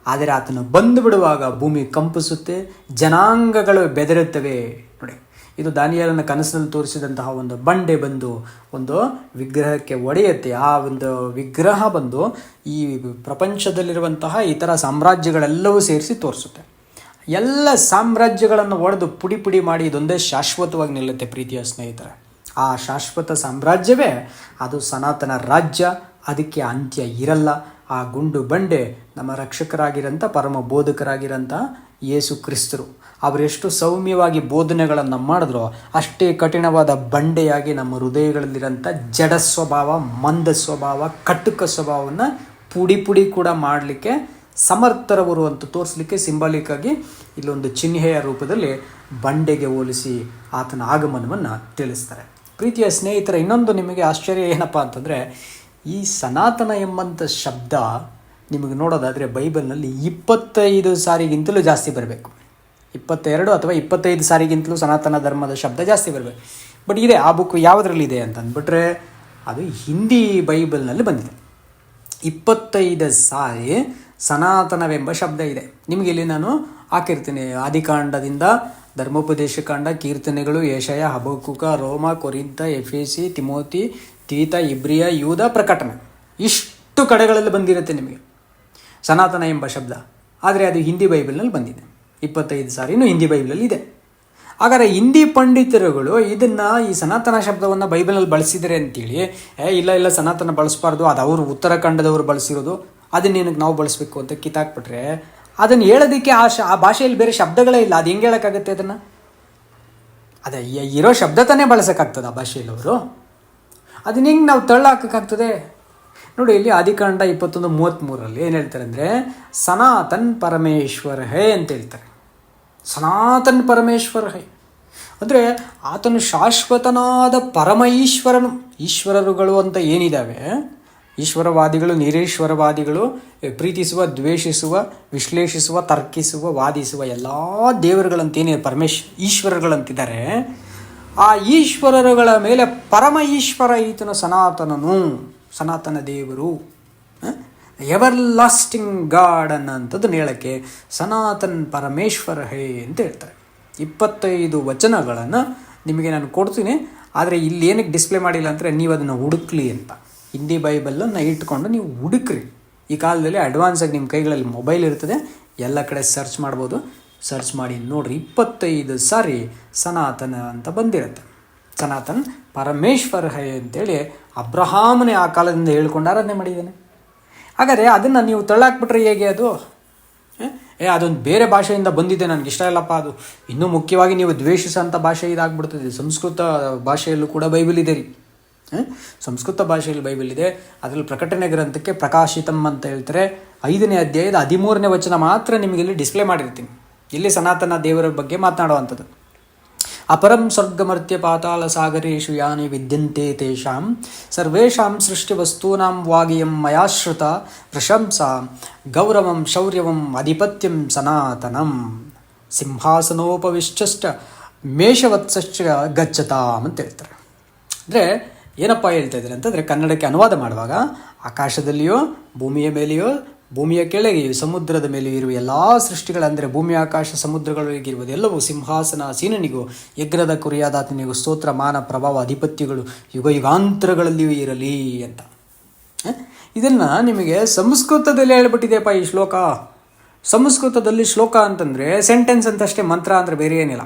ಆದರೆ ಆತನು ಬಂದು ಬಿಡುವಾಗ ಭೂಮಿ ಕಂಪಿಸುತ್ತೆ, ಜನಾಂಗಗಳು ಬೆದರುತ್ತವೆ. ನೋಡಿ, ಇದು ದಾನಿಯೇಲನ ಕನಸಿನಲ್ಲಿ ತೋರಿಸಿದಂತಹ ಒಂದು ಬಂಡೆ ಬಂದು ಒಂದು ವಿಗ್ರಹಕ್ಕೆ ಒಡೆಯುತ್ತೆ. ಆ ಒಂದು ವಿಗ್ರಹ ಬಂದು ಈ ಪ್ರಪಂಚದಲ್ಲಿರುವಂತಹ ಇತರ ಸಾಮ್ರಾಜ್ಯಗಳೆಲ್ಲವೂ ಸೇರಿಸಿ ತೋರಿಸುತ್ತೆ. ಎಲ್ಲ ಸಾಮ್ರಾಜ್ಯಗಳನ್ನು ಒಡೆದು ಪುಡಿ ಪುಡಿ ಮಾಡಿ ಇದೊಂದೇ ಶಾಶ್ವತವಾಗಿ ನಿಲ್ಲುತ್ತೆ. ಪ್ರೀತಿಯ ಸ್ನೇಹಿತರೆ, ಆ ಶಾಶ್ವತ ಸಾಮ್ರಾಜ್ಯವೇ ಅದು ಸನಾತನ ರಾಜ್ಯ. ಅದಕ್ಕೆ ಅಂತ್ಯ ಇರಲ್ಲ. ಆ ಗುಂಡು ಬಂಡೆ ನಮ್ಮ ರಕ್ಷಕರಾಗಿರೋಂಥ ಪರಮ ಬೋಧಕರಾಗಿರೋಂಥ ಯೇಸು ಕ್ರಿಸ್ತರು. ಅವರೆಷ್ಟು ಸೌಮ್ಯವಾಗಿ ಬೋಧನೆಗಳನ್ನು ಮಾಡಿದ್ರೋ ಅಷ್ಟೇ ಕಠಿಣವಾದ ಬಂಡೆಯಾಗಿ ನಮ್ಮ ಹೃದಯಗಳಲ್ಲಿರೋಂಥ ಜಡ ಸ್ವಭಾವ, ಮಂದ ಸ್ವಭಾವ, ಕಟುಕ ಸ್ವಭಾವವನ್ನು ಪುಡಿ ಪುಡಿ ಕೂಡ ಮಾಡಲಿಕ್ಕೆ ಸಮರ್ಥರವರು ಅಂತ ತೋರಿಸಲಿಕ್ಕೆ ಸಿಂಬಾಲಿಕ್ಕಾಗಿ ಇಲ್ಲೊಂದು ಚಿಹ್ನೆಯ ರೂಪದಲ್ಲಿ ಬಂಡೆಗೆ ಹೋಲಿಸಿ ಆತನ ಆಗಮನವನ್ನು ತಿಳಿಸ್ತಾರೆ. ಪ್ರೀತಿಯ ಸ್ನೇಹಿತರೆ, ಇನ್ನೊಂದು ನಿಮಗೆ ಆಶ್ಚರ್ಯ ಏನಪ್ಪ ಅಂತಂದರೆ, ಈ ಸನಾತನ ಎಂಬಂಥ ಶಬ್ದ ನಿಮಗೆ ನೋಡೋದಾದರೆ ಬೈಬಲ್ನಲ್ಲಿ 25 ಸಾರಿಗಿಂತಲೂ ಜಾಸ್ತಿ ಬರಬೇಕು. 22 ಅಥವಾ 25 ಸಾರಿಗಿಂತಲೂ ಸನಾತನ ಧರ್ಮದ ಶಬ್ದ ಜಾಸ್ತಿ ಬರಬೇಕು. ಬಟ್ ಇದೆ, ಆ ಬುಕ್ ಯಾವುದರಲ್ಲಿದೆ ಅಂತ ಅಂದ್ಬಿಟ್ರೆ ಅದು ಹಿಂದಿ ಬೈಬಲ್ನಲ್ಲಿ ಬಂದಿದೆ. 25 ಸಾರಿ ಸನಾತನವೆಂಬ ಶಬ್ದ ಇದೆ. ನಿಮಗೆ ಇಲ್ಲಿ ನಾನು ಹಾಕಿರ್ತೀನಿ. ಆದಿಕಾಂಡದಿಂದ ಧರ್ಮೋಪದೇಶ ಕಾಂಡ, ಕೀರ್ತನೆಗಳು, ಯೆಶಯ, ಹಬಕ್ಕೂಕ, ರೋಮ, ಕೊರಿಂಥ, ಎಫೆಸಿ, ತಿಮೋತಿ, ತೀತ, ಇಬ್ರಿಯ, ಯೂದ, ಪ್ರಕಟಣೆ, ಇಷ್ಟು ಕಡೆಗಳಲ್ಲಿ ಬಂದಿರುತ್ತೆ ನಿಮಗೆ ಸನಾತನ ಎಂಬ ಶಬ್ದ. ಆದರೆ ಅದು ಹಿಂದಿ ಬೈಬಲ್ನಲ್ಲಿ ಬಂದಿದೆ. 25 ಸಾರಿನೂ ಹಿಂದಿ ಬೈಬಲಲ್ಲಿ ಇದೆ. ಹಾಗಾದರೆ ಹಿಂದಿ ಪಂಡಿತರುಗಳು ಇದನ್ನು, ಈ ಸನಾತನ ಶಬ್ದವನ್ನು ಬೈಬಲಲ್ಲಿ ಬಳಸಿದರೆ ಅಂತೇಳಿ, ಇಲ್ಲ ಸನಾತನ ಬಳಸಬಾರ್ದು, ಅದು ಅವರು ಉತ್ತರಾಖಂಡದವರು ಬಳಸಿರೋದು, ಅದನ್ನೇನಕ್ಕೆ ನಾವು ಬಳಸಬೇಕು ಅಂತ ಕಿತ್ತಾಕ್ಬಿಟ್ರೆ ಅದನ್ನು ಹೇಳೋದಕ್ಕೆ ಆ ಭಾಷೆಯಲ್ಲಿ ಬೇರೆ ಶಬ್ದಗಳೇ ಇಲ್ಲ. ಅದು ಹೆಂಗೆ ಹೇಳೋಕ್ಕಾಗುತ್ತೆ? ಅದನ್ನು ಅದೇ ಇರೋ ಶಬ್ದ ತಾನೇ ಬಳಸೋಕ್ಕಾಗ್ತದೆ ಆ ಭಾಷೆಯಲ್ಲಿ ಅವರು. ಅದನ್ನ ಹೆಂಗೆ ನಾವು ತಳ್ಳಾಕೋಕ್ಕಾಗ್ತದೆ? ನೋಡಿ, ಇಲ್ಲಿ ಆದಿಕಾಂಡ 21:33 ಏನು ಹೇಳ್ತಾರೆ ಅಂದರೆ, ಸನಾತನ್ ಪರಮೇಶ್ವರ ಹೇ ಅಂತ ಹೇಳ್ತಾರೆ. ಸನಾತನ್ ಪರಮೇಶ್ವರ ಹೇ ಅಂದರೆ ಆತನು ಶಾಶ್ವತನಾದ ಪರಮ ಈಶ್ವರನು. ಈಶ್ವರರುಗಳು ಅಂತ ಏನಿದ್ದಾವೆ, ಈಶ್ವರವಾದಿಗಳು, ನಿರೀಶ್ವರವಾದಿಗಳು, ಪ್ರೀತಿಸುವ, ದ್ವೇಷಿಸುವ, ವಿಶ್ಲೇಷಿಸುವ, ತರ್ಕಿಸುವ, ವಾದಿಸುವ ಎಲ್ಲ ದೇವರುಗಳಂತೇನೇ ಈಶ್ವರಗಳಂತಿದ್ದಾರೆ. ಆ ಈಶ್ವರರುಗಳ ಮೇಲೆ ಪರಮ ಈಶ್ವರ ಈತನು ಸನಾತನನು, ಸನಾತನ ದೇವರು, ಎವರ್ ಲಾಸ್ಟಿಂಗ್ ಗಾಡ್ ಅನ್ನೋಂಥದ್ದನ್ನು ಹೇಳೋಕ್ಕೆ ಸನಾತನ್ ಪರಮೇಶ್ವರ ಹೇ ಅಂತ ಹೇಳ್ತಾರೆ. 25 ವಚನಗಳನ್ನು ನಿಮಗೆ ನಾನು ಕೊಡ್ತೀನಿ. ಆದರೆ ಇಲ್ಲಿ ಏನಕ್ಕೆ ಡಿಸ್ಪ್ಲೇ ಮಾಡಿಲ್ಲ ಅಂದರೆ ನೀವು ಅದನ್ನು ಹುಡುಕ್ಲಿ ಅಂತ. ಹಿಂದಿ ಬೈಬಲನ್ನು ಇಟ್ಕೊಂಡು ನೀವು ಹುಡುಕ್ರಿ. ಈ ಕಾಲದಲ್ಲಿ ಅಡ್ವಾನ್ಸಾಗಿ ನಿಮ್ಮ ಕೈಗಳಲ್ಲಿ ಮೊಬೈಲ್ ಇರ್ತದೆ, ಎಲ್ಲ ಕಡೆ ಸರ್ಚ್ ಮಾಡ್ಬೋದು. ಸರ್ಚ್ ಮಾಡಿ ನೋಡ್ರಿ, 25 ಸಾರಿ ಸನಾತನ ಅಂತ ಬಂದಿರುತ್ತೆ. ಸನಾತನ್ ಪರಮೇಶ್ವರ ಹೇ ಅಂತೇಳಿ ಅಬ್ರಹಾಮನೇ ಆ ಕಾಲದಿಂದ ಹೇಳ್ಕೊಂಡು ಆರಾಧನೆ ಮಾಡಿದ್ದಾನೆ. ಹಾಗಾದರೆ ಅದನ್ನು ನೀವು ತಳ್ಳಾಕ್ಬಿಟ್ರೆ ಹೇಗೆ? ಅದು ಅದೊಂದು ಬೇರೆ ಭಾಷೆಯಿಂದ ಬಂದಿದೆ, ನನಗೆ ಇಷ್ಟ ಇಲ್ಲಪ್ಪ ಅದು. ಇನ್ನೂ ಮುಖ್ಯವಾಗಿ ನೀವು ದ್ವೇಷಿಸೋಂಥ ಭಾಷೆ ಇದಾಗ್ಬಿಡ್ತದೆ. ಸಂಸ್ಕೃತ ಭಾಷೆಯಲ್ಲೂ ಕೂಡ ಬೈಬಲ್ ಇದೆ ರೀ. ಸಂಸ್ಕೃತ ಭಾಷೆಯಲ್ಲಿ ಬೈಬಲ್ ಇದೆ. ಅದರಲ್ಲಿ ಪ್ರಕಟಣೆ ಗ್ರಂಥಕ್ಕೆ ಪ್ರಕಾಶಿತಮ್ ಅಂತ ಹೇಳ್ತಾರೆ. 5ನೇ ಅಧ್ಯಾಯದ 13ನೇ ವಚನ ಮಾತ್ರ ನಿಮಗೆ ಇಲ್ಲಿ ಡಿಸ್ಪ್ಲೇ ಮಾಡಿರ್ತೀನಿ. ಇಲ್ಲಿ ಸನಾತನ ದೇವರ ಬಗ್ಗೆ ಮಾತನಾಡುವಂಥದ್ದು. ಅಪರಂ ಸ್ವರ್ಗಮರ್ತ್ಯ ಪಾತಾಳ ಸಾಗರೇಶು ಯಾನಿ ವಿದ್ಯಂತೆ ತೇಷಾಂ ಸರ್ವೇಷಾಂ ಸೃಷ್ಟಿ ವಸ್ತೂನಾಂ ವಾಗಿಯಂ ಮಯಾಶ್ರುತ ಪ್ರಶಂಸಾ ಗೌರವಂ ಶೌರ್ಯವಂ ಅಧಿಪತ್ಯಂ ಸನಾತನಂ ಸಿಂಹಾಸನೋಪವಿಶ್ಚ ಮೇಷವತ್ಸಶ್ಚ ಗಚ್ಚತಾಮ್ ಅಂತ ಹೇಳ್ತಾರೆ. ಅಂದರೆ ಏನಪ್ಪ ಹೇಳ್ತಾ ಇದ್ದಾರೆ ಅಂತಂದರೆ, ಕನ್ನಡಕ್ಕೆ ಅನುವಾದ ಮಾಡುವಾಗ ಆಕಾಶದಲ್ಲಿಯೋ ಭೂಮಿಯ ಮೇಲೆಯೋ ಭೂಮಿಯ ಕೆಳಗೆಯೂ ಸಮುದ್ರದ ಮೇಲೆಯೂ ಇರುವ ಎಲ್ಲ ಸೃಷ್ಟಿಗಳಂದರೆ ಭೂಮಿ ಆಕಾಶ ಸಮುದ್ರಗಳಿಗಿರುವುದು ಎಲ್ಲವೂ ಸಿಂಹಾಸನ ಸೀನನಿಗೂ ಯಜ್ಞದ ಕುರಿಯಾದಾತನಿಗೂ ಸ್ತೋತ್ರ ಮಾನ ಪ್ರಭಾವ ಅಧಿಪತ್ಯಗಳು ಯುಗ ಯುಗಾಂತರಗಳಲ್ಲಿಯೂ ಇರಲಿ ಅಂತ. ಇದನ್ನು ನಿಮಗೆ ಸಂಸ್ಕೃತದಲ್ಲಿ ಹೇಳ್ಬಿಟ್ಟಿದೆಯಪ್ಪ ಈ ಶ್ಲೋಕ. ಸಂಸ್ಕೃತದಲ್ಲಿ ಶ್ಲೋಕ ಅಂತಂದರೆ ಸೆಂಟೆನ್ಸ್ ಅಂತಷ್ಟೇ, ಮಂತ್ರ ಅಂದರೆ ಬೇರೆ ಏನಿಲ್ಲ.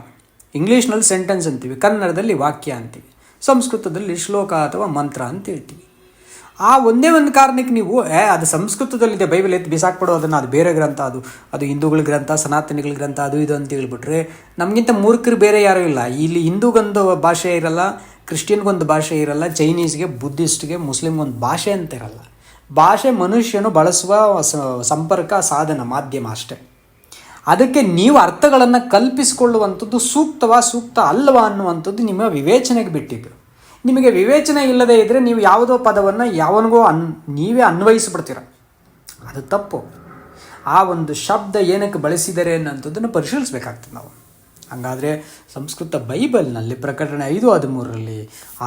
ಇಂಗ್ಲೀಷ್ನಲ್ಲಿ ಸೆಂಟೆನ್ಸ್ ಅಂತೀವಿ, ಕನ್ನಡದಲ್ಲಿ ವಾಕ್ಯ ಅಂತೀವಿ, ಸಂಸ್ಕೃತದಲ್ಲಿ ಶ್ಲೋಕ ಅಥವಾ ಮಂತ್ರ ಅಂತ ಹೇಳ್ತೀವಿ. ಆ ಒಂದೇ ಒಂದು ಕಾರಣಕ್ಕೆ ನೀವು ಅದು ಸಂಸ್ಕೃತದಲ್ಲಿದೆ ಬೈಬಲ್ ಎತ್ತು ಬಿಸಾಕ್ಬಿಡೋ ಅದನ್ನು, ಅದು ಬೇರೆ ಗ್ರಂಥ, ಅದು ಹಿಂದೂಗಳ ಗ್ರಂಥ, ಸನಾತನಿಗಳ ಗ್ರಂಥ, ಅದು ಇದು ಅಂತ ಹೇಳ್ಬಿಟ್ರೆ ನಮಗಿಂತ ಮೂರ್ಖರು ಬೇರೆ ಯಾರೂ ಇಲ್ಲ. ಇಲ್ಲಿ ಹಿಂದೂಗೊಂದು ಭಾಷೆ ಇರಲ್ಲ, ಕ್ರಿಶ್ಚಿಯನ್ಗೊಂದು ಭಾಷೆ ಇರಲ್ಲ, ಚೈನೀಸ್ಗೆ, ಬುದ್ಧಿಸ್ಟ್ಗೆ, ಮುಸ್ಲಿಮ್ಗೊಂದು ಭಾಷೆ ಅಂತ ಇರಲ್ಲ. ಭಾಷೆ ಮನುಷ್ಯನು ಬಳಸುವ ಸಂಪರ್ಕ ಸಾಧನ, ಮಾಧ್ಯಮ ಅಷ್ಟೇ. ಅದಕ್ಕೆ ನೀವು ಅರ್ಥಗಳನ್ನು ಕಲ್ಪಿಸಿಕೊಳ್ಳುವಂಥದ್ದು ಸೂಕ್ತ ಅಲ್ಲವಾ ಅನ್ನುವಂಥದ್ದು ನಿಮ್ಮ ವಿವೇಚನೆಗೆ ಬಿಟ್ಟಿದ್ದು. ನಿಮಗೆ ವಿವೇಚನೆ ಇಲ್ಲದೇ ಇದ್ದರೆ ನೀವು ಯಾವುದೋ ಪದವನ್ನು ಯಾವನಿಗೋ ನೀವೇ ಅನ್ವಯಿಸ್ಬಿಡ್ತೀರ, ಅದು ತಪ್ಪು. ಆ ಒಂದು ಶಬ್ದ ಏನಕ್ಕೆ ಬಳಸಿದ್ದಾರೆ ಅನ್ನೋಂಥದ್ದನ್ನು ಪರಿಶೀಲಿಸಬೇಕಾಗ್ತದೆ ನಾವು. ಹಾಗಾದರೆ ಸಂಸ್ಕೃತ ಬೈಬಲ್ನಲ್ಲಿ ಪ್ರಕಟಣೆ 5:13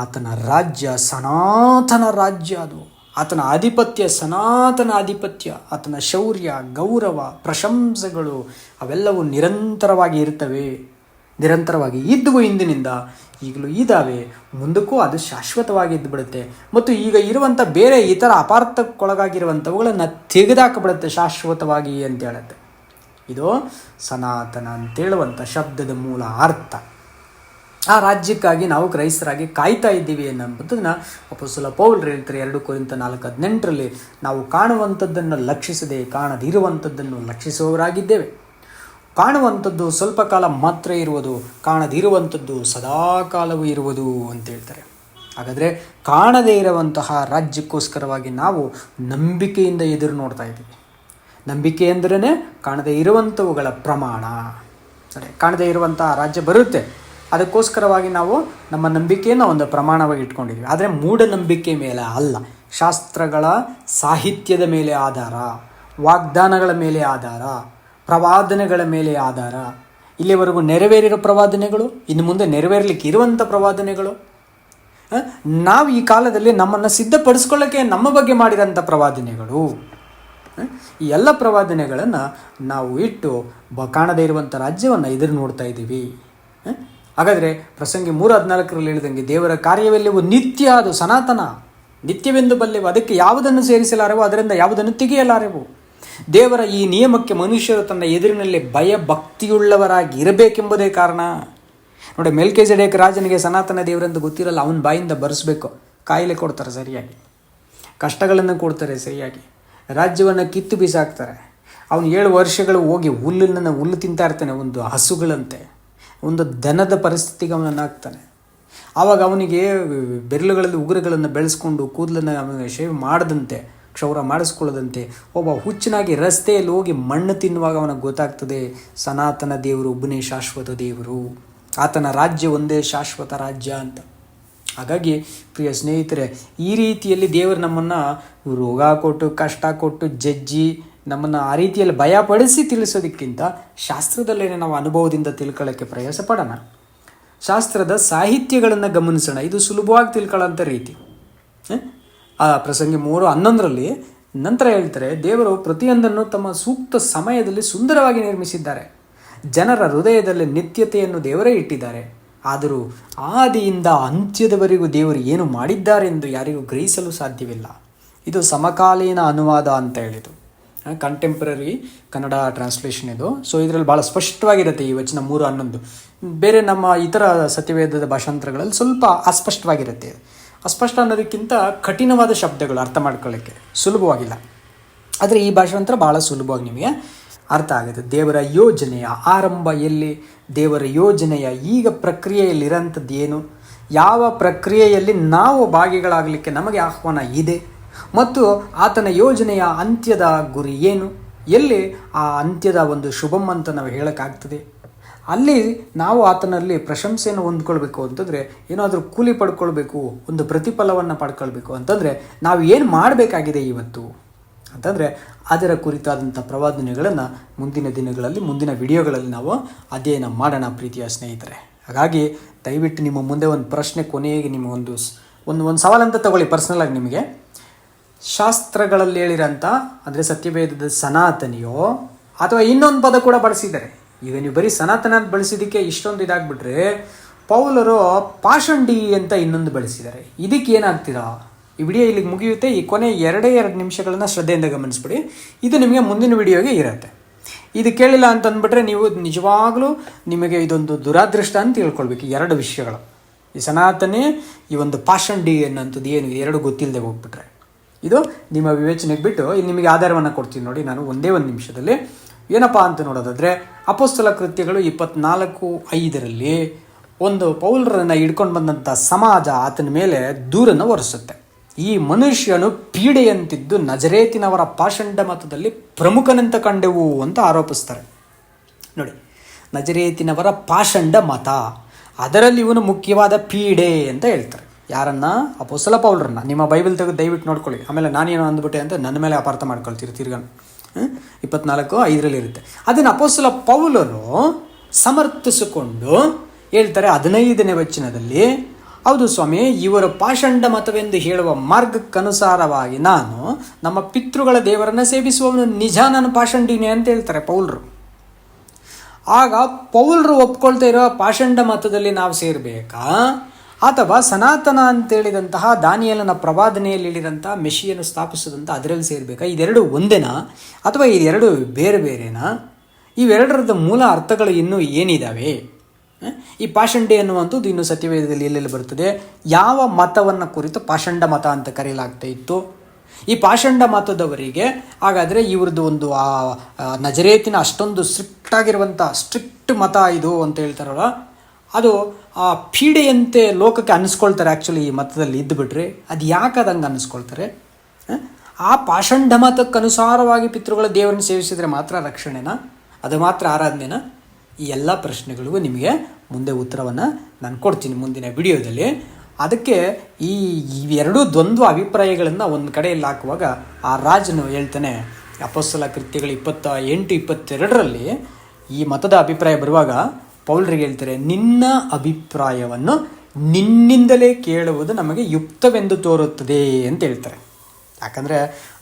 ಆತನ ರಾಜ್ಯ ಸನಾತನ ರಾಜ್ಯ, ಅದು ಆತನ ಆಧಿಪತ್ಯ ಸನಾತನ ಆಧಿಪತ್ಯ, ಆತನ ಶೌರ್ಯ, ಗೌರವ, ಪ್ರಶಂಸೆಗಳು ಅವೆಲ್ಲವೂ ನಿರಂತರವಾಗಿ ಇರ್ತವೆ, ನಿರಂತರವಾಗಿ ಇದ್ದವು, ಹಿಂದಿನಿಂದ ಈಗಲೂ ಇದ್ದಾವೆ, ಮುಂದಕ್ಕೂ ಅದು ಶಾಶ್ವತವಾಗಿ ಇದ್ದು ಬಿಡುತ್ತೆ. ಮತ್ತು ಈಗ ಇರುವಂಥ ಬೇರೆ ಇತರ ಅಪಾರ್ಥಕ್ಕೊಳಗಾಗಿರುವಂಥವುಗಳನ್ನು ತೆಗೆದಾಕಬಿಡುತ್ತೆ ಶಾಶ್ವತವಾಗಿ ಅಂತ ಹೇಳುತ್ತೆ. ಇದು ಸನಾತನ ಅಂತೇಳುವಂಥ ಶಬ್ದದ ಮೂಲ ಅರ್ಥ. ಆ ರಾಜ್ಯಕ್ಕಾಗಿ ನಾವು ಕ್ರೈಸ್ತರಾಗಿ ಕಾಯ್ತಾ ಇದ್ದೀವಿ ಅನ್ನೋದನ್ನು ಅಪೊಸ್ತಲ ಪೌಲರು ಹೇಳ್ತಾರೆ 2 ಕೊರಿಂಥ 4:18 ನಾವು ಕಾಣುವಂಥದ್ದನ್ನು ಲಕ್ಷಿಸದೆ ಕಾಣದಿರುವಂಥದ್ದನ್ನು ಲಕ್ಷಿಸುವವರಾಗಿದ್ದೇವೆ. ಕಾಣುವಂಥದ್ದು ಸ್ವಲ್ಪ ಕಾಲ ಮಾತ್ರ ಇರುವುದು, ಕಾಣದಿರುವಂಥದ್ದು ಸದಾಕಾಲವೂ ಇರುವುದು ಅಂತ ಹೇಳ್ತಾರೆ. ಹಾಗಾದರೆ ಕಾಣದೇ ಇರುವಂತಹ ರಾಜ್ಯಕ್ಕೋಸ್ಕರವಾಗಿ ನಾವು ನಂಬಿಕೆಯಿಂದ ಎದುರು ನೋಡ್ತಾ ಇದ್ದೀವಿ. ನಂಬಿಕೆ ಅಂದ್ರೇ ಕಾಣದೇ ಇರುವಂಥವುಗಳ ಪ್ರಮಾಣ. ಸರಿ, ಕಾಣದೇ ಇರುವಂತಹ ರಾಜ್ಯ ಬರುತ್ತೆ, ಅದಕ್ಕೋಸ್ಕರವಾಗಿ ನಾವು ನಮ್ಮ ನಂಬಿಕೆಯನ್ನು ಒಂದು ಪ್ರಮಾಣವಾಗಿ ಇಟ್ಕೊಂಡಿದ್ವಿ. ಆದರೆ ಮೂಢನಂಬಿಕೆ ಮೇಲೆ ಅಲ್ಲ, ಶಾಸ್ತ್ರಗಳ ಸಾಹಿತ್ಯದ ಮೇಲೆ ಆಧಾರ, ವಾಗ್ದಾನಗಳ ಮೇಲೆ ಆಧಾರ, ಪ್ರವಾದನೆಗಳ ಮೇಲೆ ಆಧಾರ. ಇಲ್ಲಿವರೆಗೂ ನೆರವೇರಿರೋ ಪ್ರವಾದನೆಗಳು, ಇನ್ನು ಮುಂದೆ ನೆರವೇರಲಿಕ್ಕೆ ಇರುವಂಥ ಪ್ರವಾದನೆಗಳು, ನಾವು ಈ ಕಾಲದಲ್ಲಿ ನಮ್ಮನ್ನು ಸಿದ್ಧಪಡಿಸ್ಕೊಳ್ಳೋಕ್ಕೆ ನಮ್ಮ ಬಗ್ಗೆ ಮಾಡಿರೋಂಥ ಪ್ರವಾದನೆಗಳು, ಈ ಎಲ್ಲ ಪ್ರವಾದನೆಗಳನ್ನು ನಾವು ಇಟ್ಟು ಕಾಣದೇ ಇರುವಂಥ ರಾಜ್ಯವನ್ನು ಎದುರು ನೋಡ್ತಾ ಇದ್ದೀವಿ. ಹಾಗಾದರೆ ಪ್ರಸಂಗಿ 3:14 ಹೇಳಿದಂಗೆ ದೇವರ ಕಾರ್ಯವೆಲ್ಲವೂ ನಿತ್ಯ, ಅದು ಸನಾತನ, ನಿತ್ಯವೆಂದು ಬಲ್ಲೆವು, ಅದಕ್ಕೆ ಯಾವುದನ್ನು ಸೇರಿಸಲಾರೆವೋ ಅದರಿಂದ ಯಾವುದನ್ನು ತೆಗೆಯಲಾರೆವು. ದೇವರ ಈ ನಿಯಮಕ್ಕೆ ಮನುಷ್ಯರು ತನ್ನ ಎದುರಿನಲ್ಲಿ ಭಯ ಭಕ್ತಿಯುಳ್ಳವರಾಗಿ ಇರಬೇಕೆಂಬುದೇ ಕಾರಣ. ನೋಡಿ, ಮೆಲ್ಕಿಜೆಡೆಕ್ ರಾಜನಿಗೆ ಸನಾತನ ದೇವರೆಂದು ಗೊತ್ತಿರಲ್ಲ, ಅವನ ಬಾಯಿಂದ ಬರೆಸ್ಬೇಕು. ಕಾಯಿಲೆ ಕೊಡ್ತಾರೆ ಸರಿಯಾಗಿ, ಕಷ್ಟಗಳನ್ನು ಕೊಡ್ತಾರೆ ಸರಿಯಾಗಿ, ರಾಜ್ಯವನ್ನು ಕಿತ್ತು ಬಿಸಾಕ್ತಾರೆ. ಅವನು 7 ವರ್ಷಗಳು ಹೋಗಿ ಹುಲ್ಲು ತಿಂತಾ ಇರ್ತಾನೆ, ಒಂದು ಹಸುಗಳಂತೆ, ಒಂದು ದನದ ಪರಿಸ್ಥಿತಿಗೆ ಅವನನ್ನು ಹಾಕ್ತಾನೆ. ಆವಾಗ ಅವನಿಗೆ ಬೆರಳುಗಳಲ್ಲಿ ಉಗುರುಗಳನ್ನು ಬೆಳೆಸ್ಕೊಂಡು ಕೂದಲನ್ನು ಅವನಿಗೆ ಶೇವ್ ಮಾಡದಂತೆ, ಕ್ಷೌರ ಮಾಡಿಸ್ಕೊಳ್ಳದಂತೆ ಒಬ್ಬ ಹುಚ್ಚನಾಗಿ ರಸ್ತೆಯಲ್ಲಿ ಹೋಗಿ ಮಣ್ಣು ತಿನ್ನುವಾಗ ಅವನಿಗೆ ಗೊತ್ತಾಗ್ತದೆ ಸನಾತನ ದೇವರು ಒಬ್ಬನೇ ಶಾಶ್ವತ ದೇವರು, ಆತನ ರಾಜ್ಯ ಒಂದೇ ಶಾಶ್ವತ ರಾಜ್ಯ ಅಂತ. ಹಾಗಾಗಿ ಪ್ರಿಯ ಸ್ನೇಹಿತರೆ, ಈ ರೀತಿಯಲ್ಲಿ ದೇವರು ನಮ್ಮನ್ನು ರೋಗ ಕೊಟ್ಟು ಕಷ್ಟ ಕೊಟ್ಟು ಜಜ್ಜಿ ನಮ್ಮನ್ನು ಆ ರೀತಿಯಲ್ಲಿ ಭಯಪಡಿಸಿ ತಿಳಿಸೋದಕ್ಕಿಂತ ಶಾಸ್ತ್ರದಲ್ಲೇನೆ ನಾವು ಅನುಭವದಿಂದ ತಿಳ್ಕೊಳ್ಳೋಕ್ಕೆ ಪ್ರಯಾಸ ಪಡೋಣ. ಶಾಸ್ತ್ರದ ಸಾಹಿತ್ಯಗಳನ್ನು ಗಮನಿಸೋಣ, ಇದು ಸುಲಭವಾಗಿ ತಿಳ್ಕೊಳ್ಳೋಂಥ ರೀತಿ. ಆ ಪ್ರಸಂಗಿ 3:11 ನಂತರ ಹೇಳ್ತಾರೆ, ದೇವರು ಪ್ರತಿಯೊಂದನ್ನು ತಮ್ಮ ಸೂಕ್ತ ಸಮಯದಲ್ಲಿ ಸುಂದರವಾಗಿ ನಿರ್ಮಿಸಿದ್ದಾರೆ. ಜನರ ಹೃದಯದಲ್ಲಿ ನಿತ್ಯತೆಯನ್ನು ದೇವರೇ ಇಟ್ಟಿದ್ದಾರೆ. ಆದರೂ ಆದಿಯಿಂದ ಅಂತ್ಯದವರೆಗೂ ದೇವರು ಏನು ಮಾಡಿದ್ದಾರೆಂದು ಯಾರಿಗೂ ಗ್ರಹಿಸಲು ಸಾಧ್ಯವಿಲ್ಲ. ಇದು ಸಮಕಾಲೀನ ಅನುವಾದ ಅಂತ ಹೇಳಿತು, ಕಂಟೆಂಪ್ರರಿ ಕನ್ನಡ ಟ್ರಾನ್ಸ್ಲೇಷನ್ ಇದು. ಸೊ ಇದರಲ್ಲಿ ಭಾಳ ಸ್ಪಷ್ಟವಾಗಿರುತ್ತೆ ಈ ವಚನ 3:11. ಬೇರೆ ನಮ್ಮ ಇತರ ಸತ್ಯವೇದದ ಭಾಷಾಂತರಗಳಲ್ಲಿ ಸ್ವಲ್ಪ ಅಸ್ಪಷ್ಟವಾಗಿರುತ್ತೆ. ಅಸ್ಪಷ್ಟ ಅನ್ನೋದಕ್ಕಿಂತ ಕಠಿಣವಾದ ಶಬ್ದಗಳು ಅರ್ಥ ಮಾಡ್ಕೊಳ್ಳೋಕ್ಕೆ ಸುಲಭವಾಗಿಲ್ಲ. ಆದರೆ ಈ ಭಾಷಾಂತರ ಭಾಳ ಸುಲಭವಾಗಿ ನಿಮಗೆ ಅರ್ಥ ಆಗುತ್ತೆ. ದೇವರ ಯೋಜನೆಯ ಆರಂಭ ಎಲ್ಲಿ, ದೇವರ ಯೋಜನೆಯ ಈಗ ಪ್ರಕ್ರಿಯೆಯಲ್ಲಿರೋಂಥದ್ದು ಏನು, ಯಾವ ಪ್ರಕ್ರಿಯೆಯಲ್ಲಿ ನಾವು ಭಾಗಿಗಳಾಗಲಿಕ್ಕೆ ನಮಗೆ ಆಹ್ವಾನ ಇದೆ, ಮತ್ತು ಆತನ ಯೋಜನೆಯ ಅಂತ್ಯದ ಗುರಿ ಏನು, ಎಲ್ಲಿ ಆ ಅಂತ್ಯದ ಒಂದು ಶುಭಂ ಅಂತ ನಾವು ಹೇಳೋಕ್ಕಾಗ್ತದೆ, ಅಲ್ಲಿ ನಾವು ಆತನಲ್ಲಿ ಪ್ರಶಂಸೆಯನ್ನು ಹೊಂದ್ಕೊಳ್ಬೇಕು ಅಂತಂದರೆ, ಏನಾದರೂ ಕೂಲಿ ಪಡ್ಕೊಳ್ಬೇಕು, ಒಂದು ಪ್ರತಿಫಲವನ್ನು ಪಡ್ಕೊಳ್ಬೇಕು ಅಂತಂದರೆ ನಾವು ಏನು ಮಾಡಬೇಕಾಗಿದೆ ಇವತ್ತು ಅಂತಂದರೆ ಅದರ ಕುರಿತಾದಂಥ ಪ್ರವಾದನೆಗಳನ್ನು ಮುಂದಿನ ದಿನಗಳಲ್ಲಿ ಮುಂದಿನ ವಿಡಿಯೋಗಳಲ್ಲಿ ನಾವು ಅಧ್ಯಯನ ಮಾಡೋಣ ಪ್ರೀತಿಯ ಸ್ನೇಹಿತರೆ. ಹಾಗಾಗಿ ದಯವಿಟ್ಟು ನಿಮ್ಮ ಮುಂದೆ ಒಂದು ಪ್ರಶ್ನೆ, ಕೊನೆಗೆ ನಿಮ್ಮ ಒಂದು ಸವಾಲಂತ ತಗೊಳ್ಳಿ ಪರ್ಸ್ನಲಾಗಿ ನಿಮಗೆ. ಶಾಸ್ತ್ರಗಳಲ್ಲಿ ಹೇಳಿರೋಂಥ ಅಂದರೆ ಸತ್ಯವೇದದ ಸನಾತನಿಯೋ ಅಥವಾ ಇನ್ನೊಂದು ಪದ ಕೂಡ ಬಳಸಿದ್ದಾರೆ. ಈಗ ನೀವು ಬರೀ ಸನಾತನ ಅಂತ ಬಳಸಿದ್ದಕ್ಕೆ ಇಷ್ಟೊಂದು ಇದಾಗ್ಬಿಟ್ರೆ, ಪೌಲರು ಪಾಷಂಡಿ ಅಂತ ಇನ್ನೊಂದು ಬಳಸಿದ್ದಾರೆ. ಇದಕ್ಕೆ ಏನಾಗ್ತೀರಾ? ಈ ವಿಡಿಯೋ ಇಲ್ಲಿಗೆ ಮುಗಿಯುತ್ತೆ. ಈ ಕೊನೆ 2 ನಿಮಿಷಗಳನ್ನು ಶ್ರದ್ಧೆಯಿಂದ ಗಮನಿಸ್ಬಿಡಿ. ಇದು ನಿಮಗೆ ಮುಂದಿನ ವಿಡಿಯೋಗೆ ಇರುತ್ತೆ. ಇದು ಕೇಳಿಲ್ಲ ಅಂತ ಅಂದ್ಬಿಟ್ರೆ ನೀವು ನಿಜವಾಗ್ಲೂ ನಿಮಗೆ ಇದೊಂದು ದುರಾದೃಷ್ಟ ಅಂತ ತಿಳ್ಕೊಳ್ಬೇಕು. 2 ವಿಷಯಗಳು, ಈ ಸನಾತನೆ, ಈ ಒಂದು ಪಾಷಂಡಿ ಅನ್ನೋಂಥದ್ದು ಏನು, 2 ಗೊತ್ತಿಲ್ಲದೆ ಹೋಗ್ಬಿಟ್ರೆ ಇದು ನಿಮ್ಮ ವಿವೇಚನೆಗೆ ಬಿಟ್ಟು ಇಲ್ಲಿ ನಿಮಗೆ ಆಧಾರವನ್ನು ಕೊಡ್ತೀನಿ ನೋಡಿ. ನಾನು ಒಂದೇ ಒಂದು ನಿಮಿಷದಲ್ಲಿ ಏನಪ್ಪ ಅಂತ ನೋಡೋದಾದರೆ, ಅಪೊಸ್ತಲ ಕೃತ್ಯಗಳು 24:5 ಒಂದು ಪೌಲರನ್ನು ಹಿಡ್ಕೊಂಡು ಬಂದಂಥ ಸಮಾಜ ಆತನ ಮೇಲೆ ದೂರನ್ನು ಹೊರಿಸುತ್ತೆ. ಈ ಮನುಷ್ಯನು ಪೀಡೆಯಂತಿದ್ದು ನಜರೇತಿನವರ ಪಾಷಂಡ ಮತದಲ್ಲಿ ಪ್ರಮುಖನಂತ ಕಂಡೆವು ಅಂತ ಆರೋಪಿಸ್ತಾರೆ. ನೋಡಿ, ನಜರೇತಿನವರ ಪಾಷಂಡ ಮತ, ಅದರಲ್ಲಿ ಇವನು ಮುಖ್ಯವಾದ ಪೀಡೆ ಅಂತ ಹೇಳ್ತಾರೆ. ಯಾರನ್ನ? ಅಪೊಸ್ತಲ ಪೌಲರನ್ನ. ನಿಮ್ಮ ಬೈಬಲ್ ತೆಗೆದು ದಯವಿಟ್ಟು ನೋಡ್ಕೊಳ್ಳಿ. ಆಮೇಲೆ ನಾನೇನು ಅಂದ್ಬಿಟ್ಟೆ ಅಂತ ನನ್ನ ಮೇಲೆ ಅಪಾರ್ಥ ಮಾಡ್ಕೊಳ್ತೀರಿ ತಿರ್ಗಾ. 24:5 ಇರುತ್ತೆ. ಅದನ್ನು ಅಪೊಸ್ತಲ ಪೌಲರು ಸಮರ್ಥಿಸಿಕೊಂಡು ಹೇಳ್ತಾರೆ 15ನೇ ವಚನದಲ್ಲಿ, ಹೌದು ಸ್ವಾಮಿ, ಇವರು ಪಾಷಂಡ ಮತವೆಂದು ಹೇಳುವ ಮಾರ್ಗಕ್ಕನುಸಾರವಾಗಿ ನಾನು ನಮ್ಮ ಪಿತೃಗಳ ದೇವರನ್ನು ಸೇವಿಸುವವನು ನಿಜ, ನಾನು ಪಾಷಂಡಿನೇ ಅಂತ ಹೇಳ್ತಾರೆ ಪೌಲರು. ಆಗ ಪೌಲರು ಒಪ್ಕೊಳ್ತಾ ಇರೋ ಪಾಷಂಡ ಮತದಲ್ಲಿ ನಾವು ಸೇರಬೇಕಾ, ಅಥವಾ ಸನಾತನ ಅಂತೇಳಿದಂತಹ ದಾನಿಯೇಲನ ಪ್ರವಾದನೆಯಲ್ಲಿ ಹೇಳಿದಂತಹ ಮೆಷಿಯನ್ನು ಸ್ಥಾಪಿಸಿದಂಥ ಅದರಲ್ಲಿ ಸೇರಬೇಕಾ? ಇದೆರಡು ಒಂದೇನಾ ಅಥವಾ ಇದೆರಡು ಬೇರೆ ಬೇರೆನಾ? ಇವೆರಡರದ ಮೂಲ ಅರ್ಥಗಳು ಇನ್ನೂ ಏನಿದ್ದಾವೆ? ಈ ಪಾಷಂಡಿ ಅನ್ನುವಂಥದ್ದು ಇನ್ನು ಸತ್ಯವೇದದಲ್ಲಿ ಎಲ್ಲೆಲ್ಲಿ ಬರ್ತದೆ? ಯಾವ ಮತವನ್ನು ಕುರಿತು ಪಾಷಂಡ ಮತ ಅಂತ ಕರೆಯಲಾಗ್ತಾ ಇತ್ತು? ಈ ಪಾಷಂಡ ಮತದವರಿಗೆ ಹಾಗಾದರೆ ಇವ್ರದ್ದು ಒಂದು ನಜರೇತಿನ ಅಷ್ಟೊಂದು ಸ್ಟ್ರಿಕ್ಟ್ ಮತ ಇದು ಅಂತ ಹೇಳ್ತಾರಲ್ಲ, ಅದು ಪೀಡೆಯಂತೆ ಲೋಕಕ್ಕೆ ಅನ್ನಿಸ್ಕೊಳ್ತಾರೆ. ಆ್ಯಕ್ಚುಲಿ ಈ ಮತದಲ್ಲಿ ಇದ್ದುಬಿಟ್ರೆ ಅದು ಯಾಕೆ ಅದಂಗೆ ಅನ್ನಿಸ್ಕೊಳ್ತಾರೆ? ಆ ಪಾಷಂಡ ಮತಕ್ಕನುಸಾರವಾಗಿ ಪಿತೃಗಳ ದೇವರನ್ನು ಸೇವಿಸಿದರೆ ಮಾತ್ರ ರಕ್ಷಣೆನಾ? ಅದು ಮಾತ್ರ ಆರಾಧನೆನಾ? ಈ ಎಲ್ಲ ಪ್ರಶ್ನೆಗಳಿಗೂ ನಿಮಗೆ ಮುಂದೆ ಉತ್ತರವನ್ನು ನಾನು ಕೊಡ್ತೀನಿ ಮುಂದಿನ ವಿಡಿಯೋದಲ್ಲಿ. ಅದಕ್ಕೆ ಈ ಎರಡೂ ದ್ವಂದ್ವ ಅಭಿಪ್ರಾಯಗಳನ್ನು ಒಂದು ಕಡೆಯಲ್ಲಿ ಹಾಕುವಾಗ ಆ ರಾಜನು ಹೇಳ್ತಾನೆ, ಅಪೊಸ್ತಲ ಕೃತ್ಯಗಳು 28-22 ಈ ಮತದ ಅಭಿಪ್ರಾಯ ಬರುವಾಗ ಪೌಲರಿಗೆ ಹೇಳ್ತಾರೆ, ನಿನ್ನ ಅಭಿಪ್ರಾಯವನ್ನು ನಿನ್ನಿಂದಲೇ ಕೇಳುವುದು ನಮಗೆ ಯುಕ್ತವೆಂದು ತೋರುತ್ತದೆ ಅಂತ ಹೇಳ್ತಾರೆ. ಯಾಕಂದರೆ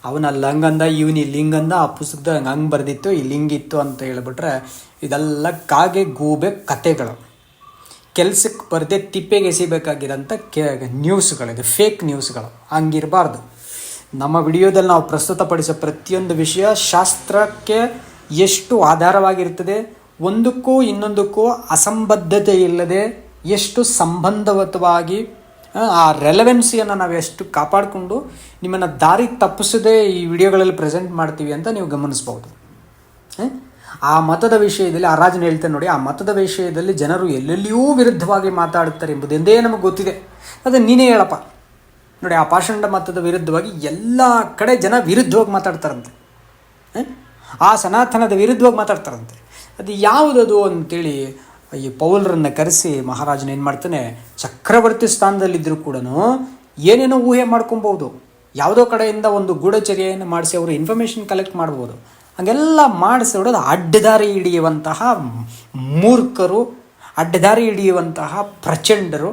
ಅವನ ಲಂಗಂದ ಇವನು ಲಿಂಗಂದ, ಆ ಪುಸ್ತಕದಾಗ ಹಂಗೆ ಬರೆದಿತ್ತು, ಈ ಲಿಂಗಿತ್ತು ಅಂತ ಹೇಳ್ಬಿಟ್ರೆ ಇದೆಲ್ಲ ಕಾಗೆ ಗೂಬೆ ಕತೆಗಳು, ಕೆಲ್ಸಕ್ಕೆ ಬರದೆ ತಿಪ್ಪೆಗೆ ಎಸಿಬೇಕಾಗಿರೋಂಥ ನ್ಯೂಸ್ಗಳಿದೆ, ಫೇಕ್ ನ್ಯೂಸ್ಗಳು. ಹಂಗಿರಬಾರ್ದು. ನಮ್ಮ ವಿಡಿಯೋದಲ್ಲಿ ನಾವು ಪ್ರಸ್ತುತಪಡಿಸೋ ಪ್ರತಿಯೊಂದು ವಿಷಯ ಶಾಸ್ತ್ರಕ್ಕೆ ಎಷ್ಟು ಆಧಾರವಾಗಿರ್ತದೆ, ಒಂದಕ್ಕೂ ಇನ್ನೊಂದಕ್ಕೂ ಅಸಂಬದ್ಧತೆ ಇಲ್ಲದೆ ಎಷ್ಟು ಸಂಬಂಧವತವಾಗಿ ಆ ರೆಲೆವೆನ್ಸಿಯನ್ನು ನಾವು ಎಷ್ಟು ಕಾಪಾಡಿಕೊಂಡು ನಿಮ್ಮನ್ನು ದಾರಿ ತಪ್ಪಿಸದೆ ಈ ವಿಡಿಯೋಗಳಲ್ಲಿ ಪ್ರೆಸೆಂಟ್ ಮಾಡ್ತೀವಿ ಅಂತ ನೀವು ಗಮನಿಸ್ಬೋದು. ಆ ಮತದ ವಿಷಯದಲ್ಲಿ ಆ ರಾಜನ ಹೇಳ್ತಾನೆ ನೋಡಿ, ಆ ಮತದ ವಿಷಯದಲ್ಲಿ ಜನರು ಎಲ್ಲೆಲ್ಲಿಯೂ ವಿರುದ್ಧವಾಗಿ ಮಾತಾಡುತ್ತಾರೆ ಎಂಬುದೆಂದೇ ನಮಗೆ ಗೊತ್ತಿದೆ. ಅದು ನೀನೇ ಹೇಳಪ್ಪ. ನೋಡಿ, ಆ ಪಾಷಂಡ ಮತದ ವಿರುದ್ಧವಾಗಿ ಎಲ್ಲ ಕಡೆ ಜನ ವಿರುದ್ಧವಾಗಿ ಮಾತಾಡ್ತಾರಂತೆ, ಆ ಸನಾತನದ ವಿರುದ್ಧವಾಗಿ ಮಾತಾಡ್ತಾರಂತೆ. ಅದು ಯಾವುದದು ಅಂತೇಳಿ ಈ ಪೌಲರನ್ನು ಕರೆಸಿ ಮಹಾರಾಜನ ಏನು ಮಾಡ್ತಾನೆ, ಚಕ್ರವರ್ತಿ ಸ್ಥಾನದಲ್ಲಿದ್ದರೂ ಕೂಡ ಏನೇನೋ ಊಹೆ ಮಾಡ್ಕೊಬೋದು. ಯಾವುದೋ ಕಡೆಯಿಂದ ಒಂದು ಗೂಢಚರ್ಯೆಯನ್ನು ಮಾಡಿಸಿ ಅವರು ಇನ್ಫಾರ್ಮೇಷನ್ ಕಲೆಕ್ಟ್ ಮಾಡ್ಬೋದು. ಹಾಗೆಲ್ಲ ಮಾಡಿಸಿಬಿಡೋದು ಅಡ್ಡದಾರಿ ಹಿಡಿಯುವಂತಹ ಮೂರ್ಖರು, ಅಡ್ಡದಾರಿ ಹಿಡಿಯುವಂತಹ ಪ್ರಚಂಡರು.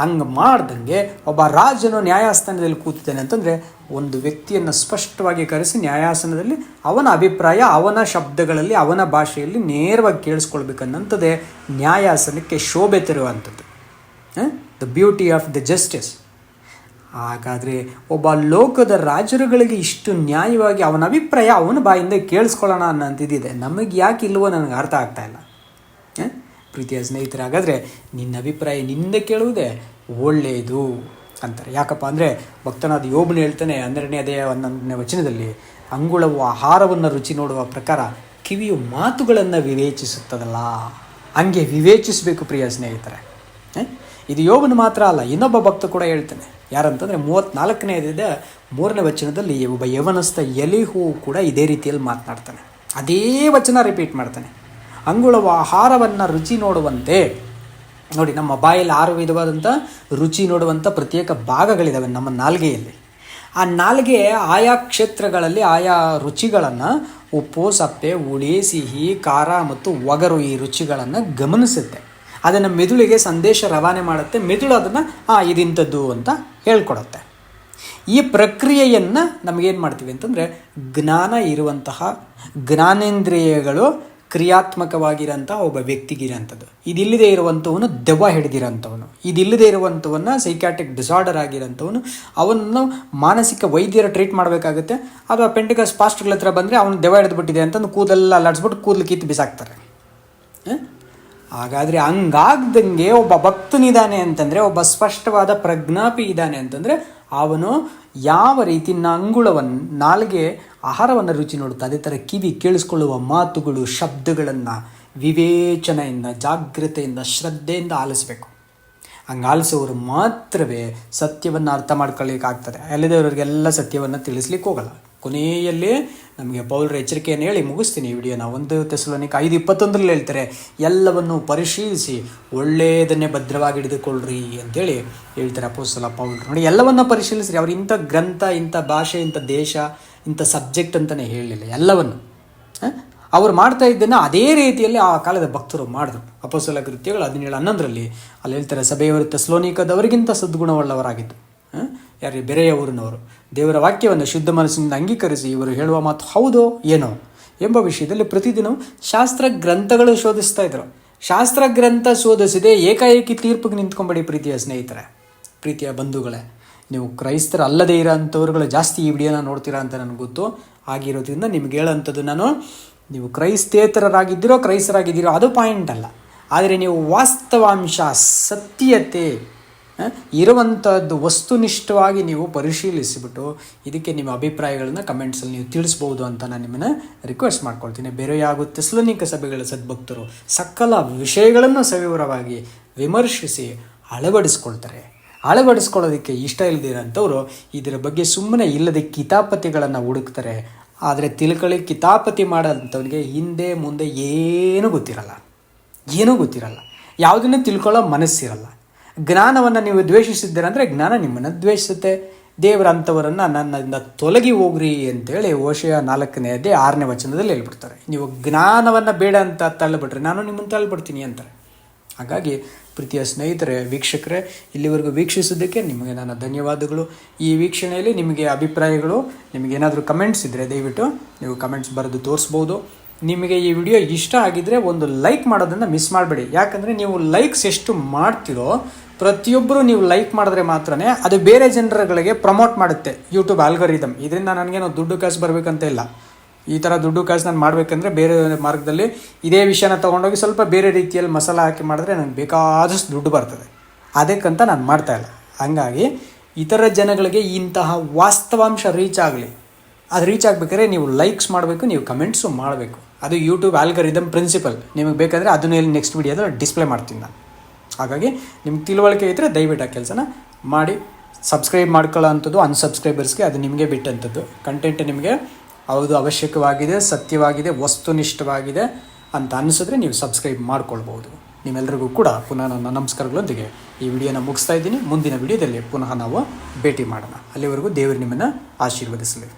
ಹಂಗೆ ಮಾಡ್ದಂಗೆ ಒಬ್ಬ ರಾಜನು ನ್ಯಾಯಾಸನದಲ್ಲಿ ಕೂತಿದ್ದಾನೆ ಅಂತಂದರೆ ಒಂದು ವ್ಯಕ್ತಿಯನ್ನು ಸ್ಪಷ್ಟವಾಗಿ ಕರೆಸಿ ನ್ಯಾಯಾಸನದಲ್ಲಿ ಅವನ ಅಭಿಪ್ರಾಯ ಅವನ ಶಬ್ದಗಳಲ್ಲಿ ಅವನ ಭಾಷೆಯಲ್ಲಿ ನೇರವಾಗಿ ಕೇಳಿಸ್ಕೊಳ್ಬೇಕನ್ನಂಥದ್ದೇ ನ್ಯಾಯಾಸನಕ್ಕೆ ಶೋಭೆ ತರುವಂಥದ್ದು, the beauty of the justice. ಹಾಗಾದರೆ ಒಬ್ಬ ಲೋಕದ ರಾಜರುಗಳಿಗೆ ಇಷ್ಟು ನ್ಯಾಯವಾಗಿ ಅವನ ಅಭಿಪ್ರಾಯ ಅವನ ಬಾಯಿಂದ ಕೇಳಿಸ್ಕೊಳ್ಳೋಣ ಅನ್ನೋಂಥದ್ದಿದೆ. ನಮಗೆ ಯಾಕೆ ಇಲ್ವೋ ನನಗೆ ಅರ್ಥ ಆಗ್ತಾಯಿಲ್ಲ. ಪ್ರೀತಿಯ ಸ್ನೇಹಿತರೆ, ಹಾಗಾದರೆ ನಿನ್ನ ಅಭಿಪ್ರಾಯ ನಿಂದ ಕೇಳುವುದೇ ಒಳ್ಳೆಯದು ಅಂತಾರೆ. ಯಾಕಪ್ಪ ಅಂದರೆ ಭಕ್ತನಾದ ಯೋಬನು ಹೇಳ್ತಾನೆ 12ನೇ ಅಧ್ಯಾಯ 11ನೇ ವಚನದಲ್ಲಿ, ಅಂಗುಳವು ಆಹಾರವನ್ನು ರುಚಿ ನೋಡುವ ಪ್ರಕಾರ ಕಿವಿಯು ಮಾತುಗಳನ್ನು ವಿವೇಚಿಸುತ್ತದಲ್ಲ. ಹಂಗೆ ವಿವೇಚಿಸಬೇಕು ಪ್ರಿಯ ಸ್ನೇಹಿತರೆ. ಇದು ಯೋಬನು ಮಾತ್ರ ಅಲ್ಲ, ಇನ್ನೊಬ್ಬ ಭಕ್ತ ಕೂಡ ಹೇಳ್ತಾನೆ. ಯಾರಂತಂದರೆ 34ನೇ ಅಧ್ಯಾಯದ 3ನೇ ವಚನದಲ್ಲಿ ಒಬ್ಬ ಯವನಸ್ಥ ಎಲಿಹು ಕೂಡ ಇದೇ ರೀತಿಯಲ್ಲಿ ಮಾತನಾಡ್ತಾನೆ. ಅದೇ ವಚನ ರಿಪೀಟ್ ಮಾಡ್ತಾನೆ. ಅಂಗುಳವ ಆಹಾರವನ್ನು ರುಚಿ ನೋಡುವಂತೆ. ನೋಡಿ, ನಮ್ಮ ಬಾಯಲ್ಲಿ 6 ವಿಧವಾದಂಥ ರುಚಿ ನೋಡುವಂಥ ಪ್ರತ್ಯೇಕ ಭಾಗಗಳಿದ್ದಾವೆ ನಮ್ಮ ನಾಲಿಗೆಯಲ್ಲಿ. ಆ ನಾಲಿಗೆ ಆಯಾ ಕ್ಷೇತ್ರಗಳಲ್ಲಿ ಆಯಾ ರುಚಿಗಳನ್ನು, ಉಪ್ಪು, ಸಪ್ಪೆ, ಹುಳಿ, ಸಿಹಿ, ಖಾರ ಮತ್ತು ಒಗರು, ಈ ರುಚಿಗಳನ್ನು ಗಮನಿಸುತ್ತೆ. ಅದನ್ನು ಮೆದುಳಿಗೆ ಸಂದೇಶ ರವಾನೆ ಮಾಡುತ್ತೆ. ಮೆದುಳು ಅದನ್ನು ಇದಿಂಥದ್ದು ಅಂತ ಹೇಳ್ಕೊಡುತ್ತೆ. ಈ ಪ್ರಕ್ರಿಯೆಯನ್ನು ನಮಗೇನು ಮಾಡ್ತೀವಿ ಅಂತಂದರೆ, ಜ್ಞಾನ ಇರುವಂತಹ ಜ್ಞಾನೇಂದ್ರಿಯಗಳು ಕ್ರಿಯಾತ್ಮಕವಾಗಿರೋಂಥ ಒಬ್ಬ ವ್ಯಕ್ತಿಗಿರೋಂಥದ್ದು. ಇದಿಲ್ಲದೆ ಇರುವಂಥವನು ದೆವ್ವ ಹಿಡಿದಿರೋಂಥವನು, ಇದಿಲ್ಲದೆ ಇರುವಂಥವನ್ನ ಸೈಕ್ಯಾಟ್ರಿಕ್ ಡಿಸಾರ್ಡರ್ ಆಗಿರೋಂಥವನು, ಅವನ್ನು ಮಾನಸಿಕ ವೈದ್ಯರ ಟ್ರೀಟ್ ಮಾಡಬೇಕಾಗುತ್ತೆ. ಅಥವಾ ಪೆಂಟಿಕಸ್ ಪಾಸ್ಟರ್ಗಳ ಹತ್ರ ಬಂದರೆ ಅವನು ದೆವ್ವ ಹಿಡಿದ್ಬಿಟ್ಟಿದೆ ಅಂತಂದು ಕೂದಲೆಲ್ಲ ಅಲ್ಲಾಡಿಸ್ಬಿಟ್ಟು ಕೂದಲು ಕಿತ್ತು ಬಿಸಾಕ್ತಾರೆ. ಹಾಗಾದರೆ ಹಂಗಾಗ್ದಂಗೆ ಒಬ್ಬ ಭಕ್ತನಿದ್ದಾನೆ ಅಂತಂದರೆ, ಒಬ್ಬ ಸ್ಪಷ್ಟವಾದ ಪ್ರಜ್ಞಾಪಿ ಇದ್ದಾನೆ ಅಂತಂದರೆ, ಅವನು ಯಾವ ರೀತಿ ಅಂಗುಳವನ್ನು ನಾಲಿಗೆ ಆಹಾರವನ್ನು ರುಚಿ ನೋಡುತ್ತೆ, ಅದೇ ಥರ ಕಿವಿ ಕೇಳಿಸ್ಕೊಳ್ಳುವ ಮಾತುಗಳು ಶಬ್ದಗಳನ್ನು ವಿವೇಚನೆಯಿಂದ, ಜಾಗ್ರತೆಯಿಂದ, ಶ್ರದ್ಧೆಯಿಂದ ಆಲಿಸಬೇಕು. ಹಂಗೆ ಆಲಿಸೋರು ಮಾತ್ರವೇ ಸತ್ಯವನ್ನು ಅರ್ಥ ಮಾಡ್ಕೊಳ್ಳಿಕ್ಕಾಗ್ತದೆ. ಅಲ್ಲದವರಿಗೆಲ್ಲ ಸತ್ಯವನ್ನು ತಿಳಿಸ್ಲಿಕ್ಕೆ ಹೋಗಲ್ಲ. ಕೊನೆಯಲ್ಲಿ ನಮಗೆ ಪೌಲರ ಎಚ್ಚರಿಕೆಯನ್ನು ಹೇಳಿ ಮುಗಿಸ್ತೀನಿ ಈ ವಿಡಿಯೋನ. 1 ಥೆಸಲೋನಿಕ 5:21 ಹೇಳ್ತಾರೆ, ಎಲ್ಲವನ್ನು ಪರಿಶೀಲಿಸಿ ಒಳ್ಳೆಯದನ್ನೇ ಭದ್ರವಾಗಿ ಹಿಡಿದುಕೊಳ್ಳ್ರಿ ಅಂತೇಳಿ ಹೇಳ್ತಾರೆ ಅಪೊಸ್ತಲ ಪೌಲರು. ನೋಡಿ, ಎಲ್ಲವನ್ನ ಪರಿಶೀಲಿಸ್ರಿ. ಅವ್ರು ಇಂಥ ಗ್ರಂಥ, ಇಂಥ ಭಾಷೆ, ಇಂಥ ದೇಶ, ಇಂಥ ಸಬ್ಜೆಕ್ಟ್ ಅಂತಲೇ ಹೇಳಲಿಲ್ಲ. ಎಲ್ಲವನ್ನು ಅವ್ರು ಮಾಡ್ತಾ ಇದ್ದನ್ನು ಅದೇ ರೀತಿಯಲ್ಲಿ ಆ ಕಾಲದ ಭಕ್ತರು ಮಾಡಿದ್ರು. ಅಪೊಸ್ತಲ ಕೃತ್ಯಗಳು 17:11 ಅಲ್ಲಿ ಹೇಳ್ತಾರೆ, ಸಭೆಯವರು ಥೆಸಲೋನಿಕದವರಿಗಿಂತ ಸದ್ಗುಣವುಳ್ಳವರಾಗಿದ್ದು. ಯಾರು? ಬೇರೆಯ ಊರಿನವರು ದೇವರ ವಾಕ್ಯವನ್ನು ಶುದ್ಧ ಮನಸ್ಸಿನಿಂದ ಅಂಗೀಕರಿಸಿ ಇವರು ಹೇಳುವ ಮಾತು ಹೌದೋ ಏನೋ ಎಂಬ ವಿಷಯದಲ್ಲಿ ಪ್ರತಿದಿನವೂ ಶಾಸ್ತ್ರ ಗ್ರಂಥಗಳು ಶೋಧಿಸ್ತಾ ಇದ್ರು. ಶಾಸ್ತ್ರ ಗ್ರಂಥ ಶೋಧಿಸದೆ ಏಕಾಏಕಿ ತೀರ್ಪಿಗೆ ನಿಂತ್ಕೊಂಬೇಡಿ ಪ್ರೀತಿಯ ಸ್ನೇಹಿತರೆ, ಪ್ರೀತಿಯ ಬಂಧುಗಳೇ. ನೀವು ಕ್ರೈಸ್ತರ ಅಲ್ಲದೇ ಇರೋ ಅಂಥವ್ರುಗಳು ಜಾಸ್ತಿ ಈ ವಿಡಿಯೋನ ನೋಡ್ತೀರಾ ಅಂತ ನನಗೆ ಗೊತ್ತು. ಆಗಿರೋದ್ರಿಂದ ನಿಮ್ಗೆ ಹೇಳೋಂಥದ್ದು ನಾನು, ನೀವು ಕ್ರೈಸ್ತೇತರರಾಗಿದ್ದೀರೋ ಕ್ರೈಸ್ತರಾಗಿದ್ದೀರೋ ಅದು ಪಾಯಿಂಟ್ ಅಲ್ಲ. ಆದರೆ ನೀವು ವಾಸ್ತವಾಂಶ, ಸತ್ಯತೆ ಇರುವಂಥದ್ದು ವಸ್ತುನಿಷ್ಠವಾಗಿ ನೀವು ಪರಿಶೀಲಿಸಿಬಿಟ್ಟು ಇದಕ್ಕೆ ನಿಮ್ಮ ಅಭಿಪ್ರಾಯಗಳನ್ನು ಕಮೆಂಟ್ಸಲ್ಲಿ ನೀವು ತಿಳಿಸ್ಬೋದು ಅಂತ ನಾನು ನಿಮ್ಮನ್ನು ರಿಕ್ವೆಸ್ಟ್ ಮಾಡ್ಕೊಳ್ತೀನಿ. ಬೇರೆಯಾಗೂ ಥೆಸಲೋನಿಕ ಸಭೆಗಳ ಸದ್ಭಕ್ತರು ಸಕಲ ವಿಷಯಗಳನ್ನು ಸವಿವರವಾಗಿ ವಿಮರ್ಶಿಸಿ ಅಳವಡಿಸ್ಕೊಳ್ತಾರೆ. ಅಳವಡಿಸ್ಕೊಳ್ಳೋದಕ್ಕೆ ಇಷ್ಟ ಇಲ್ಲದಿರೋಂಥವ್ರು ಇದರ ಬಗ್ಗೆ ಸುಮ್ಮನೆ ಇಲ್ಲದೆ ಕಿತಾಪತಿಗಳನ್ನು ಹುಡುಕ್ತಾರೆ. ಆದರೆ ತಿಳ್ಕೊಳ್ಳಿ, ಕಿತಾಪತಿ ಮಾಡೋಂಥವ್ನಿಗೆ ಹಿಂದೆ ಮುಂದೆ ಏನೂ ಗೊತ್ತಿರಲ್ಲ, ಯಾವುದನ್ನೇ ತಿಳ್ಕೊಳ್ಳೋ ಮನಸ್ಸಿರಲ್ಲ. ಜ್ಞಾನವನ್ನು ನೀವು ದ್ವೇಷಿಸಿದ್ದೀರಂದರೆ ಜ್ಞಾನ ನಿಮ್ಮನ್ನು ದ್ವೇಷಿಸುತ್ತೆ. ದೇವರ ಅಂಥವರನ್ನು ನನ್ನಿಂದ ತೊಲಗಿ ಹೋಗ್ರಿ ಅಂತೇಳಿ ಹೋಶೇಯ 4:6 ಹೇಳ್ಬಿಡ್ತಾರೆ. ನೀವು ಜ್ಞಾನವನ್ನು ಬೇಡ ಅಂತ ತಳ್ಳಿಬಿಟ್ರೆ ನಾನು ನಿಮ್ಮನ್ನು ತಳ್ಳಿಬಿಡ್ತೀನಿ ಅಂತಾರೆ. ಹಾಗಾಗಿ ಪ್ರೀತಿಯ ಸ್ನೇಹಿತರೆ, ವೀಕ್ಷಕರೇ, ಇಲ್ಲಿವರೆಗೂ ವೀಕ್ಷಿಸೋದಕ್ಕೆ ನಿಮಗೆ ನನ್ನ ಧನ್ಯವಾದಗಳು. ಈ ವೀಕ್ಷಣೆಯಲ್ಲಿ ನಿಮಗೆ ಅಭಿಪ್ರಾಯಗಳು, ನಿಮಗೇನಾದರೂ ಕಮೆಂಟ್ಸ್ ಇದ್ದರೆ ದಯವಿಟ್ಟು ನೀವು ಕಮೆಂಟ್ಸ್ ಬರೆದು ತೋರಿಸ್ಬೋದು. ನಿಮಗೆ ಈ ವಿಡಿಯೋ ಇಷ್ಟ ಆಗಿದ್ದರೆ ಒಂದು ಲೈಕ್ ಮಾಡೋದನ್ನು ಮಿಸ್ ಮಾಡಬೇಡಿ. ಯಾಕಂದರೆ ನೀವು ಲೈಕ್ಸ್ ಎಷ್ಟು ಮಾಡ್ತೀರೋ, ಪ್ರತಿಯೊಬ್ಬರು ನೀವು ಲೈಕ್ ಮಾಡಿದ್ರೆ ಮಾತ್ರನೇ ಅದು ಬೇರೆ ಜನರುಗಳಿಗೆ ಪ್ರಮೋಟ್ ಮಾಡುತ್ತೆ ಯೂಟ್ಯೂಬ್ ಆಲ್ಗರಿದಮ್. ಇದರಿಂದ ನನಗೇನೋ ದುಡ್ಡು ಕಾಸು ಬರಬೇಕಂತ ಇಲ್ಲ. ಈ ಥರ ದುಡ್ಡು ಕಾಸು ನಾನು ಮಾಡಬೇಕಂದ್ರೆ ಬೇರೆ ಮಾರ್ಗದಲ್ಲಿ ಇದೇ ವಿಷಯನ ತೊಗೊಂಡೋಗಿ ಸ್ವಲ್ಪ ಬೇರೆ ರೀತಿಯಲ್ಲಿ ಮಸಾಲ ಹಾಕಿ ಮಾಡಿದ್ರೆ ನನಗೆ ಬೇಕಾದಷ್ಟು ದುಡ್ಡು ಬರ್ತದೆ. ಅದಕ್ಕಂತ ನಾನು ಮಾಡ್ತಾಯಿಲ್ಲ. ಹಾಗಾಗಿ ಇತರ ಜನಗಳಿಗೆ ಇಂತಹ ವಾಸ್ತವಾಂಶ ರೀಚ್ ಆಗಲಿ. ಅದು ರೀಚ್ ಆಗಬೇಕಾದ್ರೆ ನೀವು ಲೈಕ್ಸ್ ಮಾಡಬೇಕು, ನೀವು ಕಮೆಂಟ್ಸು ಮಾಡಬೇಕು. ಅದು ಯೂಟ್ಯೂಬ್ ಆಲ್ಗರಿದಮ್ ಪ್ರಿನ್ಸಿಪಲ್. ನಿಮಗೆ ಬೇಕಾದರೆ ಅದನ್ನೇ ನೆಕ್ಸ್ಟ್ ವಿಡಿಯೋದಲ್ಲಿ ಡಿಸ್ಪ್ಲೇ ಮಾಡ್ತೀನಿ ನಾನು. ಹಾಗಾಗಿ ನಿಮ್ಗೆ ತಿಳುವಳಿಕೆ ಇದ್ದರೆ ದಯವಿಟ್ಟು ಆ ಕೆಲಸನ ಮಾಡಿ. ಸಬ್ಸ್ಕ್ರೈಬ್ ಮಾಡ್ಕೊಳ್ಳೋ ಅಂಥದ್ದು ಅನ್ಸಬ್ಸ್ಕ್ರೈಬರ್ಸ್ಗೆ ಅದು ನಿಮಗೆ ಬಿಟ್ಟಂಥದ್ದು. ಕಂಟೆಂಟ್ ನಿಮಗೆ ಹೌದು ಅವಶ್ಯಕವಾಗಿದೆ, ಸತ್ಯವಾಗಿದೆ, ವಸ್ತುನಿಷ್ಠವಾಗಿದೆ ಅಂತ ಅನಿಸಿದ್ರೆ ನೀವು ಸಬ್ಸ್ಕ್ರೈಬ್ ಮಾಡ್ಕೊಳ್ಬೋದು. ನಿಮ್ಮೆಲ್ಲರಿಗೂ ಕೂಡ ಪುನಃ ನನ್ನ ನಮಸ್ಕಾರಗಳೊಂದಿಗೆ ಈ ವಿಡಿಯೋನ ಮುಗಿಸ್ತಾ ಇದ್ದೀನಿ. ಮುಂದಿನ ವಿಡಿಯೋದಲ್ಲಿ ಪುನಃ ನಾವು ಭೇಟಿ ಮಾಡೋಣ. ಅಲ್ಲಿವರೆಗೂ ದೇವರು ನಿಮ್ಮನ್ನು ಆಶೀರ್ವದಿಸಲಿ.